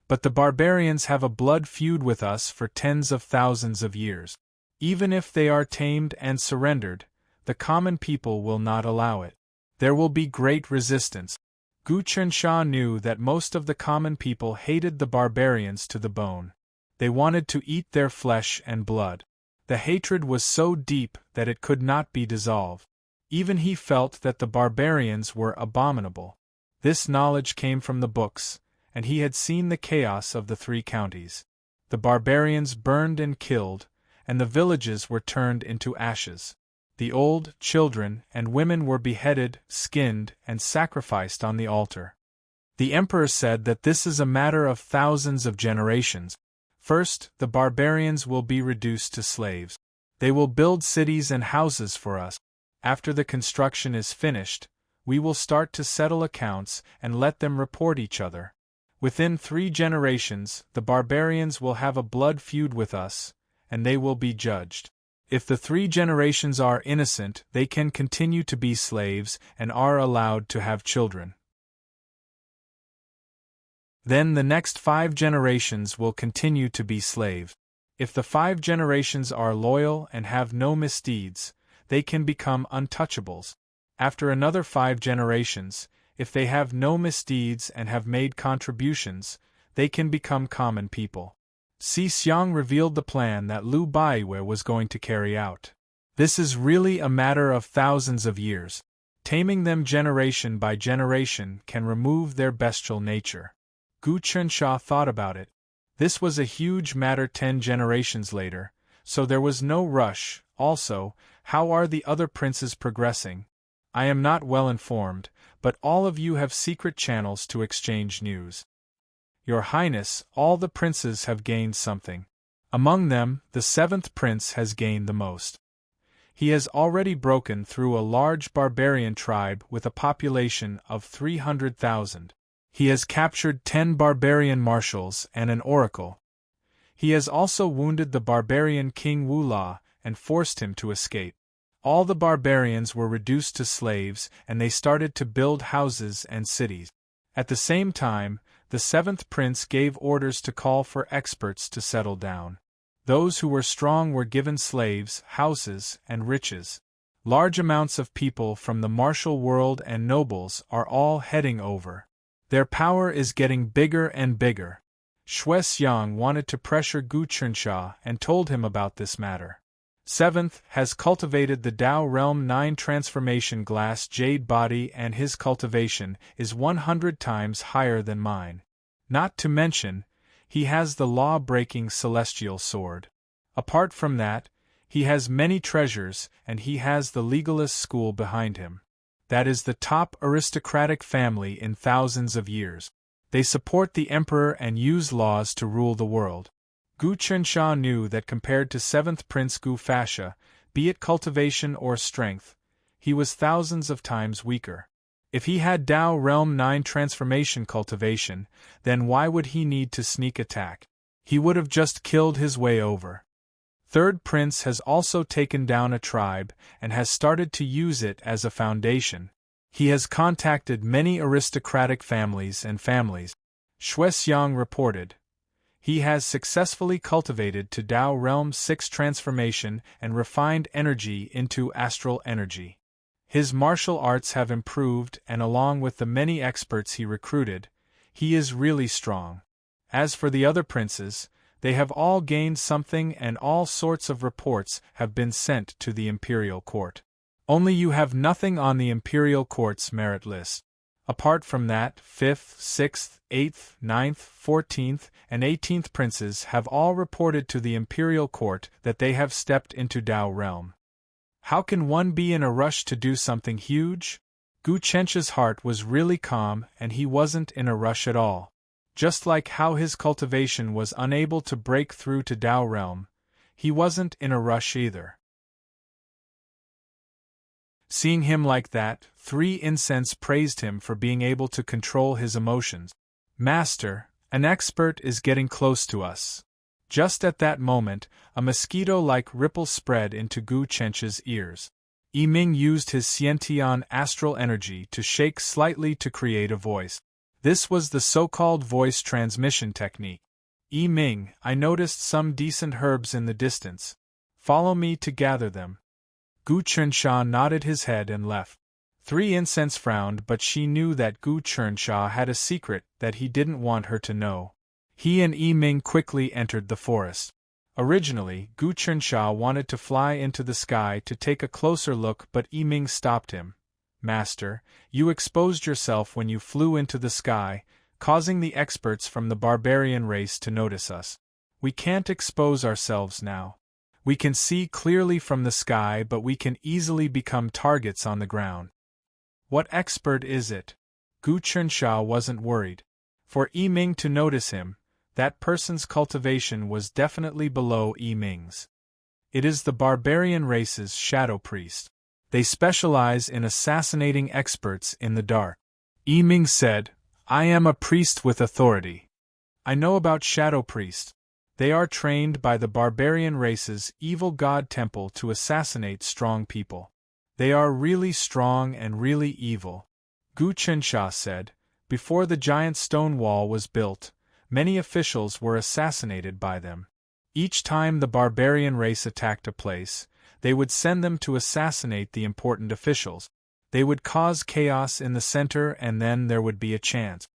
But the barbarians have a blood feud with us for tens of thousands of years. Even if they are tamed and surrendered, the common people will not allow it. There will be great resistance. Gu Chensha knew that most of the common people hated the barbarians to the bone. They wanted to eat their flesh and blood. The hatred was so deep that it could not be dissolved. Even he felt that the barbarians were abominable. This knowledge came from the books, and he had seen the chaos of the 3 counties. The barbarians burned and killed, and the villages were turned into ashes. The old, children, and women were beheaded, skinned, and sacrificed on the altar. The emperor said that this is a matter of thousands of generations. First, the barbarians will be reduced to slaves. They will build cities and houses for us. After the construction is finished, we will start to settle accounts and let them report each other. Within 3 generations, the barbarians will have a blood feud with us, and they will be judged. If the 3 generations are innocent, they can continue to be slaves and are allowed to have children. Then the next 5 generations will continue to be slaves. If the 5 generations are loyal and have no misdeeds, they can become untouchables. After another 5 generations, if they have no misdeeds and have made contributions, they can become common people. Si Xiang revealed the plan that Lu Baiyue was going to carry out. This is really a matter of thousands of years. Taming them generation by generation can remove their bestial nature. Gu Chensha thought about it. This was a huge matter 10 generations later, so there was no rush. Also, how are the other princes progressing? I am not well informed, but all of you have secret channels to exchange news. Your Highness, all the princes have gained something. Among them, the 7th prince has gained the most. He has already broken through a large barbarian tribe with a population of 300,000. He has captured 10 barbarian marshals and an oracle. He has also wounded the barbarian King Wu La and forced him to escape. All the barbarians were reduced to slaves, and they started to build houses and cities. At the same time, the seventh prince gave orders to call for experts to settle down. Those who were strong were given slaves, houses, and riches. Large amounts of people from the martial world and nobles are all heading over. Their power is getting bigger and bigger. Shui Xiang wanted to pressure Gu Qinsha and told him about this matter. Seventh has cultivated the Tao Realm 9 transformation glass jade body, and his cultivation is 100 times higher than mine. Not to mention, he has the law-breaking celestial sword. Apart from that, he has many treasures, and he has the legalist school behind him. That is the top aristocratic family in thousands of years. They support the emperor and use laws to rule the world. Gu Qinsha knew that compared to 7th Prince Gu Fasha, be it cultivation or strength, he was thousands of times weaker. If he had Tao Realm 9 transformation cultivation, then why would he need to sneak attack? He would have just killed his way over. 3rd Prince has also taken down a tribe and has started to use it as a foundation. He has contacted many aristocratic families and families. Shui Xiang reported. He has successfully cultivated to Tao Realm 6 transformation and refined energy into astral energy. His martial arts have improved, and along with the many experts he recruited, he is really strong. As for the other princes, they have all gained something, and all sorts of reports have been sent to the imperial court. Only you have nothing on the imperial court's merit list. Apart from that, 5th, 6th, 8th, 9th, 14th, and 18th princes have all reported to the imperial court that they have stepped into Tao Realm. How can one be in a rush to do something huge? Gu Qinsha's heart was really calm, and he wasn't in a rush at all. Just like how his cultivation was unable to break through to Tao Realm, he wasn't in a rush either. Seeing him like that, 3 Incense praised him for being able to control his emotions. Master, an expert is getting close to us. Just at that moment, a mosquito-like ripple spread into Gu Qinsha's ears. Yiming used his Xiantian astral energy to shake slightly to create a voice. This was the so-called voice transmission technique. Yiming, I noticed some decent herbs in the distance. Follow me to gather them. Gu Qinsha nodded his head and left. 3 Incense frowned, but she knew that Gu Qinsha had a secret that he didn't want her to know. He and Yiming quickly entered the forest. Originally, Gu Qinsha wanted to fly into the sky to take a closer look, but Yiming stopped him. Master, you exposed yourself when you flew into the sky, causing the experts from the barbarian race to notice us. We can't expose ourselves now. We can see clearly from the sky, but we can easily become targets on the ground. What expert is it? Gu Qinsha wasn't worried. For Yiming to notice him, that person's cultivation was definitely below Yiming's. It is the barbarian race's shadow priest. They specialize in assassinating experts in the dark. Yiming said, I am a priest with authority. I know about shadow priests. They are trained by the barbarian race's evil god temple to assassinate strong people. They are really strong and really evil. Gu Qinsha said, before the giant stone wall was built, many officials were assassinated by them. Each time the barbarian race attacked a place, they would send them to assassinate the important officials. They would cause chaos in the center, and then there would be a chance.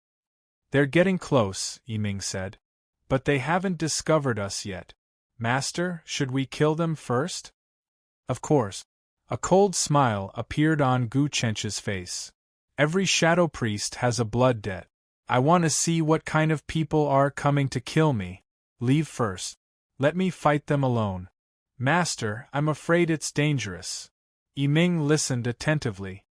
They're getting close, Yiming said. But they haven't discovered us yet. Master, should we kill them first? Of course. A cold smile appeared on Gu Qinsha's face. Every shadow priest has a blood debt. I want to see what kind of people are coming to kill me. Leave first. Let me fight them alone. Master, I'm afraid it's dangerous. Yiming listened attentively.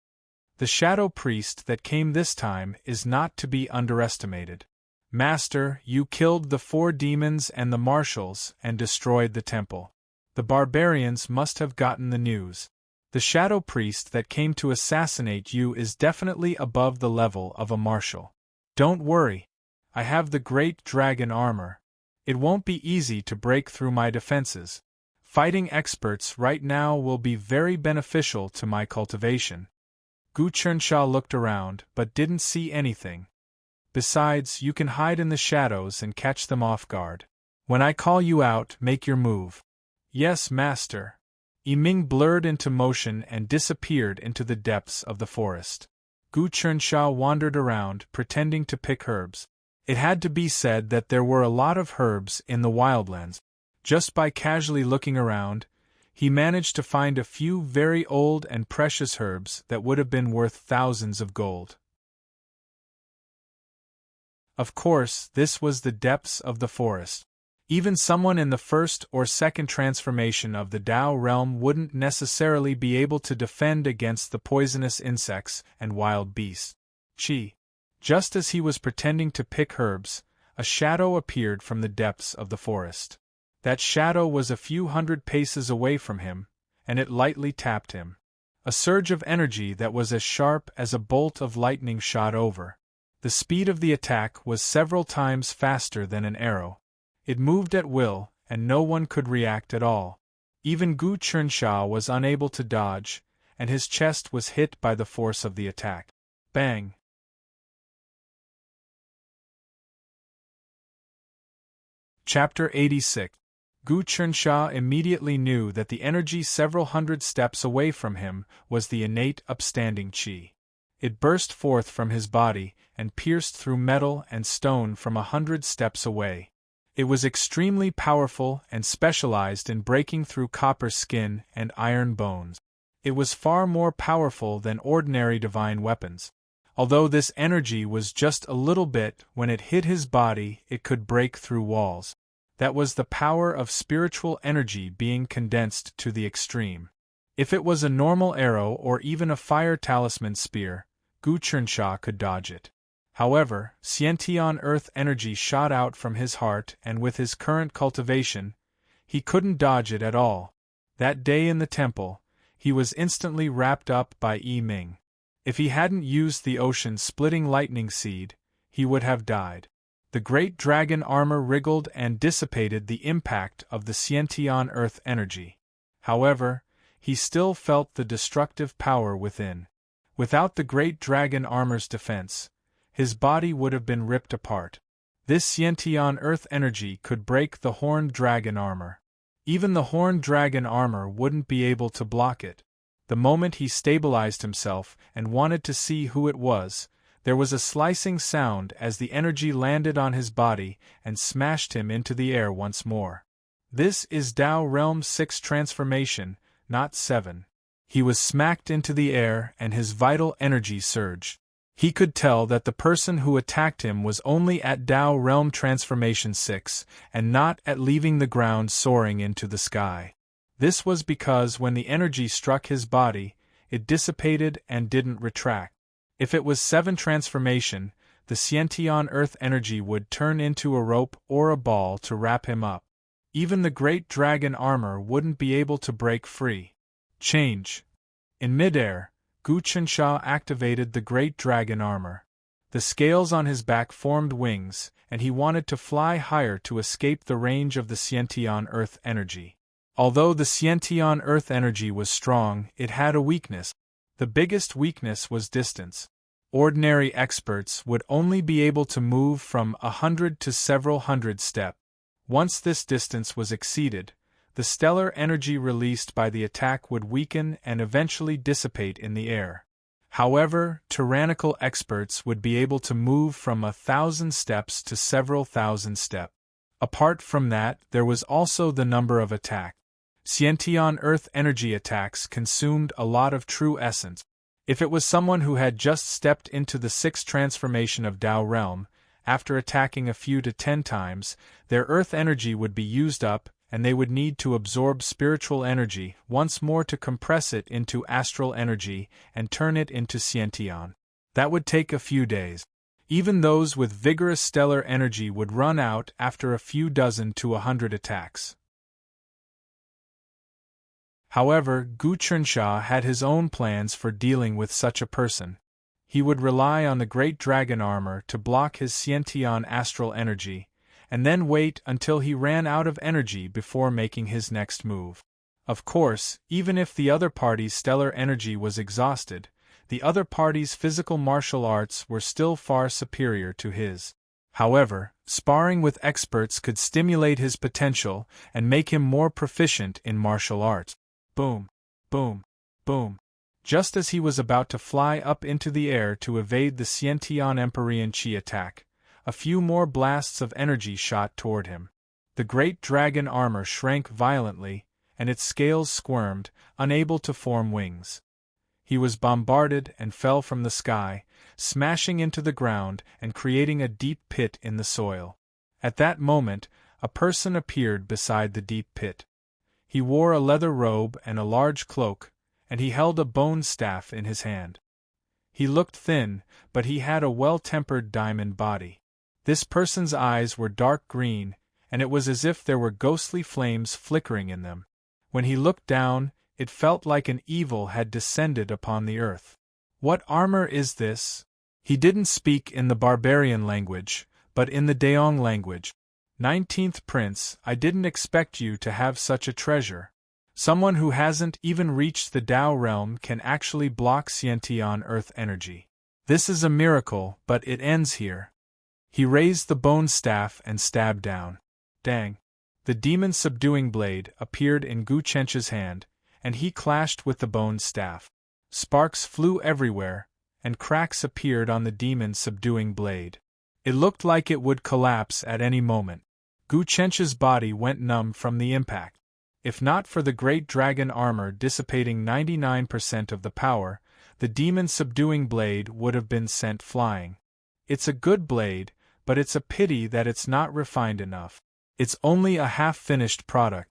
The shadow priest that came this time is not to be underestimated. Master, you killed the 4 demons and the marshals and destroyed the temple. The barbarians must have gotten the news. The shadow priest that came to assassinate you is definitely above the level of a marshal. Don't worry. I have the great dragon armor. It won't be easy to break through my defenses. Fighting experts right now will be very beneficial to my cultivation. Gu Chernsha looked around, but didn't see anything. Besides, you can hide in the shadows and catch them off guard. When I call you out, make your move. Yes, master. Yiming blurred into motion and disappeared into the depths of the forest. Gu Chernsha wandered around, pretending to pick herbs. It had to be said that there were a lot of herbs in the wildlands. Just by casually looking around, he managed to find a few very old and precious herbs that would have been worth thousands of gold. Of course, this was the depths of the forest. Even someone in the first or second transformation of the Tao realm wouldn't necessarily be able to defend against the poisonous insects and wild beasts. Just as he was pretending to pick herbs, a shadow appeared from the depths of the forest. That shadow was a few hundred paces away from him, and it lightly tapped him. A surge of energy that was as sharp as a bolt of lightning shot over. The speed of the attack was several times faster than an arrow. It moved at will, and no one could react at all. Even Gu Chernsha was unable to dodge, and his chest was hit by the force of the attack. Bang! Chapter 86. Gu Chernsha immediately knew that the energy several hundred steps away from him was the innate upstanding qi. It burst forth from his body and pierced through metal and stone from 100 steps away. It was extremely powerful and specialized in breaking through copper skin and iron bones. It was far more powerful than ordinary divine weapons. Although this energy was just a little bit, when it hit his body, it could break through walls. That was the power of spiritual energy being condensed to the extreme. If it was a normal arrow or even a fire talisman spear, Gu Chernsha could dodge it. However, Xiantian earth energy shot out from his heart, and with his current cultivation, he couldn't dodge it at all. That day in the temple, he was instantly wrapped up by Yiming. If he hadn't used the ocean-splitting lightning seed, he would have died. The great dragon armor wriggled and dissipated the impact of the Xiantian earth energy. However, he still felt the destructive power within. Without the great dragon armor's defense, his body would have been ripped apart. This Xiantian earth energy could break the horned dragon armor. Even the horned dragon armor wouldn't be able to block it. The moment he stabilized himself and wanted to see who it was, there was a slicing sound as the energy landed on his body and smashed him into the air once more. This is Tao Realm 6 transformation, not 7. He was smacked into the air and his vital energy surged. He could tell that the person who attacked him was only at Tao Realm Transformation 6 and not at leaving the ground soaring into the sky. This was because when the energy struck his body, it dissipated and didn't retract. If it was 7 transformation, the Xiantian earth energy would turn into a rope or a ball to wrap him up. Even the great dragon armor wouldn't be able to break free. Change. In midair, Gu Chernsha activated the great dragon armor. The scales on his back formed wings, and he wanted to fly higher to escape the range of the Xiantian earth energy. Although the Xiantian earth energy was strong, it had a weakness. The biggest weakness was distance. Ordinary experts would only be able to move from 100 to several hundred steps. Once this distance was exceeded, the stellar energy released by the attack would weaken and eventually dissipate in the air. However, tyrannical experts would be able to move from 1,000 steps to several thousand steps. Apart from that, there was also the number of attacks. Xiantian earth energy attacks consumed a lot of true essence. If it was someone who had just stepped into the 6th transformation of Tao Realm, after attacking a few to 10 times, their earth energy would be used up, and they would need to absorb spiritual energy once more to compress it into astral energy and turn it into Xiantian. That would take a few days. Even those with vigorous stellar energy would run out after a few dozen to 100 attacks. However, Gu Chernsha had his own plans for dealing with such a person. He would rely on the great dragon armor to block his Xiantian astral energy, and then wait until he ran out of energy before making his next move. Of course, even if the other party's stellar energy was exhausted, the other party's physical martial arts were still far superior to his. However, sparring with experts could stimulate his potential and make him more proficient in martial arts. Boom, boom, boom. Just as he was about to fly up into the air to evade the Xiantian Empyrean Qi attack, a few more blasts of energy shot toward him. The great dragon armor shrank violently, and its scales squirmed, unable to form wings. He was bombarded and fell from the sky, smashing into the ground and creating a deep pit in the soil. At that moment, a person appeared beside the deep pit. He wore a leather robe and a large cloak, and he held a bone staff in his hand. He looked thin, but he had a well-tempered diamond body. This person's eyes were dark green, and it was as if there were ghostly flames flickering in them. When he looked down, it felt like an evil had descended upon the earth. "What armor is this?" He didn't speak in the barbarian language, but in the Daong language. "19th Prince, I didn't expect you to have such a treasure. Someone who hasn't even reached the Tao realm can actually block Xiantian earth energy. This is a miracle, but it ends here." He raised the bone staff and stabbed down. Dang! The demon subduing blade appeared in Gu Chencha's hand, and he clashed with the bone staff. Sparks flew everywhere, and cracks appeared on the demon subduing blade. It looked like it would collapse at any moment. Gu Chencha's body went numb from the impact. If not for the great dragon armor dissipating 99% of the power, the demon subduing blade would have been sent flying. It's a good blade, but it's a pity that it's not refined enough. It's only a half-finished product.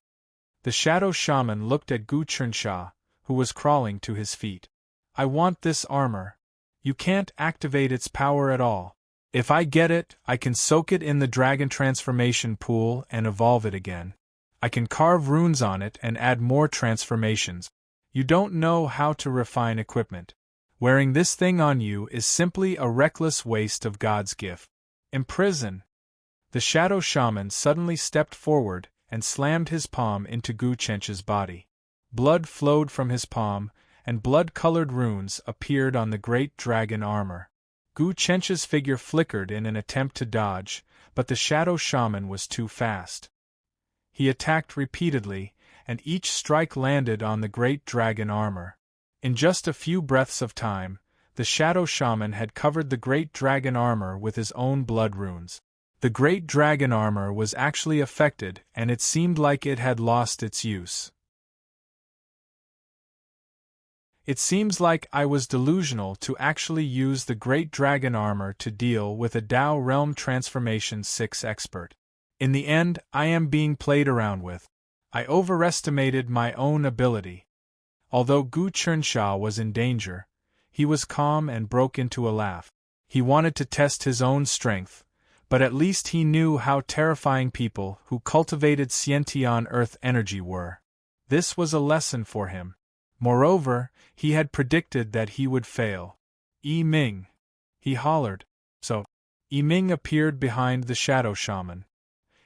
The shadow shaman looked at Gu Chernxia, who was crawling to his feet. "I want this armor. You can't activate its power at all. If I get it, I can soak it in the dragon transformation pool and evolve it again. I can carve runes on it and add more transformations. You don't know how to refine equipment. Wearing this thing on you is simply a reckless waste of God's gift. Imprison." The shadow shaman suddenly stepped forward and slammed his palm into Gu Chencha's body. Blood flowed from his palm, and blood-colored runes appeared on the great dragon armor. Gu Chencha's figure flickered in an attempt to dodge, but the shadow shaman was too fast. He attacked repeatedly, and each strike landed on the great dragon armor. In just a few breaths of time, the shadow shaman had covered the great dragon armor with his own blood runes. The great dragon armor was actually affected, and it seemed like it had lost its use. It seems like I was delusional to actually use the great dragon armor to deal with a Tao Realm Transformation 6 expert. In the end, I am being played around with. I overestimated my own ability. Although Gu Chernxia was in danger, he was calm and broke into a laugh. He wanted to test his own strength, but at least he knew how terrifying people who cultivated Xiantian earth energy were. This was a lesson for him. Moreover, he had predicted that he would fail. "Yi Ming!" he hollered. So, Yi Ming appeared behind the shadow shaman.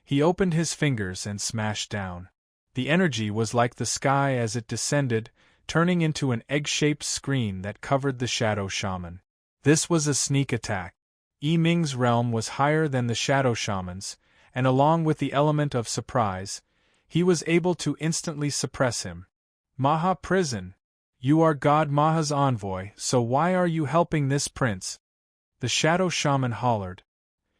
He opened his fingers and smashed down. The energy was like the sky as it descended, turning into an egg-shaped screen that covered the shadow shaman. This was a sneak attack. Yi Ming's realm was higher than the shadow shaman's, and along with the element of surprise, he was able to instantly suppress him. "Maha Prison! You are God Maha's envoy, so why are you helping this prince?" The shadow shaman hollered.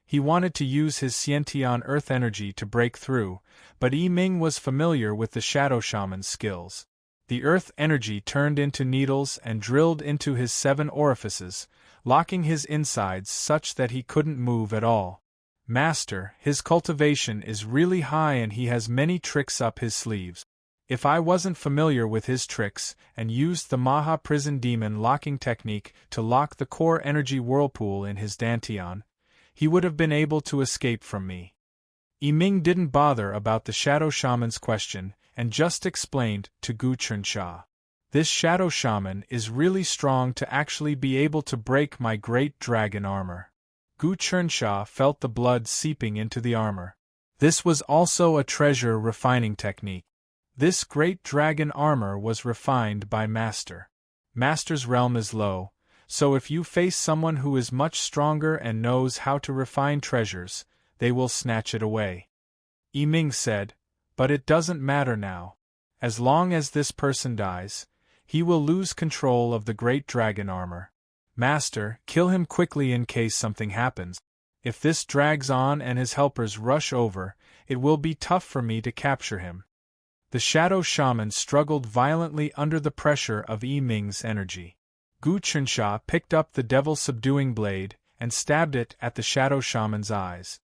He wanted to use his Xiantian earth energy to break through, but Yi Ming was familiar with the shadow shaman's skills. The earth energy turned into needles and drilled into his 7 orifices, locking his insides such that he couldn't move at all. "Master, his cultivation is really high and he has many tricks up his sleeves. If I wasn't familiar with his tricks and used the Maha Prison Demon locking technique to lock the core energy whirlpool in his Dantian, he would have been able to escape from me." Yi Ming didn't bother about the shadow shaman's question and just explained to Gu Chernxia. "This shadow shaman is really strong to actually be able to break my great dragon armor." Gu Chernxia felt the blood seeping into the armor. This was also a treasure refining technique. This great dragon armor was refined by Master. Master's realm is low, so if you face someone who is much stronger and knows how to refine treasures, they will snatch it away. Yiming said, but it doesn't matter now. As long as this person dies, he will lose control of the great dragon armor. Master, kill him quickly in case something happens. If this drags on and his helpers rush over, it will be tough for me to capture him. The shadow shaman struggled violently under the pressure of Yiming's energy. Gu Chunsha picked up the devil-subduing blade and stabbed it at the shadow shaman's eyes.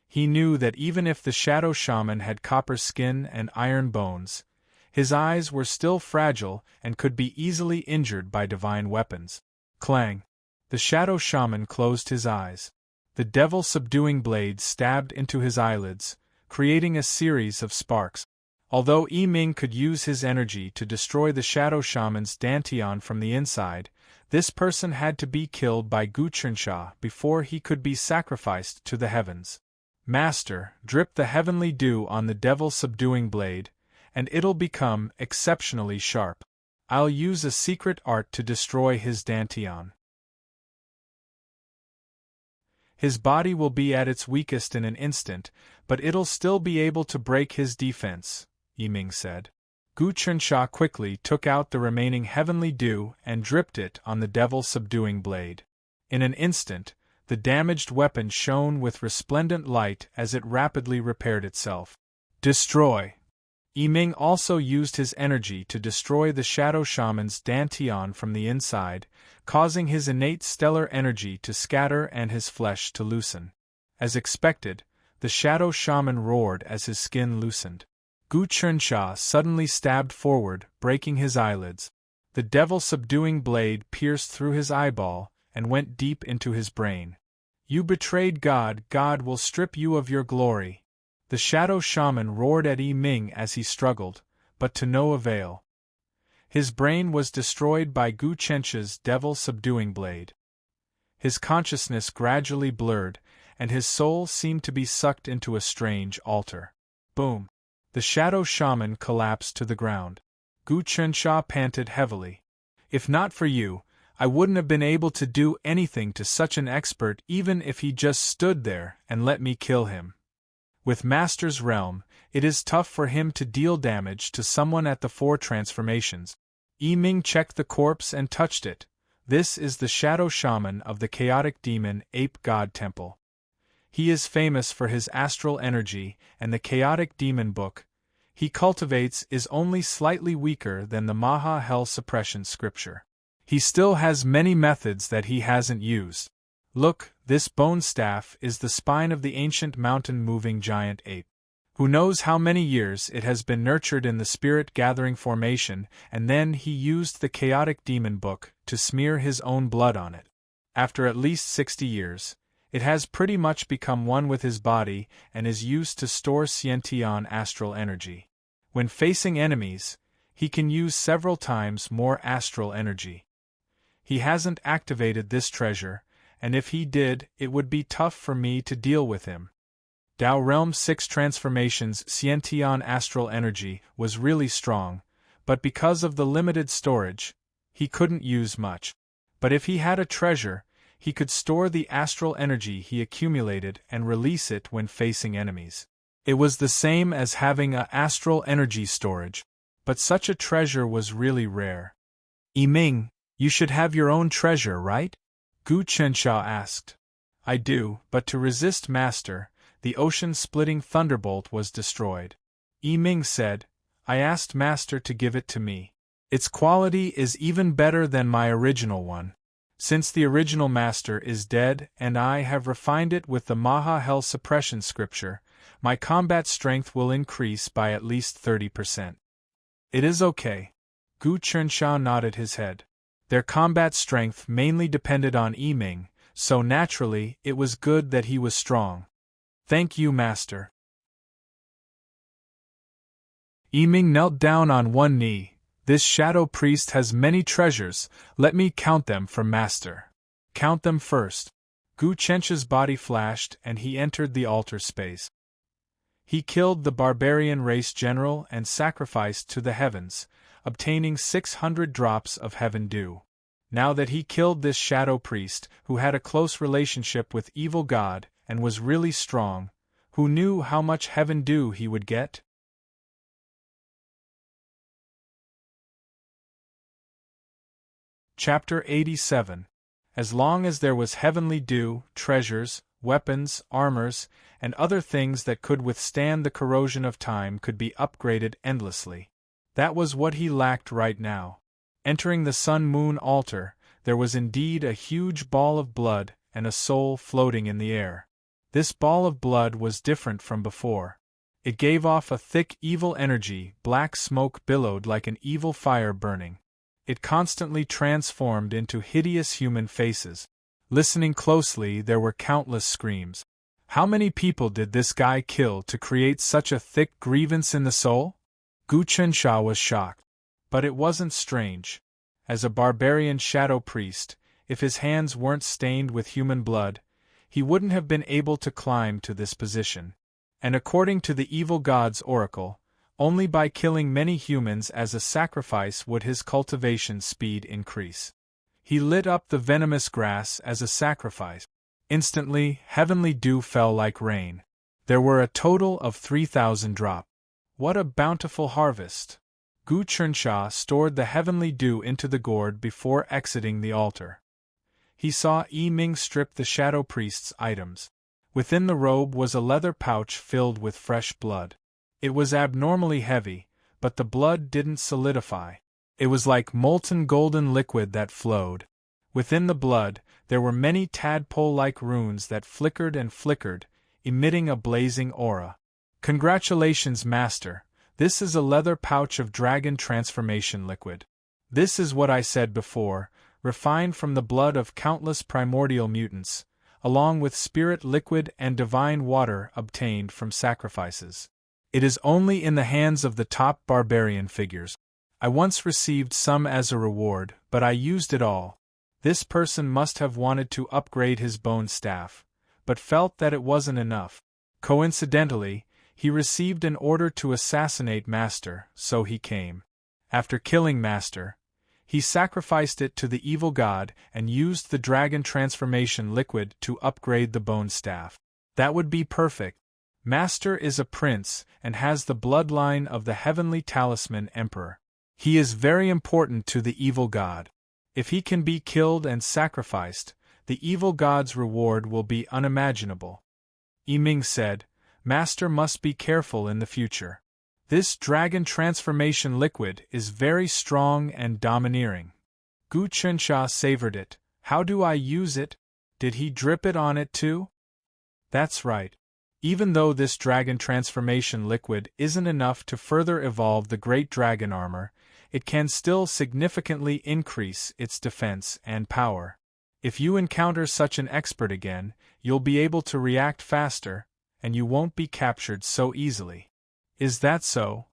He knew that even if the shadow shaman had copper skin and iron bones, his eyes were still fragile and could be easily injured by divine weapons. Clang! The shadow shaman closed his eyes. The devil-subduing blade stabbed into his eyelids, creating a series of sparks. Although Yiming could use his energy to destroy the shadow shaman's dantian from the inside, this person had to be killed by Gu Chunsha before he could be sacrificed to the heavens. Master, drip the heavenly dew on the devil-subduing blade, and it'll become exceptionally sharp. I'll use a secret art to destroy his dantian. His body will be at its weakest in an instant, but it'll still be able to break his defense, Yiming said. Gu Chunsha quickly took out the remaining heavenly dew and dripped it on the devil-subduing blade. In an instant, the damaged weapon shone with resplendent light as it rapidly repaired itself. Destroy! Yiming also used his energy to destroy the shadow shaman's dantian from the inside, causing his innate stellar energy to scatter and his flesh to loosen. As expected, the shadow shaman roared as his skin loosened. Gu Chunsha suddenly stabbed forward, breaking his eyelids. The devil-subduing blade pierced through his eyeball and went deep into his brain. You betrayed God, God will strip you of your glory. The shadow shaman roared at Yiming as he struggled, but to no avail. His brain was destroyed by Gu Chunsha's devil-subduing blade. His consciousness gradually blurred, and his soul seemed to be sucked into a strange altar. Boom! The shadow shaman collapsed to the ground. Gu Chunsha panted heavily. If not for you, I wouldn't have been able to do anything to such an expert even if he just stood there and let me kill him. With Master's realm, it is tough for him to deal damage to someone at the 4 transformations. Yiming checked the corpse and touched it. This is the shadow shaman of the chaotic demon ape god temple. He is famous for his astral energy, and the chaotic demon book he cultivates is only slightly weaker than the Maha Hell suppression scripture. He still has many methods that he hasn't used. Look, this bone staff is the spine of the ancient mountain-moving giant ape. Who knows how many years it has been nurtured in the spirit-gathering formation, and then he used the chaotic demon book to smear his own blood on it. After at least 60 years, it has pretty much become one with his body and is used to store Xiantian astral energy. When facing enemies, he can use several times more astral energy. He hasn't activated this treasure, and if he did, it would be tough for me to deal with him. Dao Realm 6 Transformations Xiantian astral energy was really strong, but because of the limited storage, he couldn't use much. But if he had a treasure, he could store the astral energy he accumulated and release it when facing enemies. It was the same as having a astral energy storage, but such a treasure was really rare. Yiming, you should have your own treasure, right? Gu Chunsha asked. I do, but to resist Master, the ocean-splitting thunderbolt was destroyed. Yiming said, I asked Master to give it to me. Its quality is even better than my original one. Since the original Master is dead and I have refined it with the Maha Hell suppression scripture, my combat strength will increase by at least 30%. It is okay. Gu Chunsha nodded his head. Their combat strength mainly depended on Yiming, so naturally it was good that he was strong. Thank you, Master. Yiming knelt down on one knee. This shadow priest has many treasures, let me count them for Master. Count them first. Gu Chunsha's body flashed and he entered the altar space. He killed the barbarian race general and sacrificed to the heavens, obtaining 600 drops of heaven dew. Now that he killed this shadow priest, who had a close relationship with evil God and was really strong, who knew how much heaven dew he would get? Chapter 87. As long as there was heavenly dew, treasures, weapons, armors, and other things that could withstand the corrosion of time could be upgraded endlessly. That was what he lacked right now. Entering the sun-moon altar, there was indeed a huge ball of blood and a soul floating in the air. This ball of blood was different from before. It gave off a thick evil energy, black smoke billowed like an evil fire burning. It constantly transformed into hideous human faces. Listening closely, there were countless screams. How many people did this guy kill to create such a thick grievance in the soul? Gu Chensha was shocked. But it wasn't strange. As a barbarian shadow priest, if his hands weren't stained with human blood, he wouldn't have been able to climb to this position. And according to the evil god's oracle, only by killing many humans as a sacrifice would his cultivation speed increase. He lit up the venomous grass as a sacrifice. Instantly, heavenly dew fell like rain. There were a total of 3,000 drops. What a bountiful harvest! Gu Chensha stored the heavenly dew into the gourd before exiting the altar. He saw Yi Ming strip the shadow priest's items. Within the robe was a leather pouch filled with fresh blood. It was abnormally heavy, but the blood didn't solidify. It was like molten golden liquid that flowed. Within the blood, there were many tadpole-like runes that flickered and flickered, emitting a blazing aura. Congratulations, Master. This is a leather pouch of dragon transformation liquid. This is what I said before, refined from the blood of countless primordial mutants, along with spirit liquid and divine water obtained from sacrifices. It is only in the hands of the top barbarian figures. I once received some as a reward, but I used it all. This person must have wanted to upgrade his bone staff, but felt that it wasn't enough. Coincidentally, he received an order to assassinate Master, so he came. After killing Master, he sacrificed it to the evil god and used the dragon transformation liquid to upgrade the bone staff. That would be perfect. Master is a prince and has the bloodline of the heavenly talisman emperor. He is very important to the evil god. If he can be killed and sacrificed, the evil god's reward will be unimaginable. Yi Ming said, Master must be careful in the future. This dragon transformation liquid is very strong and domineering. Gu Chensha savored it. How do I use it? Did he drip it on it too? That's right. Even though this dragon transformation liquid isn't enough to further evolve the great dragon armor, it can still significantly increase its defense and power. If you encounter such an expert again, you'll be able to react faster, and you won't be captured so easily. Is that so?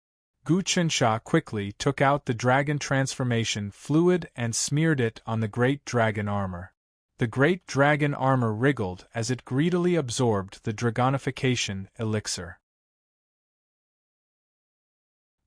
Gu Chensha quickly took out the dragon transformation fluid and smeared it on the great dragon armor. The great dragon armor wriggled as it greedily absorbed the dragonification elixir.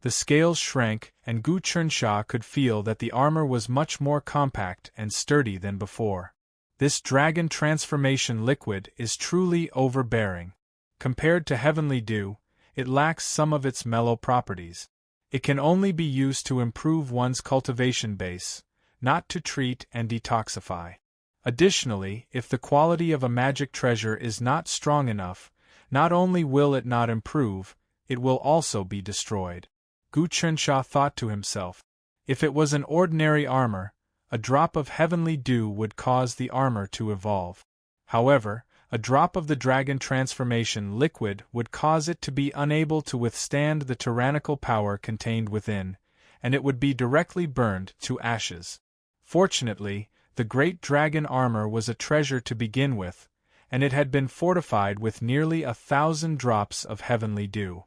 The scales shrank, and Gu Chensha could feel that the armor was much more compact and sturdy than before. This dragon transformation liquid is truly overbearing. Compared to heavenly dew, it lacks some of its mellow properties. It can only be used to improve one's cultivation base, not to treat and detoxify. Additionally, if the quality of a magic treasure is not strong enough, not only will it not improve, it will also be destroyed. Gu Chensha thought to himself, if it was an ordinary armor, a drop of heavenly dew would cause the armor to evolve. However, a drop of the dragon transformation liquid would cause it to be unable to withstand the tyrannical power contained within, and it would be directly burned to ashes. Fortunately, the great dragon armor was a treasure to begin with, and it had been fortified with nearly 1,000 drops of heavenly dew.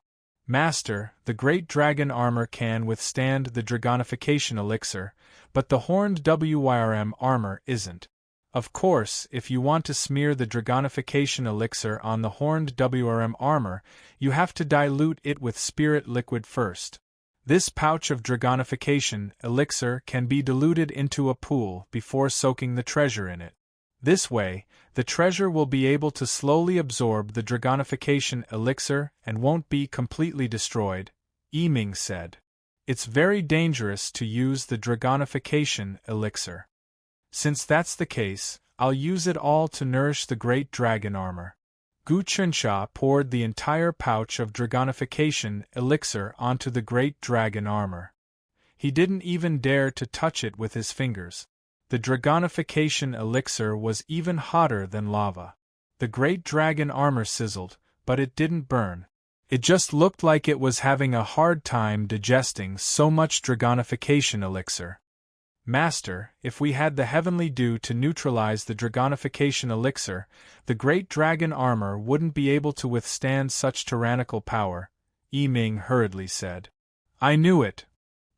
Master, the great dragon armor can withstand the dragonification elixir, but the horned WYRM armor isn't. Of course, if you want to smear the Dragonification elixir on the horned WRM armor, you have to dilute it with spirit liquid first. This pouch of Dragonification elixir can be diluted into a pool before soaking the treasure in it. This way, the treasure will be able to slowly absorb the Dragonification elixir and won't be completely destroyed, Yiming said. It's very dangerous to use the Dragonification elixir. Since that's the case, I'll use it all to nourish the great dragon armor. Gu Chunsha poured the entire pouch of Dragonification elixir onto the great dragon armor. He didn't even dare to touch it with his fingers. The Dragonification elixir was even hotter than lava. The great dragon armor sizzled, but it didn't burn. It just looked like it was having a hard time digesting so much Dragonification elixir. Master, if we had the heavenly dew to neutralize the Dragonification elixir, the great dragon armor wouldn't be able to withstand such tyrannical power, Yiming hurriedly said. I knew it.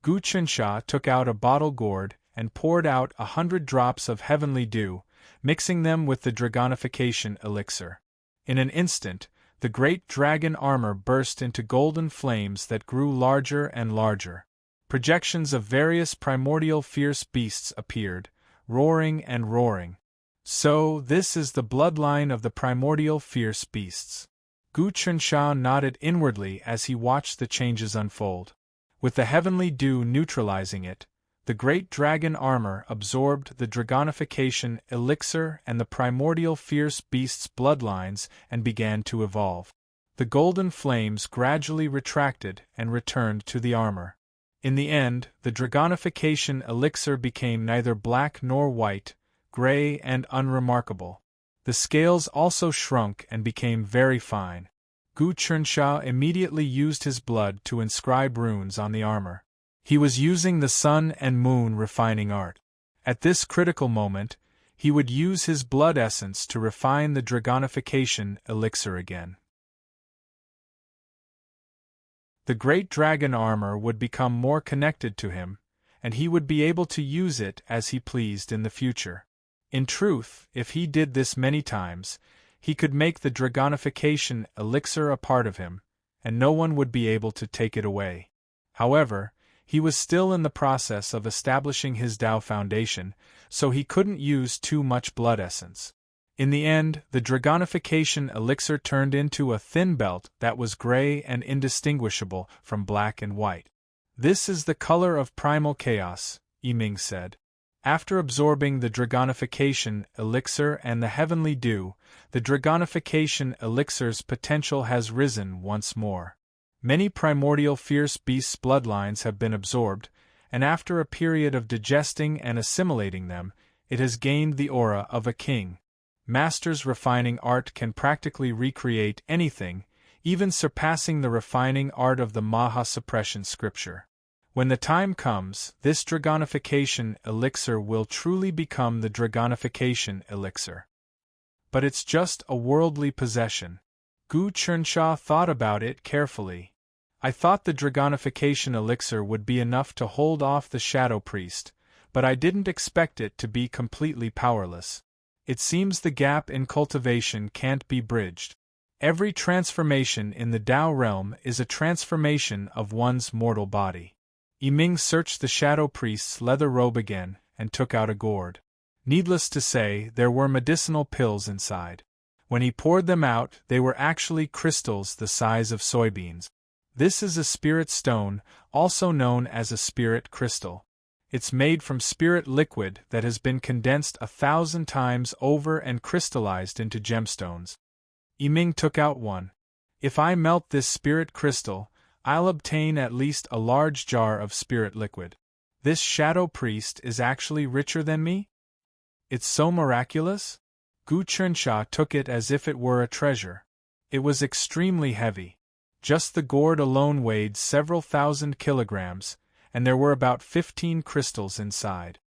Gu Chunsha took out a bottle gourd and poured out 100 drops of heavenly dew, mixing them with the Dragonification elixir. In an instant, the great dragon armor burst into golden flames that grew larger and larger. Projections of various primordial fierce beasts appeared, roaring and roaring. So, this is the bloodline of the primordial fierce beasts. Gu Chunsha nodded inwardly as he watched the changes unfold. With the heavenly dew neutralizing it, the great dragon armor absorbed the Dragonification elixir and the primordial fierce beasts' bloodlines and began to evolve. The golden flames gradually retracted and returned to the armor. In the end, the Dragonification elixir became neither black nor white, gray and unremarkable. The scales also shrunk and became very fine. Gu Chunsha immediately used his blood to inscribe runes on the armor. He was using the sun and moon refining art. At this critical moment, he would use his blood essence to refine the Dragonification elixir again. The great dragon armor would become more connected to him, and he would be able to use it as he pleased in the future. In truth, if he did this many times, he could make the Dragonification elixir a part of him, and no one would be able to take it away. However, he was still in the process of establishing his Tao foundation, so he couldn't use too much blood essence. In the end, the Dragonification elixir turned into a thin belt that was gray and indistinguishable from black and white. This is the color of primal chaos, Yiming said. After absorbing the Dragonification elixir and the heavenly dew, the Dragonification elixir's potential has risen once more. Many primordial fierce beasts' bloodlines have been absorbed, and after a period of digesting and assimilating them, it has gained the aura of a king. Masters refining art can practically recreate anything, even surpassing the refining art of the Maha suppression scripture. When the time comes, this Dragonification elixir will truly become the Dragonification elixir. But it's just a worldly possession. Gu Chunsha thought about it carefully. I thought the Dragonification elixir would be enough to hold off the Shadow Priest, but I didn't expect it to be completely powerless. It seems the gap in cultivation can't be bridged. Every transformation in the Tao realm is a transformation of one's mortal body. Yiming searched the Shadow Priest's leather robe again and took out a gourd. Needless to say, there were medicinal pills inside. When he poured them out, they were actually crystals the size of soybeans. This is a spirit stone, also known as a spirit crystal. It's made from spirit liquid that has been condensed 1,000 times over and crystallized into gemstones. Yiming took out one. If I melt this spirit crystal, I'll obtain at least a large jar of spirit liquid. This shadow priest is actually richer than me? It's so miraculous? Gu Chunsha took it as if it were a treasure. It was extremely heavy. Just the gourd alone weighed several thousand kilograms, and there were about 15 crystals inside.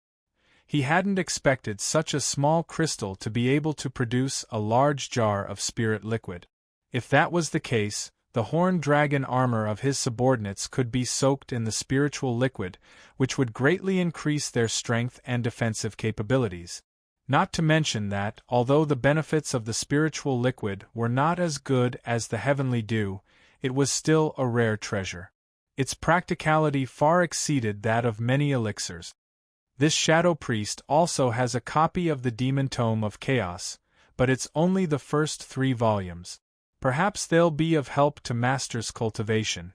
He hadn't expected such a small crystal to be able to produce a large jar of spirit liquid. If that was the case, the horned dragon armor of his subordinates could be soaked in the spiritual liquid, which would greatly increase their strength and defensive capabilities. Not to mention that, although the benefits of the spiritual liquid were not as good as the heavenly dew, it was still a rare treasure. Its practicality far exceeded that of many elixirs. This shadow priest also has a copy of the Demon Tome of Chaos, but it's only the first 3 volumes. Perhaps they'll be of help to Master's cultivation.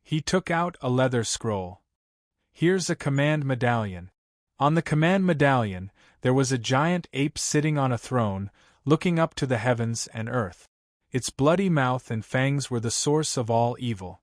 He took out a leather scroll. Here's a command medallion. On the command medallion, there was a giant ape sitting on a throne, looking up to the heavens and earth. Its bloody mouth and fangs were the source of all evil.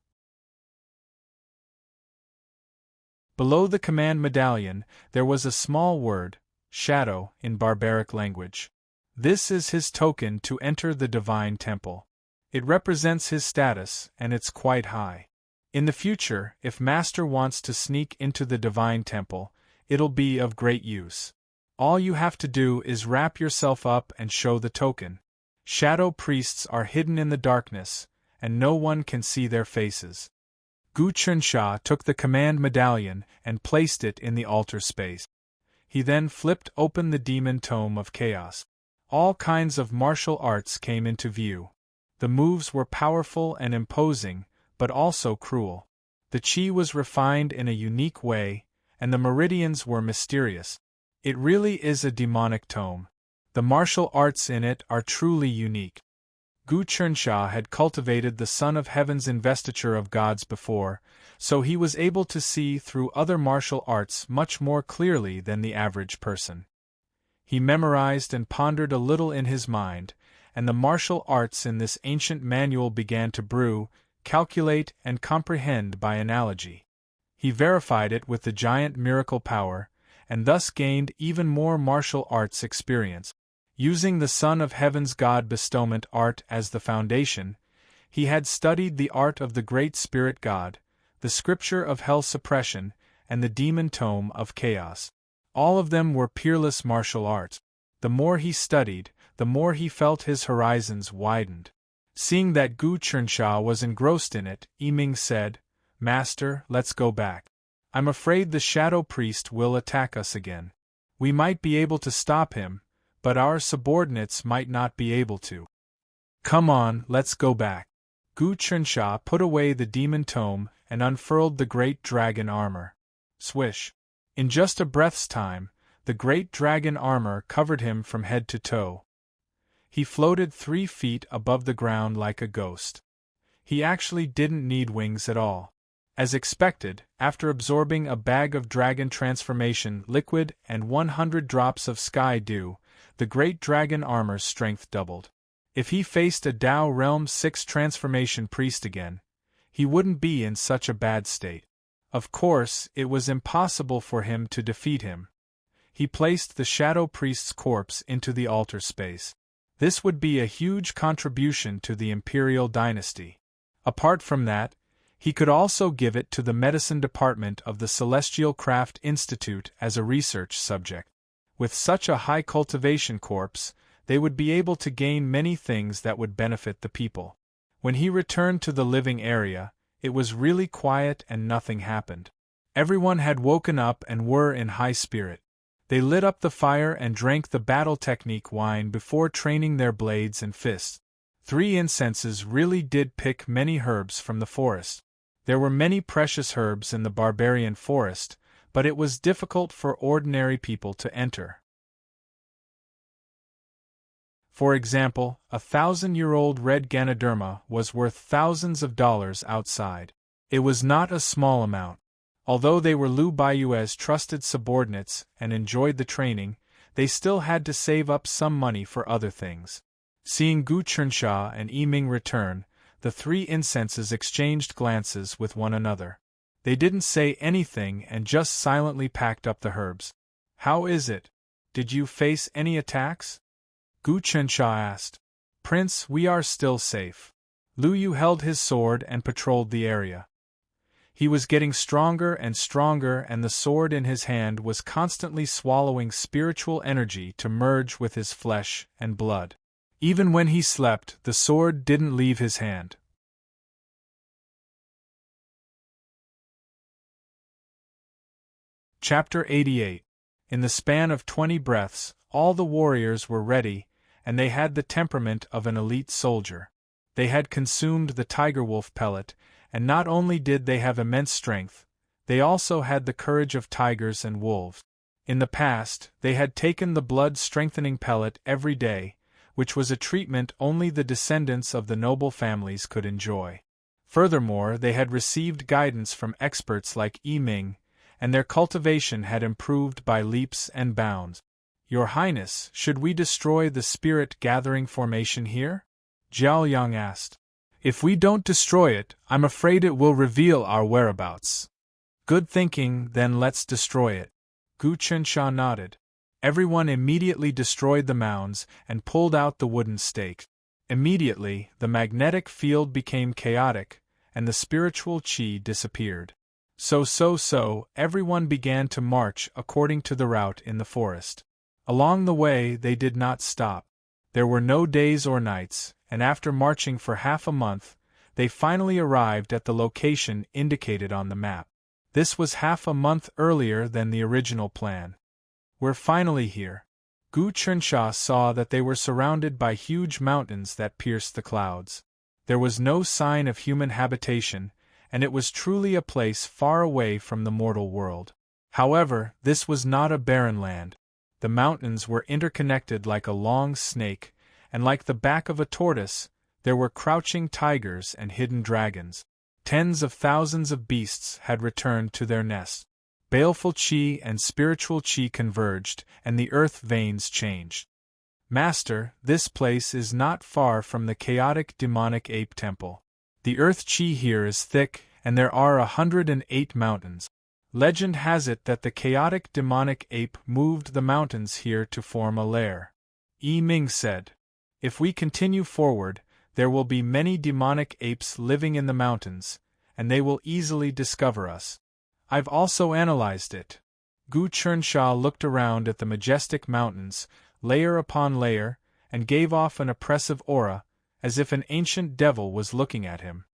Below the command medallion, there was a small word, shadow, in barbaric language. This is his token to enter the divine temple. It represents his status, and it's quite high. In the future, if Master wants to sneak into the divine temple, it'll be of great use. All you have to do is wrap yourself up and show the token. Shadow priests are hidden in the darkness, and no one can see their faces. Gu Chunsha took the command medallion and placed it in the altar space. He then flipped open the Demon Tome of Chaos. All kinds of martial arts came into view. The moves were powerful and imposing, but also cruel. The chi was refined in a unique way, and the meridians were mysterious. It really is a demonic tome. The martial arts in it are truly unique. Gu Chunsha had cultivated the Son of Heaven's investiture of gods before, so he was able to see through other martial arts much more clearly than the average person. He memorized and pondered a little in his mind, and the martial arts in this ancient manual began to brew, calculate, and comprehend by analogy. He verified it with the giant miracle power, and thus gained even more martial arts experience. Using the Son of Heaven's God bestowment art as the foundation, he had studied the art of the Great Spirit God, the Scripture of Hell Suppression, and the Demon Tome of Chaos. All of them were peerless martial arts. The more he studied, the more he felt his horizons widened. Seeing that Gu Chunsha was engrossed in it, Yiming said, "Master, let's go back. I'm afraid the Shadow Priest will attack us again. We might be able to stop him, but our subordinates might not be able to. Come on, let's go back." Gu Chunsha put away the Demon Tome and unfurled the great dragon armor. Swish! In just a breath's time, the great dragon armor covered him from head to toe. He floated 3 feet above the ground like a ghost. He actually didn't need wings at all. As expected, after absorbing a bag of dragon transformation liquid and 100 drops of sky dew, the great dragon armor's strength doubled. If he faced a Dao Realm 6 transformation priest again, he wouldn't be in such a bad state. Of course, it was impossible for him to defeat him. He placed the Shadow Priest's corpse into the altar space. This would be a huge contribution to the imperial dynasty. Apart from that, he could also give it to the medicine department of the Celestial Craft Institute as a research subject. With such a high cultivation corpse, they would be able to gain many things that would benefit the people. When he returned to the living area, it was really quiet and nothing happened. Everyone had woken up and were in high spirit. They lit up the fire and drank the battle technique wine before training their blades and fists. 3 incenses really did pick many herbs from the forest. There were many precious herbs in the barbarian forest, but it was difficult for ordinary people to enter. For example, a 1,000-year-old red Ganoderma was worth thousands of dollars outside. It was not a small amount. Although they were Lu Baiyue's trusted subordinates and enjoyed the training, they still had to save up some money for other things. Seeing Gu Chunsha and Yiming return, the 3 incenses exchanged glances with one another. They didn't say anything and just silently packed up the herbs. "How is it? Did you face any attacks?" Gu Chunsha asked. "Prince, we are still safe." Lu Yu held his sword and patrolled the area. He was getting stronger and stronger, and the sword in his hand was constantly swallowing spiritual energy to merge with his flesh and blood. Even when he slept, the sword didn't leave his hand. Chapter 88. In the span of 20 breaths, all the warriors were ready, and they had the temperament of an elite soldier. They had consumed the tiger wolf pellet, and not only did they have immense strength, they also had the courage of tigers and wolves. In the past, they had taken the blood-strengthening pellet every day, which was a treatment only the descendants of the noble families could enjoy. Furthermore, they had received guidance from experts like Yi Ming, and their cultivation had improved by leaps and bounds. "Your Highness, should we destroy the spirit-gathering formation here?" Zhao Yang asked. "If we don't destroy it, I'm afraid it will reveal our whereabouts." "Good thinking, then let's destroy it." Gu Qinsha nodded. Everyone immediately destroyed the mounds and pulled out the wooden stakes. Immediately, the magnetic field became chaotic, and the spiritual qi disappeared. So, everyone began to march according to the route in the forest. Along the way, they did not stop. There were no days or nights, and after marching for half a month, they finally arrived at the location indicated on the map. This was half a month earlier than the original plan. "We're finally here." Gu Qinsha saw that they were surrounded by huge mountains that pierced the clouds. There was no sign of human habitation, and it was truly a place far away from the mortal world. However, this was not a barren land. The mountains were interconnected like a long snake, and like the back of a tortoise, there were crouching tigers and hidden dragons. Tens of thousands of beasts had returned to their nests. Baleful qi and spiritual qi converged, and the earth veins changed. "Master, this place is not far from the chaotic demonic ape temple. The earth qi here is thick, and there are 108 mountains. Legend has it that the chaotic demonic ape moved the mountains here to form a lair," Yi Ming said. "If we continue forward, there will be many demonic apes living in the mountains, and they will easily discover us. I've also analyzed it." Gu Qinsha looked around at the majestic mountains, layer upon layer, and gave off an oppressive aura, as if an ancient devil was looking at him.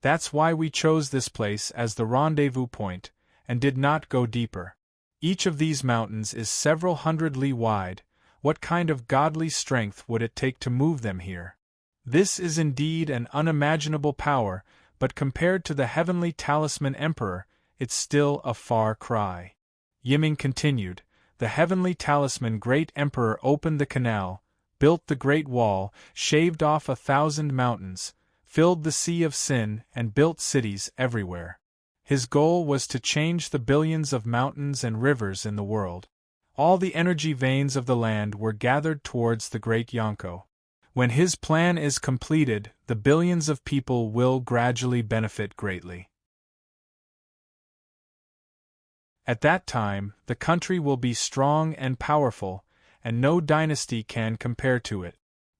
"That's why we chose this place as the rendezvous point, and did not go deeper. Each of these mountains is several hundred li wide. What kind of godly strength would it take to move them here? This is indeed an unimaginable power, but compared to the heavenly talisman emperor, it's still a far cry." Yiming continued, "The heavenly talisman great emperor opened the canal, built the great wall, shaved off 1,000 mountains, filled the sea of sin, and built cities everywhere. His goal was to change the billions of mountains and rivers in the world. All the energy veins of the land were gathered towards the great Yonko. When his plan is completed, the billions of people will gradually benefit greatly. At that time, the country will be strong and powerful, and no dynasty can compare to it.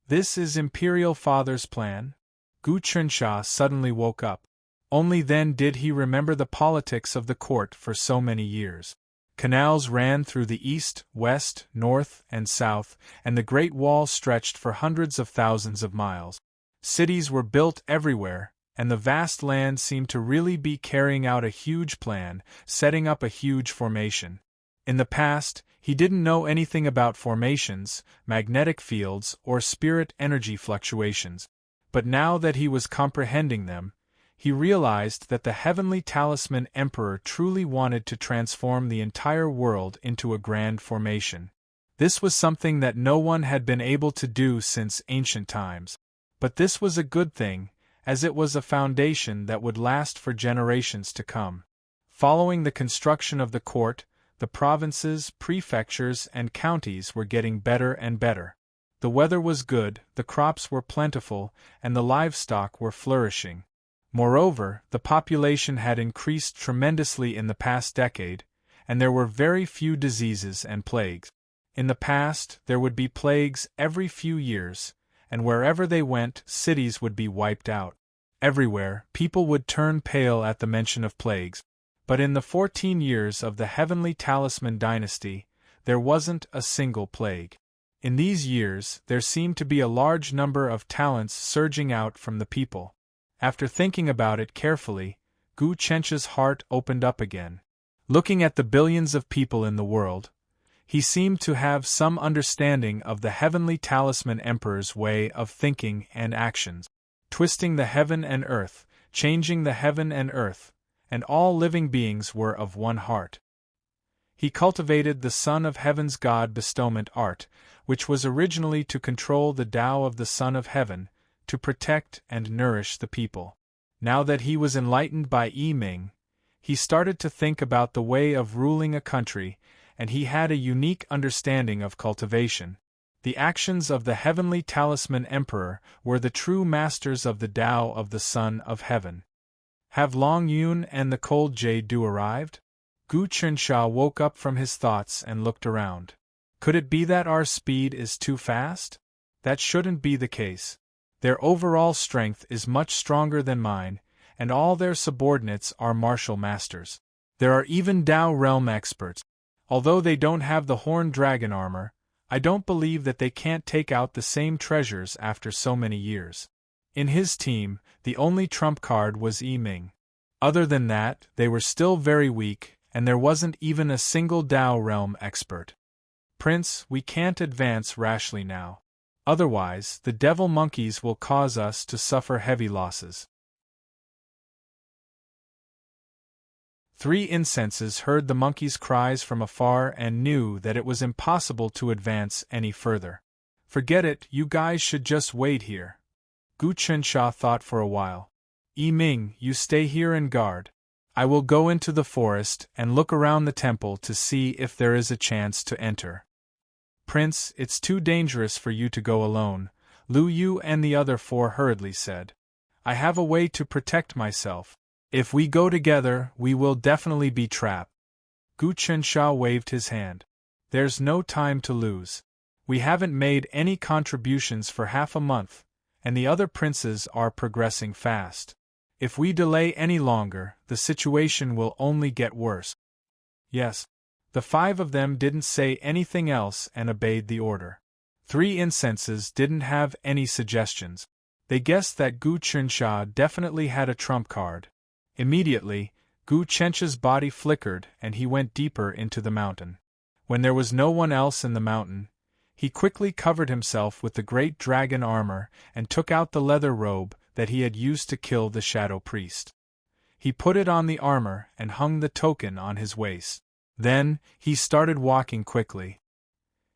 This is Imperial Father's plan?" Gu Qinsha suddenly woke up. Only then did he remember the politics of the court for so many years. Canals ran through the east, west, north, and south, and the Great Wall stretched for hundreds of thousands of miles. Cities were built everywhere, and the vast land seemed to really be carrying out a huge plan, setting up a huge formation. In the past, he didn't know anything about formations, magnetic fields, or spirit energy fluctuations. But now that he was comprehending them, he realized that the heavenly talisman emperor truly wanted to transform the entire world into a grand formation. This was something that no one had been able to do since ancient times. But this was a good thing, as it was a foundation that would last for generations to come. Following the construction of the court, the provinces, prefectures, and counties were getting better and better. The weather was good, the crops were plentiful, and the livestock were flourishing. Moreover, the population had increased tremendously in the past decade, and there were very few diseases and plagues. In the past, there would be plagues every few years, and wherever they went, cities would be wiped out. Everywhere, people would turn pale at the mention of plagues. But in the 14 years of the Heavenly Talisman dynasty, there wasn't a single plague. In these years, there seemed to be a large number of talents surging out from the people. After thinking about it carefully, Gu Qinsha's heart opened up again. Looking at the billions of people in the world, He seemed to have some understanding of the heavenly talisman emperor's way of thinking and actions, twisting the heaven and earth, changing the heaven and earth, and all living beings were of one heart. He cultivated the Son of Heaven's God bestowment art, which was originally to control the Tao of the Son of Heaven, to protect and nourish the people. Now that he was enlightened by Yi Ming, he started to think about the way of ruling a country, and he had a unique understanding of cultivation. The actions of the heavenly talisman emperor were the true masters of the Tao of the Son of Heaven. Have Long Yun and the cold jade dew arrived? Gu Qinsha woke up from his thoughts and looked around. Could it be that our speed is too fast? That shouldn't be the case. Their overall strength is much stronger than mine, and all their subordinates are martial masters. There are even Tao realm experts. Although they don't have the horned dragon armor, I don't believe that they can't take out the same treasures after so many years. In his team, the only trump card was Yi Ming. Other than that, they were still very weak, and there wasn't even a single Tao realm expert. Prince, we can't advance rashly now. Otherwise, the devil monkeys will cause us to suffer heavy losses. 3 incenses heard the monkeys' cries from afar and knew that it was impossible to advance any further. Forget it, you guys should just wait here. Gu Qinsha thought for a while. Yi Ming, you stay here and guard. I will go into the forest and look around the temple to see if there is a chance to enter. Prince, it's too dangerous for you to go alone, Lu Yu and the other 4 hurriedly said. I have a way to protect myself. If we go together, we will definitely be trapped. Gu Qinsha waved his hand. There's no time to lose. We haven't made any contributions for half a month, and the other princes are progressing fast. If we delay any longer, the situation will only get worse. Yes. The 5 of them didn't say anything else and obeyed the order. 3 incenses didn't have any suggestions. They guessed that Gu Qinsha definitely had a trump card. Immediately, Gu Qinsha's body flickered and he went deeper into the mountain. When there was no one else in the mountain, he quickly covered himself with the great dragon armor and took out the leather robe that he had used to kill the shadow priest. He put it on the armor and hung the token on his waist. Then, he started walking quickly.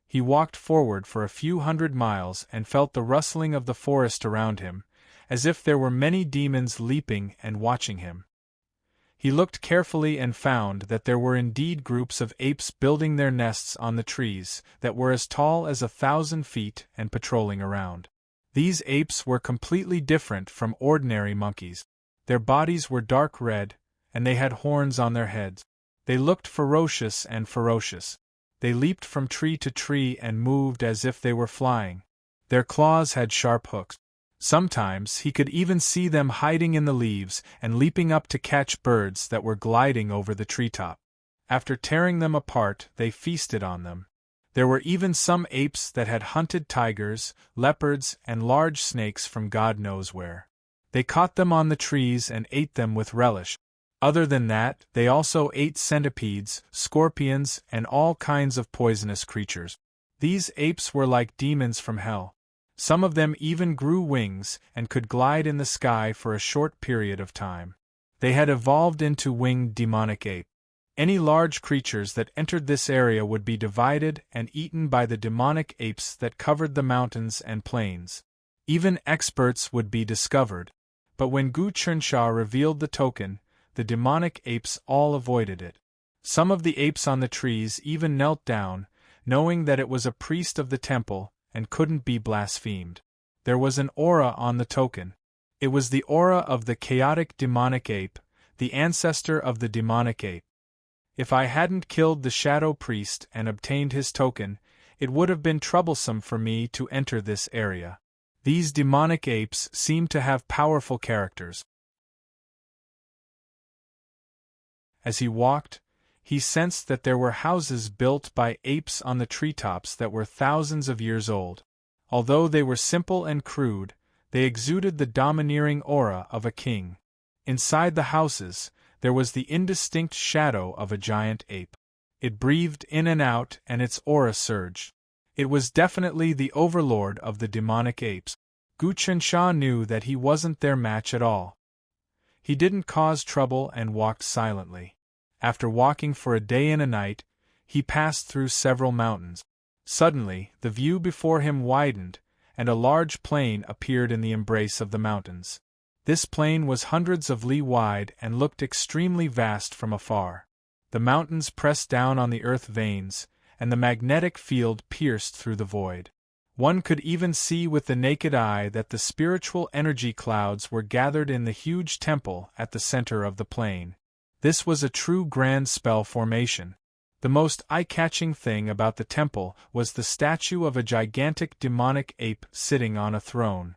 He walked forward for a few hundred miles and felt the rustling of the forest around him, as if there were many demons leaping and watching him. He looked carefully and found that there were indeed groups of apes building their nests on the trees that were as tall as 1,000 feet and patrolling around. These apes were completely different from ordinary monkeys. Their bodies were dark red, and they had horns on their heads. They looked ferocious and ferocious. They leaped from tree to tree and moved as if they were flying. Their claws had sharp hooks. Sometimes he could even see them hiding in the leaves and leaping up to catch birds that were gliding over the treetop. After tearing them apart, they feasted on them. There were even some apes that had hunted tigers, leopards, and large snakes from God knows where. They caught them on the trees and ate them with relish. Other than that, they also ate centipedes, scorpions, and all kinds of poisonous creatures. These apes were like demons from hell. Some of them even grew wings and could glide in the sky for a short period of time. They had evolved into winged demonic ape. Any large creatures that entered this area would be divided and eaten by the demonic apes that covered the mountains and plains. Even experts would be discovered. But when Gu Qinsha revealed the token, the demonic apes all avoided it. Some of the apes on the trees even knelt down, knowing that it was a priest of the temple and couldn't be blasphemed. There was an aura on the token. It was the aura of the chaotic demonic ape, the ancestor of the demonic ape. If I hadn't killed the shadow priest and obtained his token, it would have been troublesome for me to enter this area. These demonic apes seemed to have powerful characters. As he walked, he sensed that there were houses built by apes on the treetops that were thousands of years old. Although they were simple and crude, they exuded the domineering aura of a king. Inside the houses, there was the indistinct shadow of a giant ape. It breathed in and out, and its aura surged. It was definitely the overlord of the demonic apes. Gu Chensha knew that he wasn't their match at all. He didn't cause trouble and walked silently. After walking for a day and a night, he passed through several mountains. Suddenly, the view before him widened, and a large plain appeared in the embrace of the mountains. This plain was hundreds of li wide and looked extremely vast from afar. The mountains pressed down on the earth veins, and the magnetic field pierced through the void. One could even see with the naked eye that the spiritual energy clouds were gathered in the huge temple at the center of the plain. This was a true grand spell formation. The most eye-catching thing about the temple was the statue of a gigantic demonic ape sitting on a throne.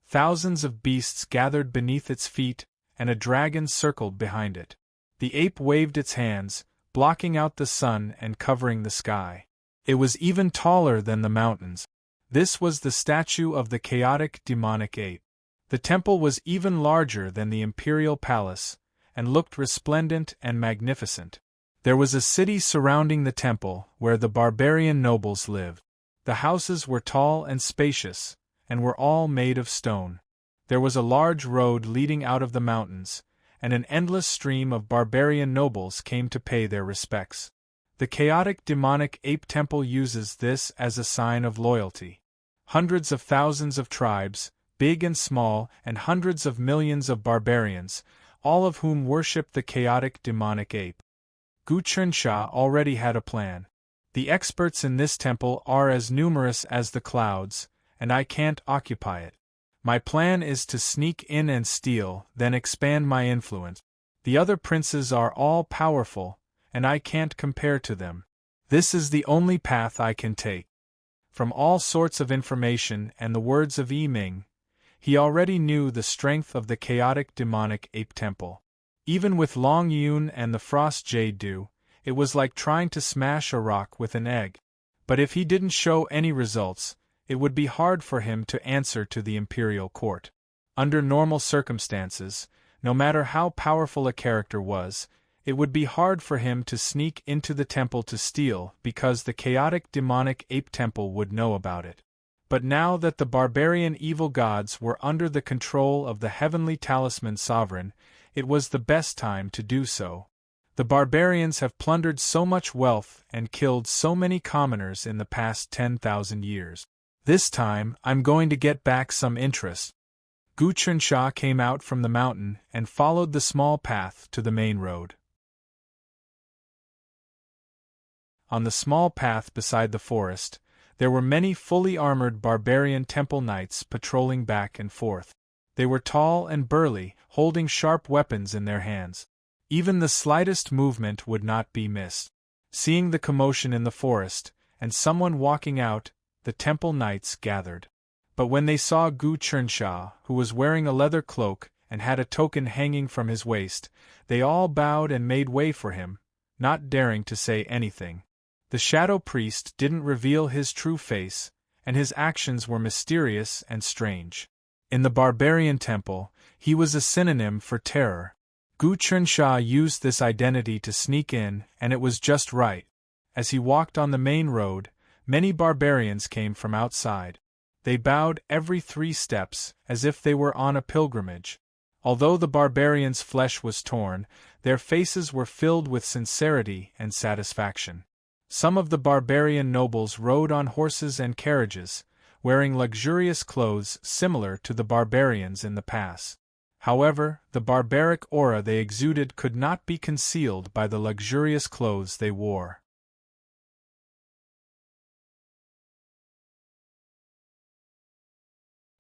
Thousands of beasts gathered beneath its feet, and a dragon circled behind it. The ape waved its hands, blocking out the sun and covering the sky. It was even taller than the mountains. This was the statue of the chaotic demonic ape. The temple was even larger than the imperial palace, and looked resplendent and magnificent. There was a city surrounding the temple, where the barbarian nobles lived. The houses were tall and spacious, and were all made of stone. There was a large road leading out of the mountains, and an endless stream of barbarian nobles came to pay their respects. The chaotic demonic ape temple uses this as a sign of loyalty. Hundreds of thousands of tribes, big and small, and hundreds of millions of barbarians, all of whom worship the chaotic demonic ape. Gu Chensha already had a plan. The experts in this temple are as numerous as the clouds, and I can't occupy it. My plan is to sneak in and steal, then expand my influence. The other princes are all powerful, and I can't compare to them. This is the only path I can take. From all sorts of information and the words of Yi Ming, he already knew the strength of the chaotic demonic ape temple. Even with Long Yun and the Frost Jade Dew, it was like trying to smash a rock with an egg. But if he didn't show any results, it would be hard for him to answer to the imperial court. Under normal circumstances, no matter how powerful a character was, it would be hard for him to sneak into the temple to steal because the chaotic demonic ape temple would know about it. But now that the barbarian evil gods were under the control of the heavenly talisman sovereign, it was the best time to do so. The barbarians have plundered so much wealth and killed so many commoners in the past 10,000 years. This time, I'm going to get back some interest. Gu Chensha came out from the mountain and followed the small path to the main road. On the small path beside the forest, there were many fully armored barbarian temple knights patrolling back and forth. They were tall and burly, holding sharp weapons in their hands. Even the slightest movement would not be missed. Seeing the commotion in the forest, and someone walking out, the temple knights gathered. But when they saw Gu Chensha, who was wearing a leather cloak and had a token hanging from his waist, they all bowed and made way for him, not daring to say anything. The shadow priest didn't reveal his true face, and his actions were mysterious and strange. In the barbarian temple, he was a synonym for terror. Gu Chensha used this identity to sneak in, and it was just right. As he walked on the main road, many barbarians came from outside. They bowed every 3 steps, as if they were on a pilgrimage. Although the barbarians' flesh was torn, their faces were filled with sincerity and satisfaction. Some of the barbarian nobles rode on horses and carriages, wearing luxurious clothes similar to the barbarians in the past. However, the barbaric aura they exuded could not be concealed by the luxurious clothes they wore.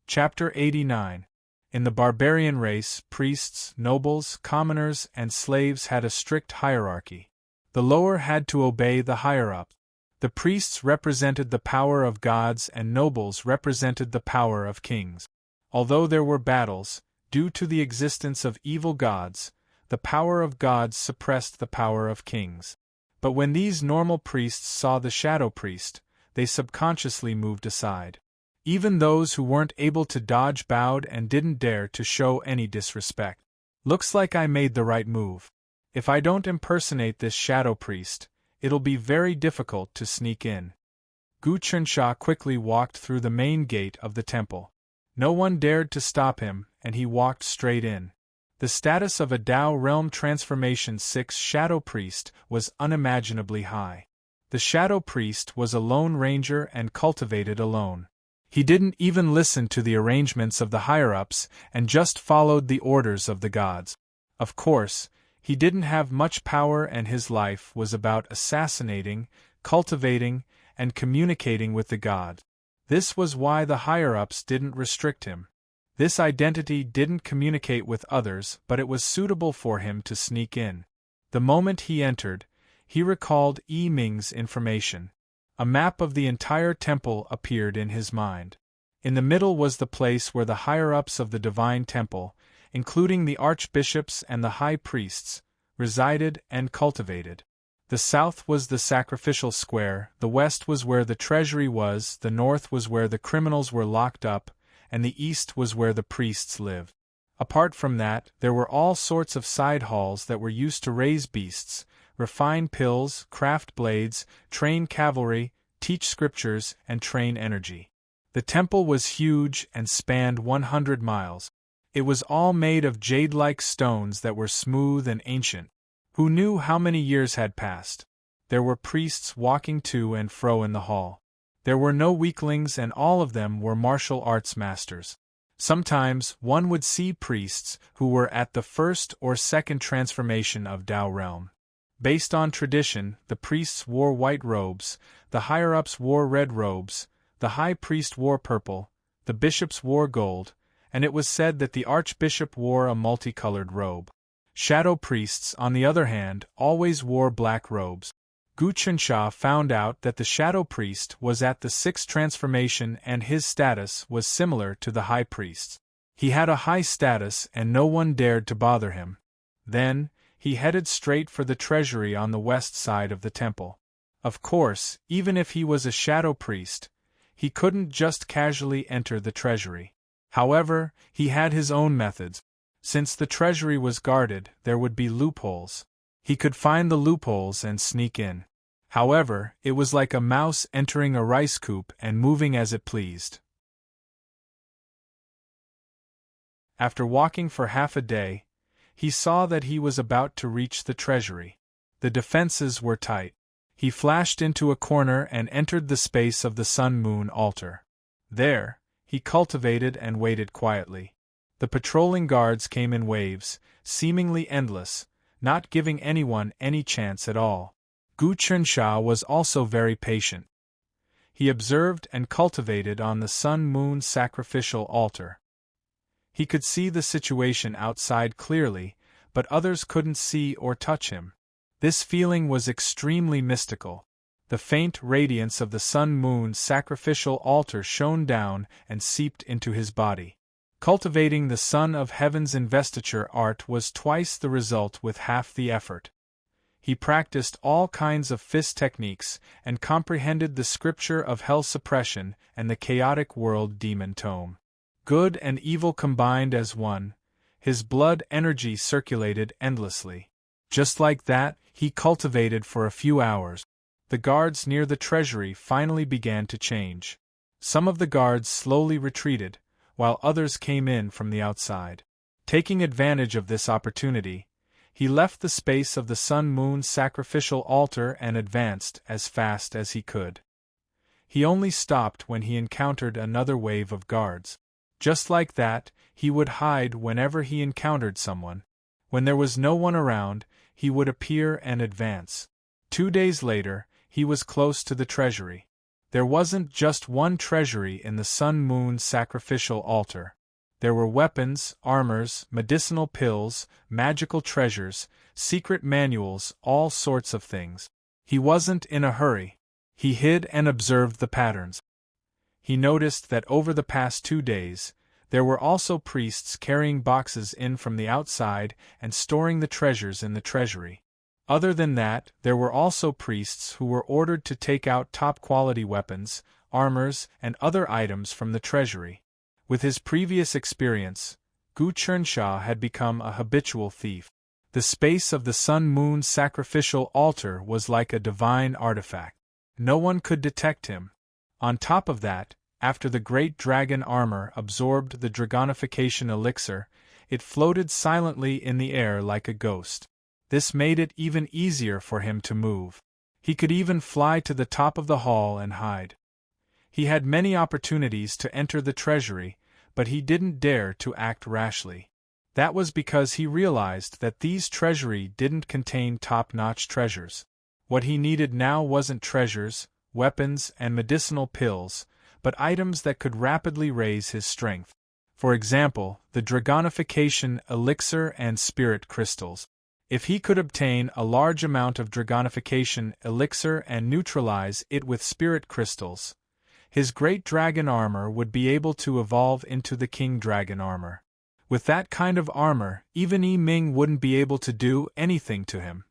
Chapter 89. In the barbarian race, priests, nobles, commoners, and slaves had a strict hierarchy. The lower had to obey the higher-up. The priests represented the power of gods and nobles represented the power of kings. Although there were battles, due to the existence of evil gods, the power of gods suppressed the power of kings. But when these normal priests saw the shadow priest, they subconsciously moved aside. Even those who weren't able to dodge bowed and didn't dare to show any disrespect. Looks like I made the right move. If I don't impersonate this shadow priest, It'll be very difficult to sneak in. Gu Chunxia quickly walked through the main gate of the temple. No one dared to stop him, and he walked straight in. The status of a Tao Realm Transformation 6 Shadow Priest was unimaginably high. The Shadow Priest was a lone ranger and cultivated alone. He didn't even listen to the arrangements of the higher-ups and just followed the orders of the gods. Of course, he didn't have much power and his life was about assassinating, cultivating, and communicating with the gods. This was why the higher-ups didn't restrict him. This identity didn't communicate with others, but it was suitable for him to sneak in. The moment he entered, he recalled Yi Ming's information. A map of the entire temple appeared in his mind. In the middle was the place where the higher-ups of the divine temple, including the archbishops and the high priests, resided and cultivated. The south was the sacrificial square, the west was where the treasury was, the north was where the criminals were locked up, and the east was where the priests lived. Apart from that, there were all sorts of side halls that were used to raise beasts, refine pills, craft blades, train cavalry, teach scriptures, and train energy. The temple was huge and spanned 100 miles. It was all made of jade-like stones that were smooth and ancient. Who knew how many years had passed? There were priests walking to and fro in the hall. There were no weaklings and all of them were martial arts masters. Sometimes one would see priests who were at the first or second transformation of Tao realm. Based on tradition, the priests wore white robes, the higher-ups wore red robes, the high priest wore purple, the bishops wore gold, and it was said that the archbishop wore a multicolored robe. Shadow priests, on the other hand, always wore black robes. Gu Chunxia found out that the shadow priest was at the sixth transformation and his status was similar to the high priest's. He had a high status and no one dared to bother him. Then, he headed straight for the treasury on the west side of the temple. Of course, even if he was a shadow priest, he couldn't just casually enter the treasury. However, he had his own methods. Since the treasury was guarded, there would be loopholes. He could find the loopholes and sneak in. However, it was like a mouse entering a rice coop and moving as it pleased. After walking for half a day, he saw that he was about to reach the treasury. The defenses were tight. He flashed into a corner and entered the space of the sun-moon altar. There, he cultivated and waited quietly. The patrolling guards came in waves, seemingly endless, not giving anyone any chance at all. Gu Chunxia was also very patient. He observed and cultivated on the sun-moon sacrificial altar. He could see the situation outside clearly, but others couldn't see or touch him. This feeling was extremely mystical. The faint radiance of the sun-moon sacrificial altar shone down and seeped into his body. Cultivating the Son of Heaven's investiture art was twice the result with half the effort. He practiced all kinds of fist techniques and comprehended the scripture of hell suppression and the chaotic world demon tome. Good and evil combined as one, his blood energy circulated endlessly. Just like that, he cultivated for a few hours. The guards near the treasury finally began to change. Some of the guards slowly retreated, while others came in from the outside. Taking advantage of this opportunity, he left the space of the sun-moon sacrificial altar and advanced as fast as he could. He only stopped when he encountered another wave of guards. Just like that, he would hide whenever he encountered someone. When there was no one around, he would appear and advance. 2 days later, he was close to the treasury. There wasn't just one treasury in the sun-moon sacrificial altar. There were weapons, armors, medicinal pills, magical treasures, secret manuals, all sorts of things. He wasn't in a hurry. He hid and observed the patterns. He noticed that over the past 2 days, there were also priests carrying boxes in from the outside and storing the treasures in the treasury. Other than that, there were also priests who were ordered to take out top-quality weapons, armors, and other items from the treasury. With his previous experience, Gu Chunxia had become a habitual thief. The space of the sun-moon sacrificial altar was like a divine artifact. No one could detect him. On top of that, after the great dragon armor absorbed the dragonification elixir, it floated silently in the air like a ghost. This made it even easier for him to move. He could even fly to the top of the hall and hide. He had many opportunities to enter the treasury, but he didn't dare to act rashly. That was because he realized that these treasury didn't contain top-notch treasures. What he needed now wasn't treasures, weapons, and medicinal pills, but items that could rapidly raise his strength. For example, the dragonification elixir and spirit crystals. If he could obtain a large amount of dragonification elixir and neutralize it with spirit crystals, his great dragon armor would be able to evolve into the king dragon armor. With that kind of armor, even Yi Ming wouldn't be able to do anything to him.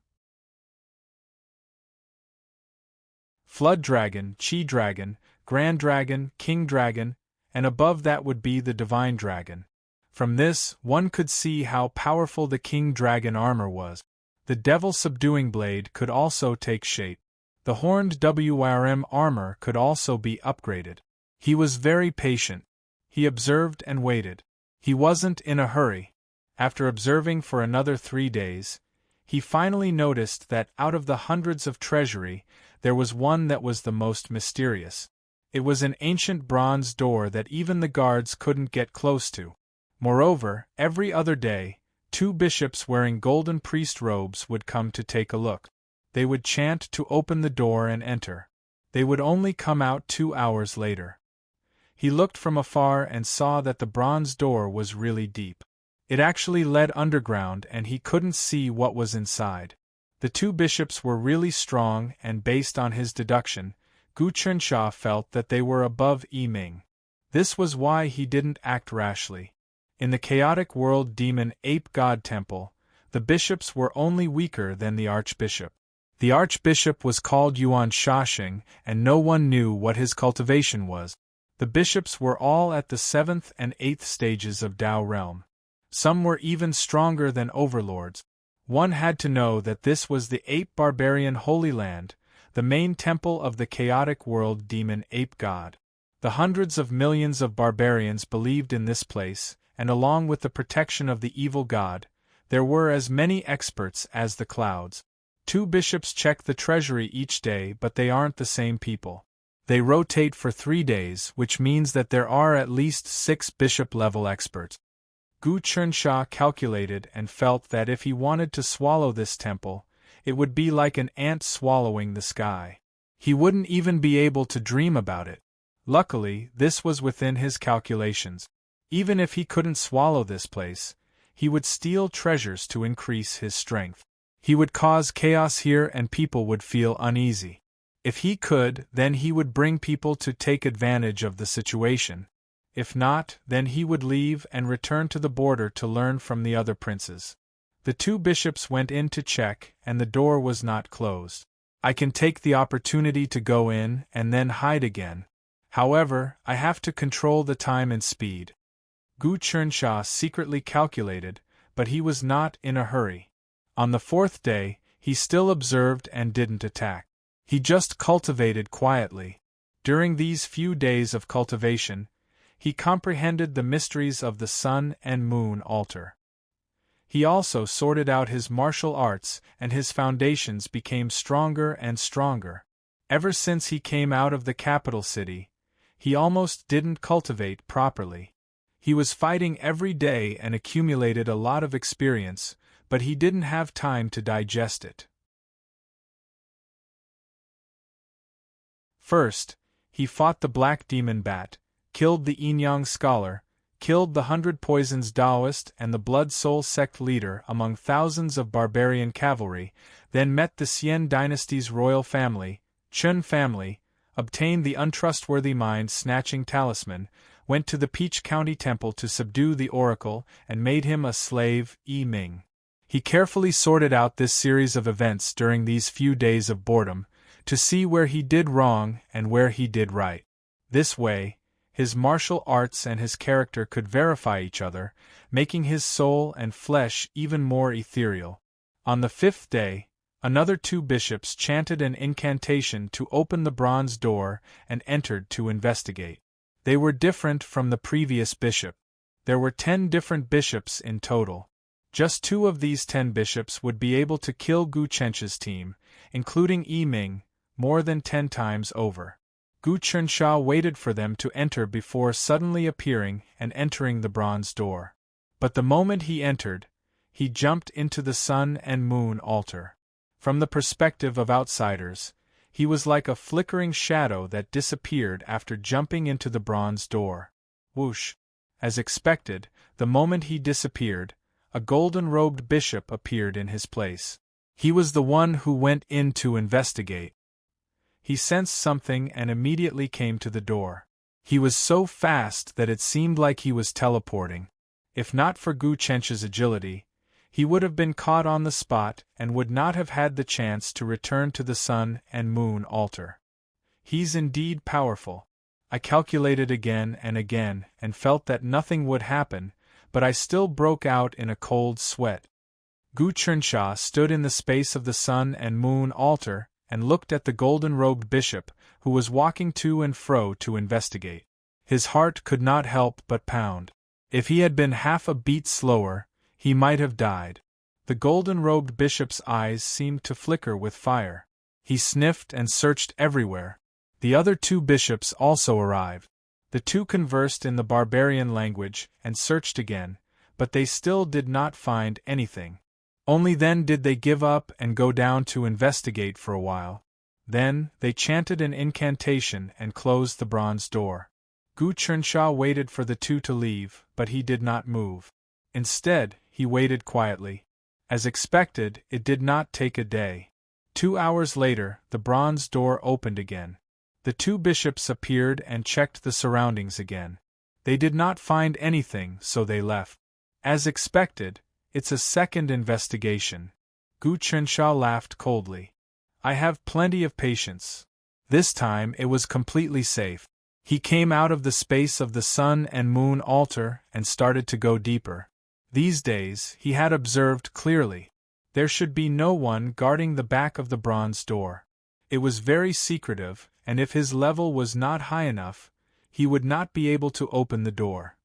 Flood dragon, Chi dragon, grand dragon, king dragon, and above that would be the divine dragon. From this, one could see how powerful the king dragon armor was. The devil subduing blade could also take shape. The horned WRM armor could also be upgraded. He was very patient. He observed and waited. He wasn't in a hurry. After observing for another 3 days, he finally noticed that out of the hundreds of treasury, there was one that was the most mysterious. It was an ancient bronze door that even the guards couldn't get close to. Moreover, every other day, 2 bishops wearing golden priest robes would come to take a look. They would chant to open the door and enter. They would only come out 2 hours later. He looked from afar and saw that the bronze door was really deep. It actually led underground and he couldn't see what was inside. The 2 bishops were really strong and based on his deduction, Gu Chunxia felt that they were above Yi Ming. This was why he didn't act rashly. In the chaotic world demon ape god temple, the bishops were only weaker than the archbishop. The archbishop was called Yuan Shaxing, and no one knew what his cultivation was. The bishops were all at the 7th and 8th stages of Dao realm. Some were even stronger than overlords. One had to know that this was the ape barbarian Holy Land, the main temple of the chaotic world demon ape god. The hundreds of millions of barbarians believed in this place, and along with the protection of the evil god, there were as many experts as the clouds. 2 bishops check the treasury each day, but they aren't the same people. They rotate for 3 days, which means that there are at least 6 bishop-level experts. Gu Chunxia calculated and felt that if he wanted to swallow this temple, it would be like an ant swallowing the sky. He wouldn't even be able to dream about it. Luckily, this was within his calculations. Even if he couldn't swallow this place, he would steal treasures to increase his strength. He would cause chaos here and people would feel uneasy. If he could, then he would bring people to take advantage of the situation. If not, then he would leave and return to the border to learn from the other princes. The 2 bishops went in to check, and the door was not closed. I can take the opportunity to go in and then hide again. However, I have to control the time and speed. Gu Chunxia secretly calculated, but he was not in a hurry. On the 4th day, he still observed and didn't attack. He just cultivated quietly. During these few days of cultivation, he comprehended the mysteries of the sun and moon altar. He also sorted out his martial arts, and his foundations became stronger and stronger. Ever since he came out of the capital city, he almost didn't cultivate properly. He was fighting every day and accumulated a lot of experience, but he didn't have time to digest it. First, he fought the black demon bat, killed the Yin-Yang scholar, killed the 100 Poisons Taoist and the Blood Soul sect leader among thousands of barbarian cavalry, then met the Xian dynasty's royal family, Chun family, obtained the untrustworthy mind-snatching talisman, went to the Peach County Temple to subdue the oracle, and made him a slave, Yi Ming. He carefully sorted out this series of events during these few days of boredom, to see where he did wrong and where he did right. This way, his martial arts and his character could verify each other, making his soul and flesh even more ethereal. On the 5th day, another 2 bishops chanted an incantation to open the bronze door and entered to investigate. They were different from the previous bishop. There were 10 different bishops in total. Just 2 of these 10 bishops would be able to kill Gu Chencha's team, including Yi Ming, more than 10 times over. Gu Chensha waited for them to enter before suddenly appearing and entering the bronze door. But the moment he entered, he jumped into the sun and moon altar. From the perspective of outsiders, he was like a flickering shadow that disappeared after jumping into the bronze door. Whoosh! As expected, the moment he disappeared, a golden-robed bishop appeared in his place. He was the one who went in to investigate. He sensed something and immediately came to the door. He was so fast that it seemed like he was teleporting. If not for Gu Chencha's agility, he would have been caught on the spot and would not have had the chance to return to the sun and moon altar. He's indeed powerful. I calculated again and felt that nothing would happen, but I still broke out in a cold sweat. Gu Chensha stood in the space of the sun and moon altar and looked at the golden-robed bishop, who was walking to and fro to investigate. His heart could not help but pound. If he had been half a beat slower, he might have died. The golden-robed bishop's eyes seemed to flicker with fire. He sniffed and searched everywhere. The other 2 bishops also arrived. The 2 conversed in the barbarian language and searched again, but they still did not find anything. Only then did they give up and go down to investigate for a while. Then, they chanted an incantation and closed the bronze door. Gu Chensha waited for the 2 to leave, but he did not move. Instead, he waited quietly. As expected, it did not take a day. 2 hours later, the bronze door opened again. The 2 bishops appeared and checked the surroundings again. They did not find anything, so they left. As expected, it's a second investigation. Gu Chensha laughed coldly. I have plenty of patience. This time it was completely safe. He came out of the space of the sun and moon altar and started to go deeper. These days, he had observed clearly. There should be no one guarding the back of the bronze door. It was very secretive, and if his level was not high enough, he would not be able to open the door.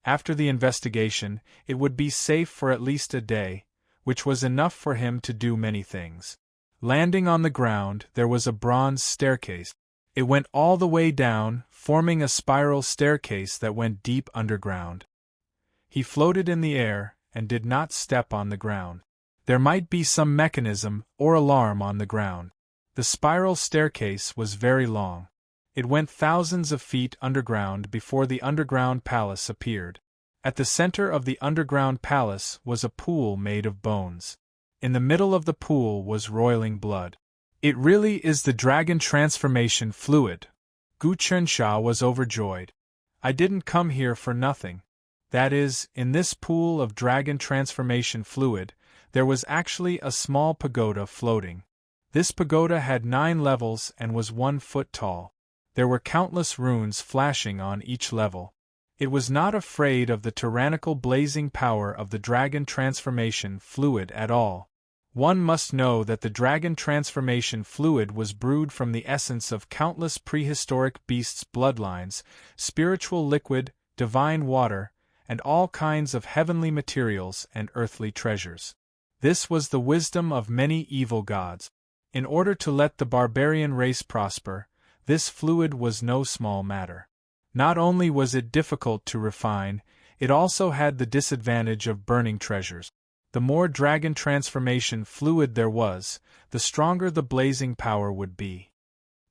After the investigation, it would be safe for at least a day, which was enough for him to do many things. Landing on the ground, there was a bronze staircase. It went all the way down, forming a spiral staircase that went deep underground. He floated in the air and did not step on the ground. There might be some mechanism or alarm on the ground. The spiral staircase was very long. It went thousands of feet underground before the underground palace appeared. At the center of the underground palace was a pool made of bones. In the middle of the pool was roiling blood. It really is the dragon transformation fluid. Gu Chensha was overjoyed. I didn't come here for nothing. That is, in this pool of dragon transformation fluid, there was actually a small pagoda floating. This pagoda had 9 levels and was 1 foot tall. There were countless runes flashing on each level. It was not afraid of the tyrannical blazing power of the dragon transformation fluid at all. One must know that the dragon transformation fluid was brewed from the essence of countless prehistoric beasts' bloodlines, spiritual liquid, divine water, and all kinds of heavenly materials and earthly treasures. This was the wisdom of many evil gods. In order to let the barbarian race prosper, this fluid was no small matter. Not only was it difficult to refine, it also had the disadvantage of burning treasures. The more dragon transformation fluid there was, the stronger the blazing power would be.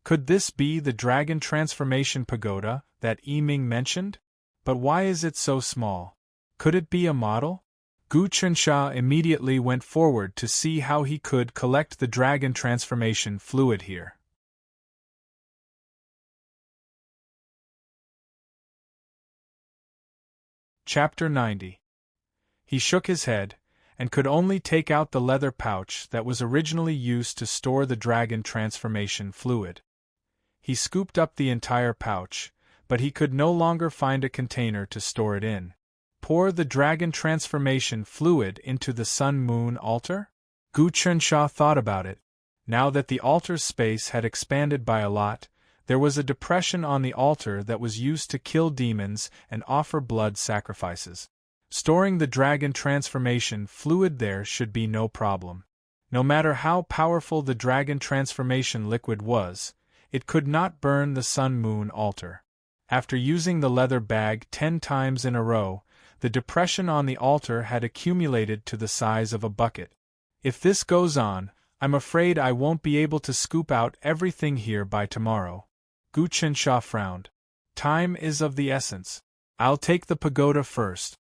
Could this be the dragon transformation pagoda that Yi Ming mentioned? But why is it so small? Could it be a model? Gu Chensha immediately went forward to see how he could collect the dragon transformation fluid here. Chapter 90. He shook his head, and could only take out the leather pouch that was originally used to store the dragon transformation fluid. He scooped up the entire pouch, but he could no longer find a container to store it in. pour the dragon transformation fluid into the sun-moon altar? Gu Chunsha thought about it. Now that the altar's space had expanded by a lot, there was a depression on the altar that was used to kill demons and offer blood sacrifices. Storing the dragon transformation fluid there should be no problem. No matter how powerful the dragon transformation liquid was, it could not burn the sun-moon altar. After using the leather bag 10 times in a row, the depression on the altar had accumulated to the size of a bucket. If this goes on, I'm afraid I won't be able to scoop out everything here by tomorrow. Gu Chunsha frowned. Time is of the essence. I'll take the pagoda first.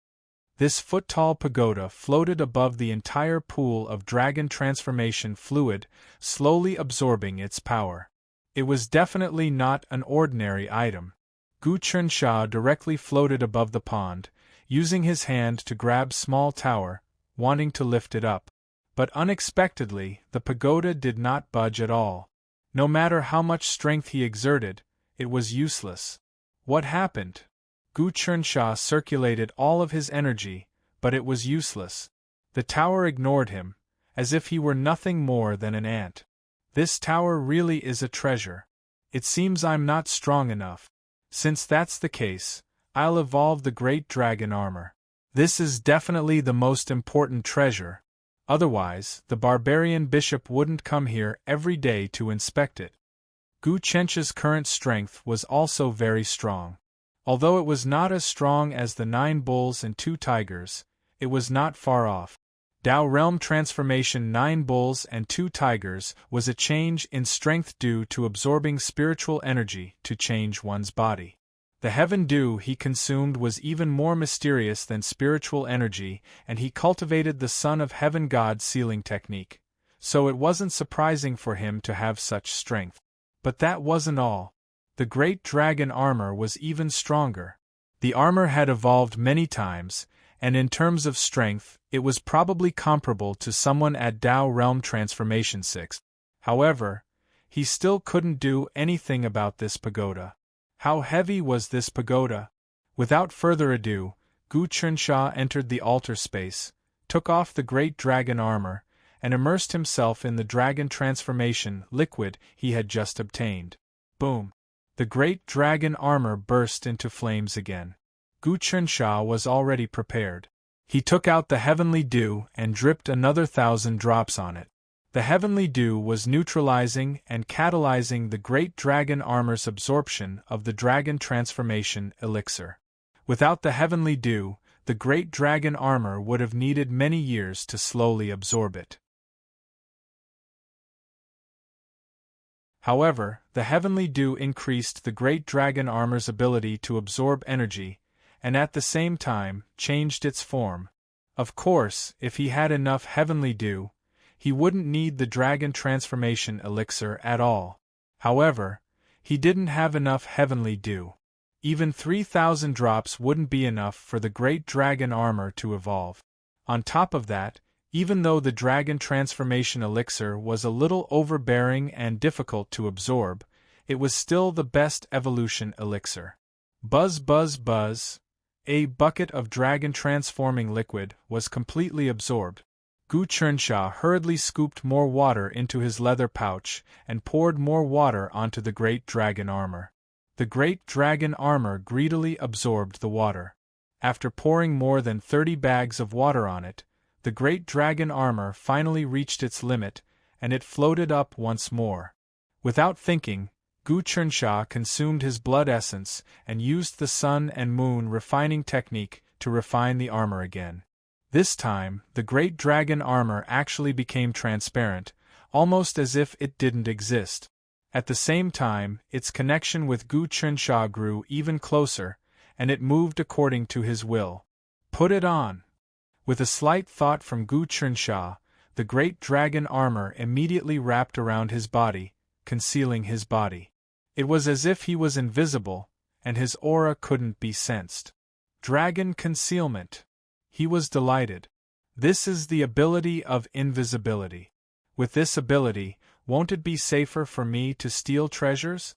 This foot-tall pagoda floated above the entire pool of dragon transformation fluid, slowly absorbing its power. It was definitely not an ordinary item. Gu Chunsha directly floated above the pond, using his hand to grab small tower, wanting to lift it up. But unexpectedly, the pagoda did not budge at all. No matter how much strength he exerted, it was useless. What happened? Gu Chunsha circulated all of his energy, but it was useless. The tower ignored him, as if he were nothing more than an ant. This tower really is a treasure. It seems I'm not strong enough. Since that's the case, I'll evolve the great dragon armor. This is definitely the most important treasure. Otherwise, the barbarian bishop wouldn't come here every day to inspect it. Gu Chunsha's current strength was also very strong. Although it was not as strong as the 9 bulls and 2 tigers, it was not far off. Dao Realm Transformation 9 bulls and 2 tigers was a change in strength due to absorbing spiritual energy to change one's body. The heaven dew he consumed was even more mysterious than spiritual energy, and he cultivated the Son of Heaven God sealing technique, so it wasn't surprising for him to have such strength. But that wasn't all. The great dragon armor was even stronger. The armor had evolved many times, and in terms of strength, it was probably comparable to someone at Dao Realm Transformation 6. However, he still couldn't do anything about this pagoda. How heavy was this pagoda? Without further ado, Gu Chunsha entered the altar space, took off the great dragon armor, and immersed himself in the dragon transformation liquid he had just obtained. Boom! The great dragon armor burst into flames again. Gu Chunsha was already prepared. He took out the heavenly dew and dripped another 1,000 drops on it. The heavenly dew was neutralizing and catalyzing the great dragon armor's absorption of the dragon transformation elixir. Without the heavenly dew, the great dragon armor would have needed many years to slowly absorb it. However, the heavenly dew increased the great dragon armor's ability to absorb energy, and at the same time, changed its form. Of course, if he had enough heavenly dew, he wouldn't need the dragon transformation elixir at all. However, he didn't have enough heavenly dew. Even 3,000 drops wouldn't be enough for the great dragon armor to evolve. On top of that, even though the dragon transformation elixir was a little overbearing and difficult to absorb, it was still the best evolution elixir. Buzz buzz buzz. A bucket of dragon transforming liquid was completely absorbed. Gu Chunsha hurriedly scooped more water into his leather pouch and poured more water onto the great dragon armor. The great dragon armor greedily absorbed the water. After pouring more than 30 bags of water on it, the great dragon armor finally reached its limit, and it floated up once more. Without thinking, Gu Chunsha consumed his blood essence and used the sun and moon refining technique to refine the armor again. This time, the great dragon armor actually became transparent, almost as if it didn't exist. At the same time, its connection with Gu Chunsha grew even closer, and it moved according to his will. Put it on! With a slight thought from Gu Chunsha, the great dragon armor immediately wrapped around his body, concealing his body. It was as if he was invisible, and his aura couldn't be sensed. Dragon concealment. He was delighted. This is the ability of invisibility. With this ability, won't it be safer for me to steal treasures?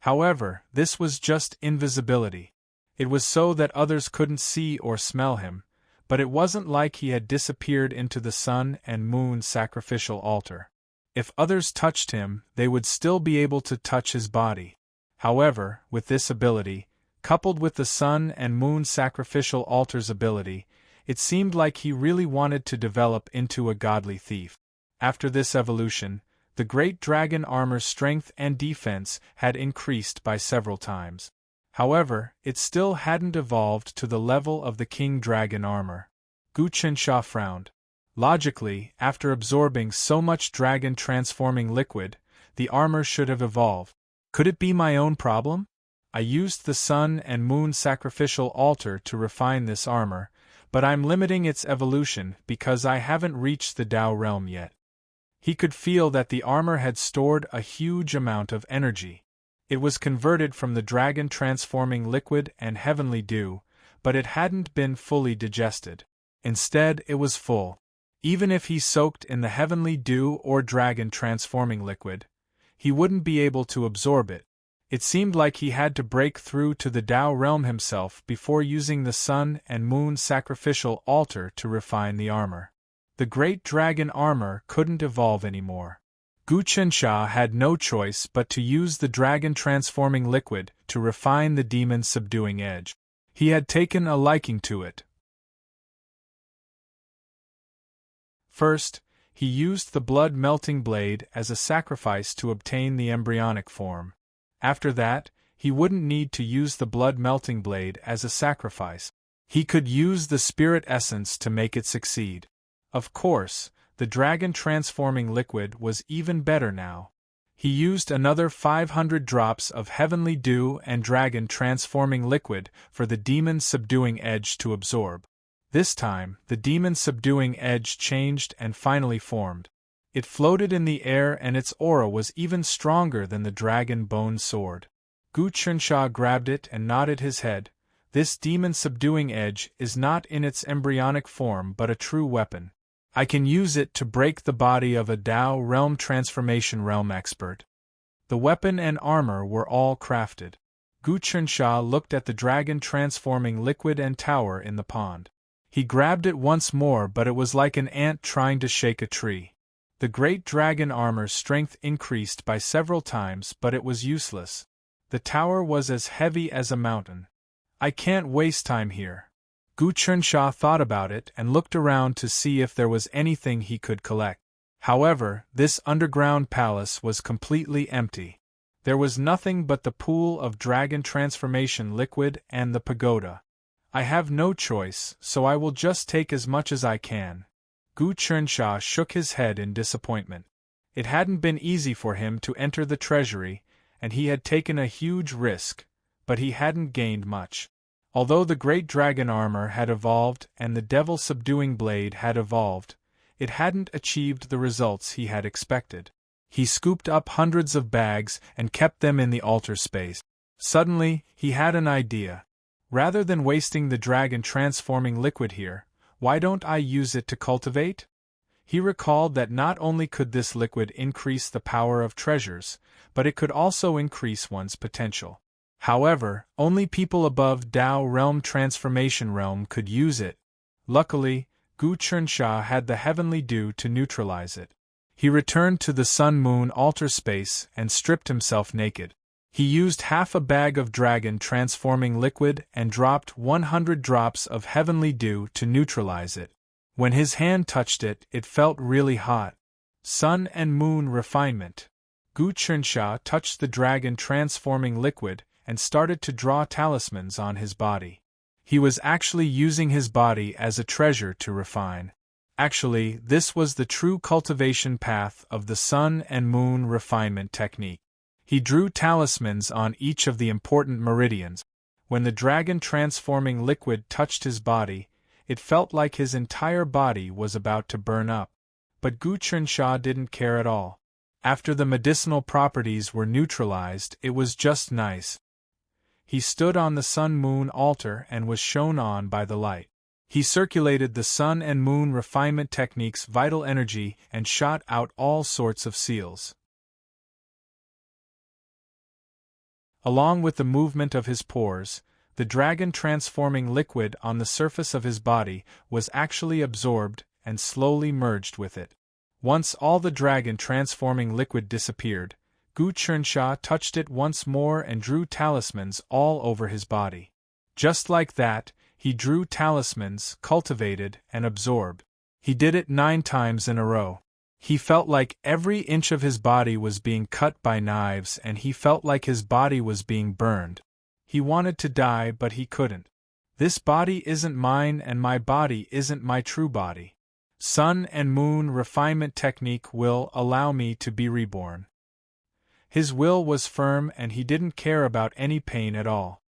However, this was just invisibility. It was so that others couldn't see or smell him, but it wasn't like he had disappeared into the sun and moon sacrificial altar. If others touched him, they would still be able to touch his body. However, with this ability, coupled with the sun and moon sacrificial altar's ability, it seemed like he really wanted to develop into a godly thief. After this evolution, the great dragon armor's strength and defense had increased by several times. However, it still hadn't evolved to the level of the king dragon armor. Gu Qinsha frowned. Logically, after absorbing so much dragon transforming liquid, the armor should have evolved. Could it be my own problem? I used the sun and moon sacrificial altar to refine this armor, but I'm limiting its evolution because I haven't reached the Tao realm yet. He could feel that the armor had stored a huge amount of energy. It was converted from the dragon transforming liquid and heavenly dew, but it hadn't been fully digested. Instead, it was full. Even if he soaked in the heavenly dew or dragon transforming liquid, he wouldn't be able to absorb it. It seemed like he had to break through to the Tao realm himself before using the sun and moon sacrificial altar to refine the armor. The great dragon armor couldn't evolve anymore. Gu Qinsha had no choice but to use the dragon transforming liquid to refine the demon subduing edge. He had taken a liking to it. First, he used the blood melting blade as a sacrifice to obtain the embryonic form. After that, he wouldn't need to use the blood melting blade as a sacrifice. He could use the spirit essence to make it succeed. Of course, the dragon transforming liquid was even better now. He used another 500 drops of heavenly dew and dragon transforming liquid for the demon subduing edge to absorb. This time, the demon subduing edge changed and finally formed. It floated in the air and its aura was even stronger than the dragon bone sword. Gu Qinsha grabbed it and nodded his head. This demon subduing edge is not in its embryonic form but a true weapon. I can use it to break the body of a Tao realm transformation realm expert. The weapon and armor were all crafted. Gu Qinsha looked at the dragon transforming liquid and tower in the pond. He grabbed it once more, but it was like an ant trying to shake a tree. The great dragon armor's strength increased by several times, but it was useless. The tower was as heavy as a mountain. I can't waste time here. Gu Qinsha thought about it and looked around to see if there was anything he could collect. However, this underground palace was completely empty. There was nothing but the pool of dragon transformation liquid and the pagoda. I have no choice, so I will just take as much as I can. Gu Qinsha shook his head in disappointment. It hadn't been easy for him to enter the treasury, and he had taken a huge risk, but he hadn't gained much. Although the great dragon armor had evolved and the devil subduing blade had evolved, it hadn't achieved the results he had expected. He scooped up hundreds of bags and kept them in the altar space. Suddenly, he had an idea. Rather than wasting the dragon transforming liquid here, why don't I use it to cultivate? He recalled that not only could this liquid increase the power of treasures, but it could also increase one's potential. However, only people above Tao realm transformation realm could use it. Luckily, Gu Qinsha had the heavenly dew to neutralize it. He returned to the sun-moon altar space and stripped himself naked. He used half a bag of dragon transforming liquid and dropped 100 drops of heavenly dew to neutralize it. When his hand touched it, it felt really hot. Sun and moon refinement. Gu Qinsha touched the dragon transforming liquid and started to draw talismans on his body. He was actually using his body as a treasure to refine. Actually, this was the true cultivation path of the sun and moon refinement technique. He drew talismans on each of the important meridians. When the dragon transforming liquid touched his body, it felt like his entire body was about to burn up. But Gu Qinsha didn't care at all. After the medicinal properties were neutralized, it was just nice. He stood on the sun-moon altar and was shone on by the light. He circulated the sun and moon refinement technique's vital energy and shot out all sorts of seals. Along with the movement of his pores, The dragon-transforming liquid on the surface of his body was actually absorbed and slowly merged with it. Once all the dragon-transforming liquid disappeared, Gu Chernsha touched it once more and drew talismans all over his body. Just like that, he drew talismans, cultivated, and absorbed. He did it 9 times in a row. He felt like every inch of his body was being cut by knives, and he felt like his body was being burned. He wanted to die, but he couldn't. This body isn't mine, and my body isn't my true body. Sun and moon refinement technique will allow me to be reborn. His will was firm, and he didn't care about any pain at all.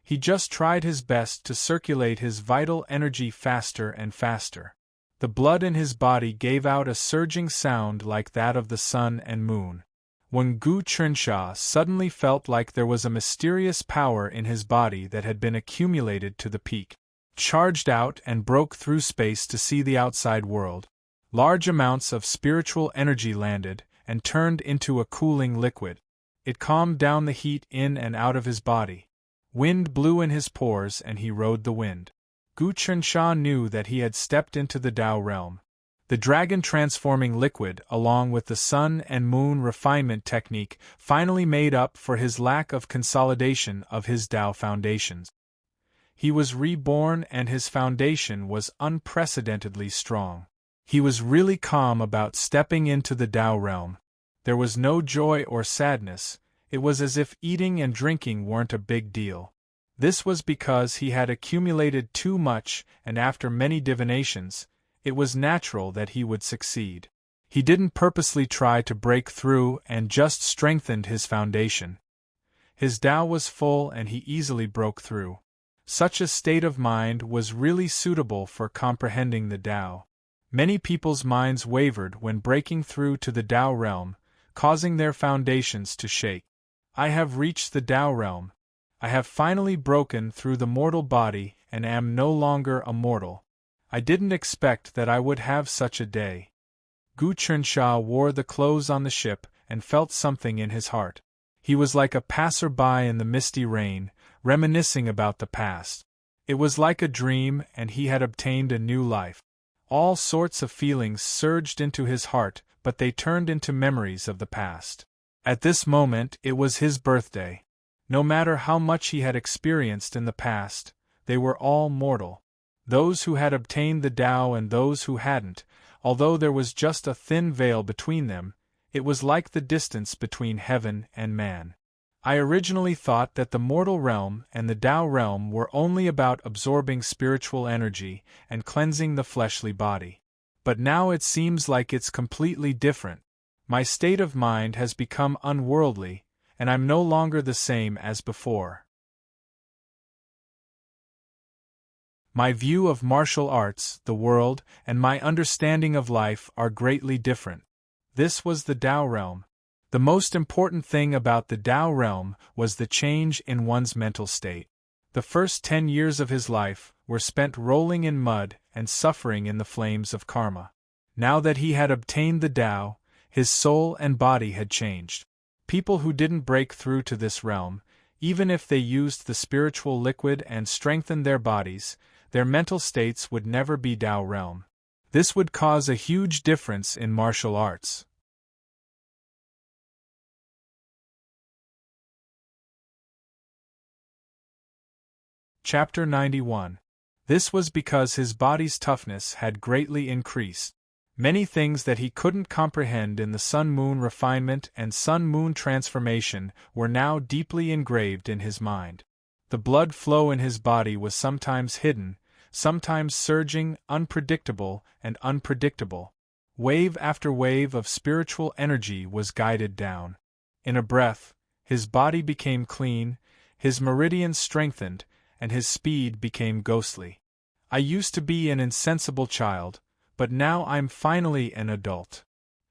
He just tried his best to circulate his vital energy faster and faster. The blood in his body gave out a surging sound like that of the sun and moon. When Gu Chernsha suddenly felt like there was a mysterious power in his body that had been accumulated to the peak, charged out and broke through space to see the outside world. Large amounts of spiritual energy landed and turned into a cooling liquid. It calmed down the heat in and out of his body. Wind blew in his pores and he rode the wind. Gu Chernsha knew that he had stepped into the Tao realm. The dragon-transforming liquid, along with the sun and moon refinement technique, finally made up for his lack of consolidation of his Tao foundations. He was reborn, and his foundation was unprecedentedly strong. He was really calm about stepping into the Tao realm. There was no joy or sadness. It was as if eating and drinking weren't a big deal. This was because he had accumulated too much, and after many divinations, it was natural that he would succeed. He didn't purposely try to break through and just strengthened his foundation. His Tao was full and he easily broke through. Such a state of mind was really suitable for comprehending the Tao. Many people's minds wavered when breaking through to the Tao realm, causing their foundations to shake. I have reached the Tao realm. I have finally broken through the mortal body and am no longer a mortal. I didn't expect that I would have such a day. Gu Chernsha wore the clothes on the ship and felt something in his heart. He was like a passer-by in the misty rain, reminiscing about the past. It was like a dream, and he had obtained a new life. All sorts of feelings surged into his heart, but they turned into memories of the past. At this moment, it was his birthday. No matter how much he had experienced in the past, they were all mortal. Those who had obtained the Tao and those who hadn't, although there was just a thin veil between them, it was like the distance between heaven and man. I originally thought that the mortal realm and the Tao realm were only about absorbing spiritual energy and cleansing the fleshly body. But now it seems like it's completely different. My state of mind has become unworldly, and I'm no longer the same as before. My view of martial arts, the world, and my understanding of life are greatly different. This was the Tao realm. The most important thing about the Tao realm was the change in one's mental state. The first 10 years of his life were spent rolling in mud and suffering in the flames of karma. Now that he had obtained the Tao, his soul and body had changed. People who didn't break through to this realm, even if they used the spiritual liquid and strengthened their bodies, their mental states would never be Tao realm. This would cause a huge difference in martial arts. Chapter 91. This was because his body's toughness had greatly increased. Many things that he couldn't comprehend in the sun-moon refinement and sun-moon transformation were now deeply engraved in his mind. The blood flow in his body was sometimes hidden, sometimes surging, unpredictable and unpredictable. Wave after wave of spiritual energy was guided down. In a breath, his body became clean, his meridians strengthened, and his speed became ghostly. I used to be an insensible child, but now I'm finally an adult.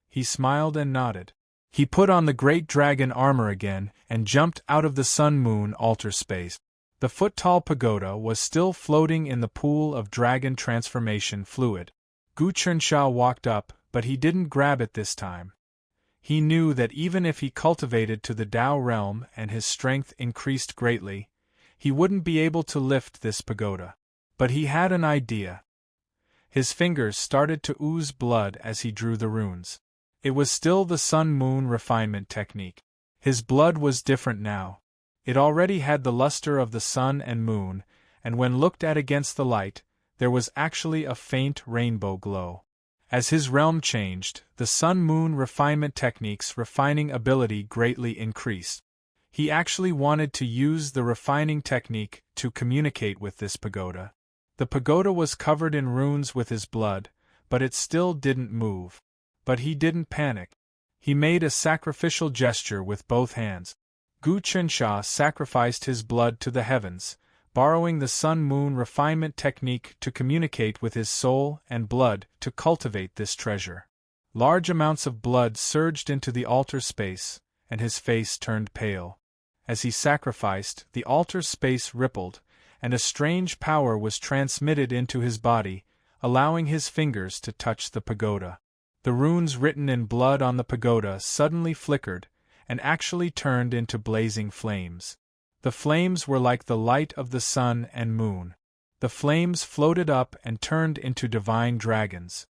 He smiled and nodded. He put on the great dragon armor again and jumped out of the sun-moon altar space. The foot-tall pagoda was still floating in the pool of dragon transformation fluid. Gu Chernsha walked up, but he didn't grab it this time. He knew that even if he cultivated to the Tao realm and his strength increased greatly, He wouldn't be able to lift this pagoda. But he had an idea. His fingers started to ooze blood as he drew the runes. It was still the sun-moon refinement technique. His blood was different now. It already had the luster of the sun and moon, and when looked at against the light, there was actually a faint rainbow glow. As his realm changed, the sun-moon refinement technique's refining ability greatly increased. He actually wanted to use the refining technique to communicate with this pagoda. The pagoda was covered in runes with his blood, but it still didn't move. But he didn't panic. He made a sacrificial gesture with both hands. Gu Qinsha sacrificed his blood to the heavens, borrowing the sun-moon refinement technique to communicate with his soul and blood to cultivate this treasure. Large amounts of blood surged into the altar space, and his face turned pale. As he sacrificed, the altar space rippled, and a strange power was transmitted into his body, allowing his fingers to touch the pagoda. The runes written in blood on the pagoda suddenly flickered, and actually turned into blazing flames. The flames were like the light of the sun and moon. The flames floated up and turned into divine dragons.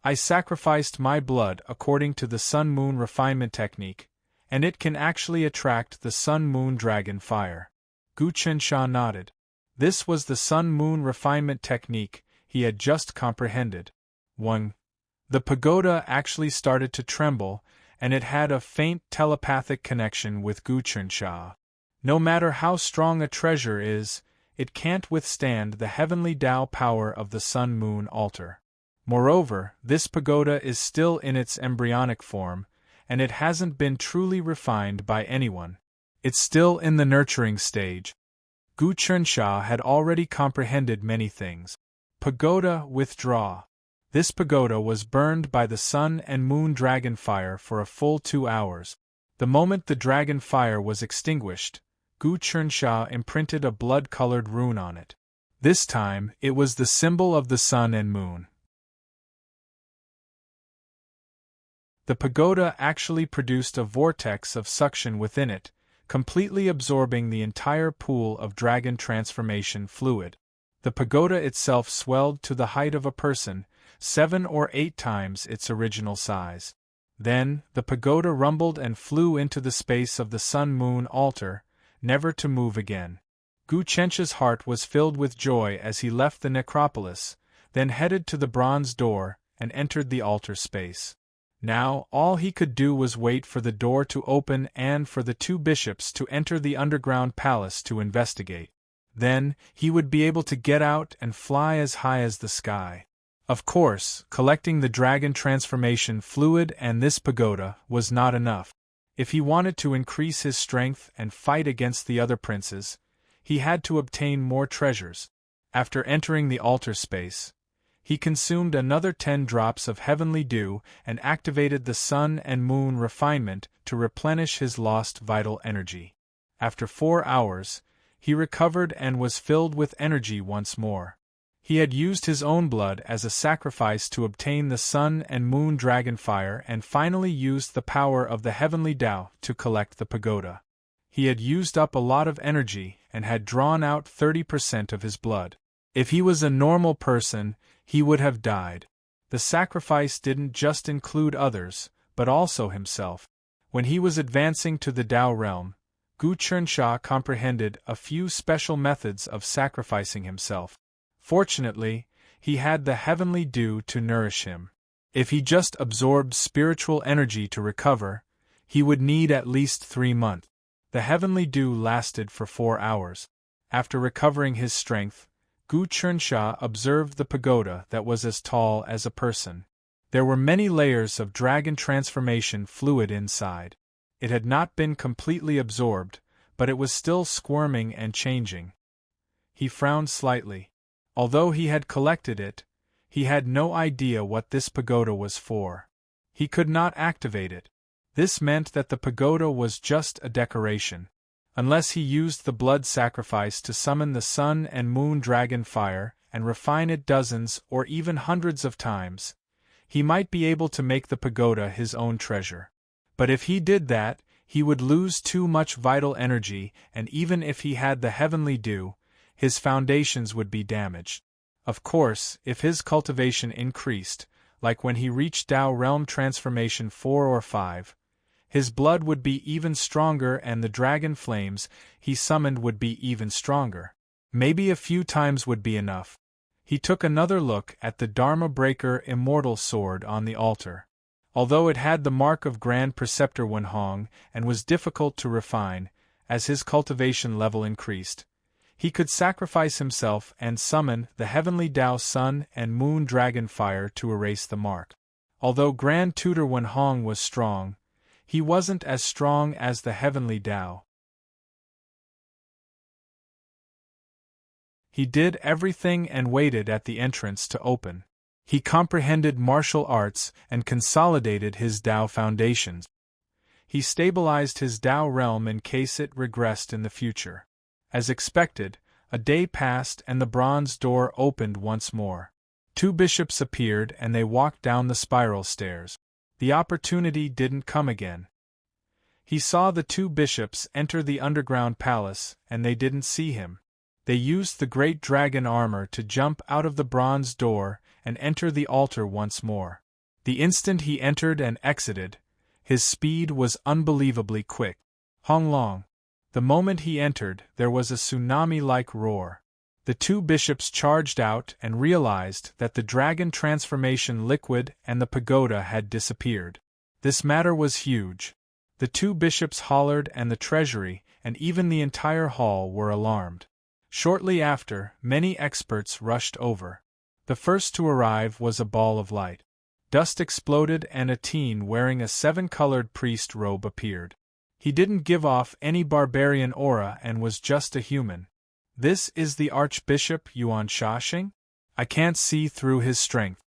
I sacrificed my blood according to the sun-moon refinement technique, and it can actually attract the sun-moon dragon fire. Gu Qinsha nodded. This was the sun-moon refinement technique he had just comprehended. 1. The pagoda actually started to tremble, and it had a faint telepathic connection with Gu Qinsha. No matter how strong a treasure is, it can't withstand the heavenly Tao power of the sun-moon altar. Moreover, this pagoda is still in its embryonic form, and it hasn't been truly refined by anyone. It's still in the nurturing stage. Gu Qinsha had already comprehended many things. Pagoda withdraw. This pagoda was burned by the sun and moon dragon fire for a full 2 hours. The moment the dragon fire was extinguished, Gu Qinsha imprinted a blood-colored rune on it. This time, it was the symbol of the sun and moon. The pagoda actually produced a vortex of suction within it, completely absorbing the entire pool of dragon transformation fluid. The pagoda itself swelled to the height of a person, 7 or 8 times its original size. Then, the pagoda rumbled and flew into the space of the sun-moon altar, never to move again. Gu Qinsha's heart was filled with joy as he left the necropolis, then headed to the bronze door and entered the altar space. Now, all he could do was wait for the door to open and for the 2 bishops to enter the underground palace to investigate. Then, he would be able to get out and fly as high as the sky. Of course, collecting the dragon transformation fluid and this pagoda was not enough. If he wanted to increase his strength and fight against the other princes, he had to obtain more treasures. After entering the altar space, he consumed another 10 drops of heavenly dew and activated the sun and moon refinement to replenish his lost vital energy. After 4 hours, he recovered and was filled with energy once more. He had used his own blood as a sacrifice to obtain the sun and moon dragon fire and finally used the power of the heavenly Tao to collect the pagoda. He had used up a lot of energy and had drawn out 30% of his blood. If he was a normal person, he would have died. The sacrifice didn't just include others, but also himself. When he was advancing to the Tao realm, Gu Qinsha comprehended a few special methods of sacrificing himself. Fortunately, he had the heavenly dew to nourish him. If he just absorbed spiritual energy to recover, he would need at least 3 months. The heavenly dew lasted for 4 hours. After recovering his strength, Gu Qinsha observed the pagoda that was as tall as a person. There were many layers of dragon transformation fluid inside. It had not been completely absorbed, but it was still squirming and changing. He frowned slightly. Although he had collected it, he had no idea what this pagoda was for. He could not activate it. This meant that the pagoda was just a decoration. Unless he used the blood sacrifice to summon the sun and moon dragon fire and refine it dozens or even hundreds of times, he might be able to make the pagoda his own treasure. But if he did that, He would lose too much vital energy, and even if he had the heavenly dew, his foundations would be damaged. Of course, if his cultivation increased, like when he reached Tao Realm Transformation 4 or 5, his blood would be even stronger and the dragon flames he summoned would be even stronger. Maybe a few times would be enough. He took another look at the Dharma Breaker Immortal Sword on the altar. Although it had the mark of Grand Preceptor Wenhong and was difficult to refine, as his cultivation level increased, he could sacrifice himself and summon the heavenly Tao Sun and Moon Dragon Fire to erase the mark. Although Grand Tutor Wenhong was strong, he wasn't as strong as the heavenly Tao. He did everything and waited at the entrance to open. He comprehended martial arts and consolidated his Tao foundations. He stabilized his Tao realm in case it regressed in the future. As expected, a day passed and the bronze door opened once more. 2 bishops appeared and they walked down the spiral stairs. The opportunity didn't come again. He saw the 2 bishops enter the underground palace, and they didn't see him. They used the great dragon armor to jump out of the bronze door and enter the altar once more. The instant he entered and exited, his speed was unbelievably quick. Hong Long. The moment he entered, there was a tsunami-like roar. The 2 bishops charged out and realized that the dragon transformation liquid and the pagoda had disappeared. This matter was huge. The 2 bishops hollered and the treasury, and even the entire hall were alarmed. Shortly after, many experts rushed over. The first to arrive was a ball of light. Dust exploded and a teen wearing a 7-colored priest robe appeared. He didn't give off any barbarian aura and was just a human. This is the Archbishop Yuan Shaxing? I can't see through his strength.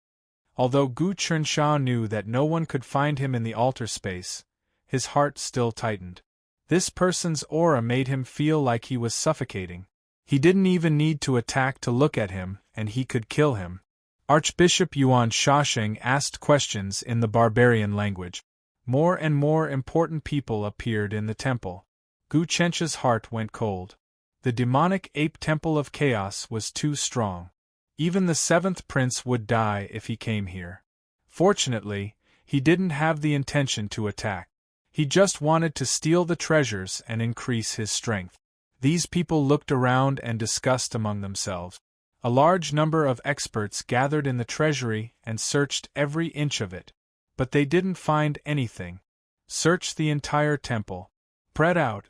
Although Gu Chensha knew that no one could find him in the altar space, his heart still tightened. This person's aura made him feel like he was suffocating. He didn't even need to attack to look at him, and he could kill him. Archbishop Yuan Shaxing asked questions in the barbarian language. More and more important people appeared in the temple. Gu Chensha's heart went cold. The demonic ape temple of chaos was too strong. Even the 7th prince would die if he came here. Fortunately, he didn't have the intention to attack. He just wanted to steal the treasures and increase his strength. These people looked around and discussed among themselves. A large number of experts gathered in the treasury and searched every inch of it. But they didn't find anything. Search the entire temple. Spread out.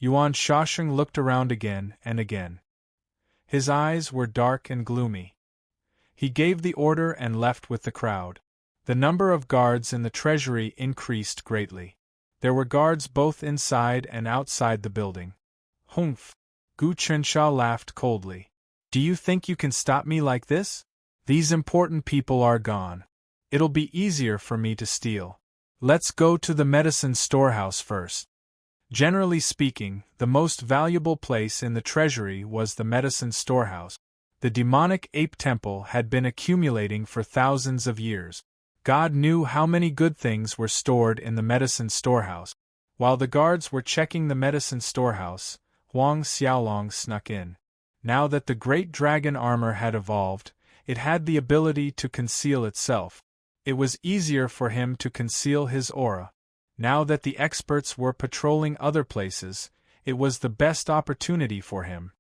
Yuan Shaxing looked around again and again. His eyes were dark and gloomy. He gave the order and left with the crowd. The number of guards in the treasury increased greatly. There were guards both inside and outside the building. Humph! Gu Chensha laughed coldly. Do you think you can stop me like this? These important people are gone. It'll be easier for me to steal. Let's go to the medicine storehouse first. Generally speaking, the most valuable place in the treasury was the medicine storehouse. The demonic ape temple had been accumulating for thousands of years. God knew how many good things were stored in the medicine storehouse. While the guards were checking the medicine storehouse, Huang Xiaolong snuck in. Now that the great dragon armor had evolved, it had the ability to conceal itself. It was easier for him to conceal his aura. Now that the experts were patrolling other places, it was the best opportunity for him.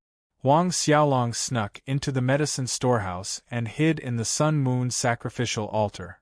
Huang Xiaolong snuck into the medicine storehouse and hid in the sun-moon sacrificial altar.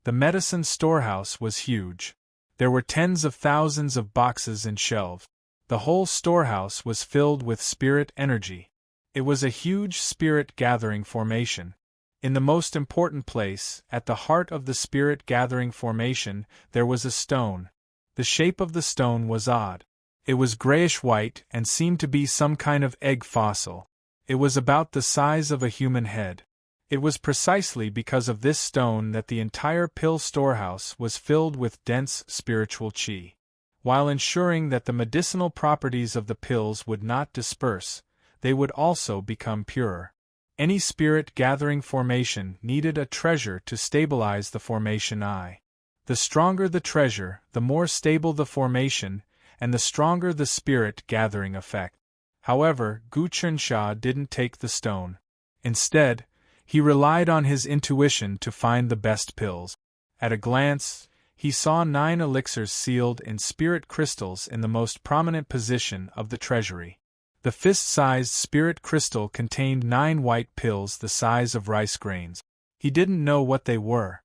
The medicine storehouse was huge. There were tens of thousands of boxes and shelves. The whole storehouse was filled with spirit energy. It was a huge spirit-gathering formation. In the most important place, at the heart of the spirit-gathering formation, there was a stone. The shape of the stone was odd. It was grayish-white and seemed to be some kind of egg fossil. It was about the size of a human head. It was precisely because of this stone that the entire pill storehouse was filled with dense spiritual qi. While ensuring that the medicinal properties of the pills would not disperse, they would also become purer. Any spirit-gathering formation needed a treasure to stabilize the formation eye. The stronger the treasure, the more stable the formation, and the stronger the spirit-gathering effect. However, Gu Qinsha didn't take the stone. Instead, he relied on his intuition to find the best pills. At a glance, he saw 9 elixirs sealed in spirit crystals in the most prominent position of the treasury. The fist-sized spirit crystal contained 9 white pills the size of rice grains. He didn't know what they were.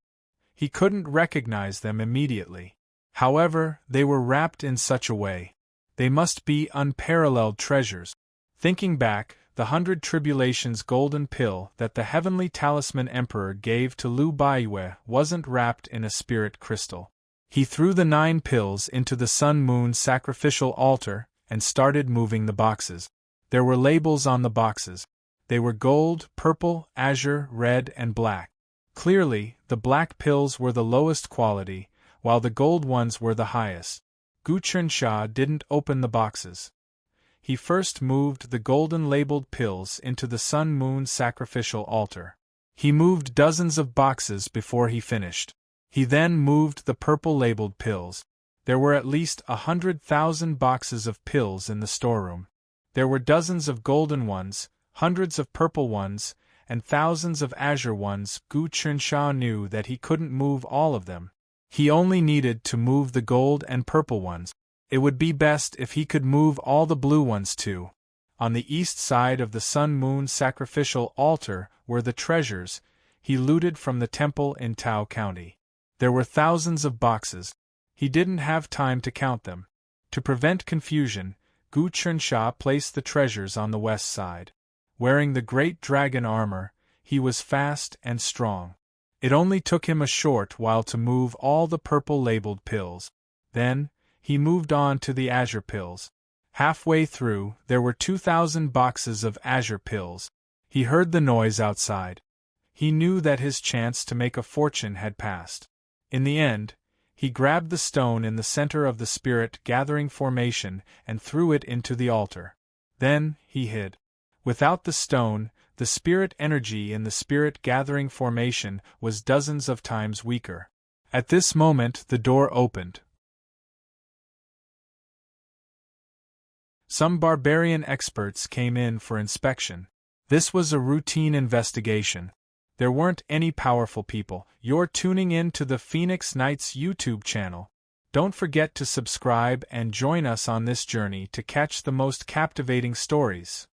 He couldn't recognize them immediately. However, they were wrapped in such a way. They must be unparalleled treasures. Thinking back, the 100 Tribulations golden pill that the Heavenly Talisman Emperor gave to Lu Baiyue wasn't wrapped in a spirit crystal. He threw the 9 pills into the sun-moon sacrificial altar and started moving the boxes. There were labels on the boxes. They were gold, purple, azure, red, and black. Clearly, the black pills were the lowest quality, while the gold ones were the highest. Gu Qinsha didn't open the boxes. He first moved the golden-labeled pills into the sun-moon sacrificial altar. He moved dozens of boxes before he finished. He then moved the purple-labeled pills. There were at least 100,000 boxes of pills in the storeroom. There were dozens of golden ones, hundreds of purple ones, and thousands of azure ones. Gu Qinsha knew that he couldn't move all of them. He only needed to move the gold and purple ones. It would be best if he could move all the blue ones too. On the east side of the sun-moon sacrificial altar were the treasures he looted from the temple in Tao County. There were thousands of boxes. He didn't have time to count them. To prevent confusion, Gu Qinsha placed the treasures on the west side. Wearing the great dragon armor, he was fast and strong. It only took him a short while to move all the purple-labeled pills. Then, he moved on to the azure pills. Halfway through, there were 2,000 boxes of azure pills. He heard the noise outside. He knew that his chance to make a fortune had passed. In the end, he grabbed the stone in the center of the spirit-gathering formation and threw it into the altar. Then, he hid. Without the stone, the spirit energy in the spirit-gathering formation was dozens of times weaker. At this moment, the door opened. Some barbarian experts came in for inspection. This was a routine investigation. There weren't any powerful people. You're tuning in to the Phoenix Knights YouTube channel. Don't forget to subscribe and join us on this journey to catch the most captivating stories.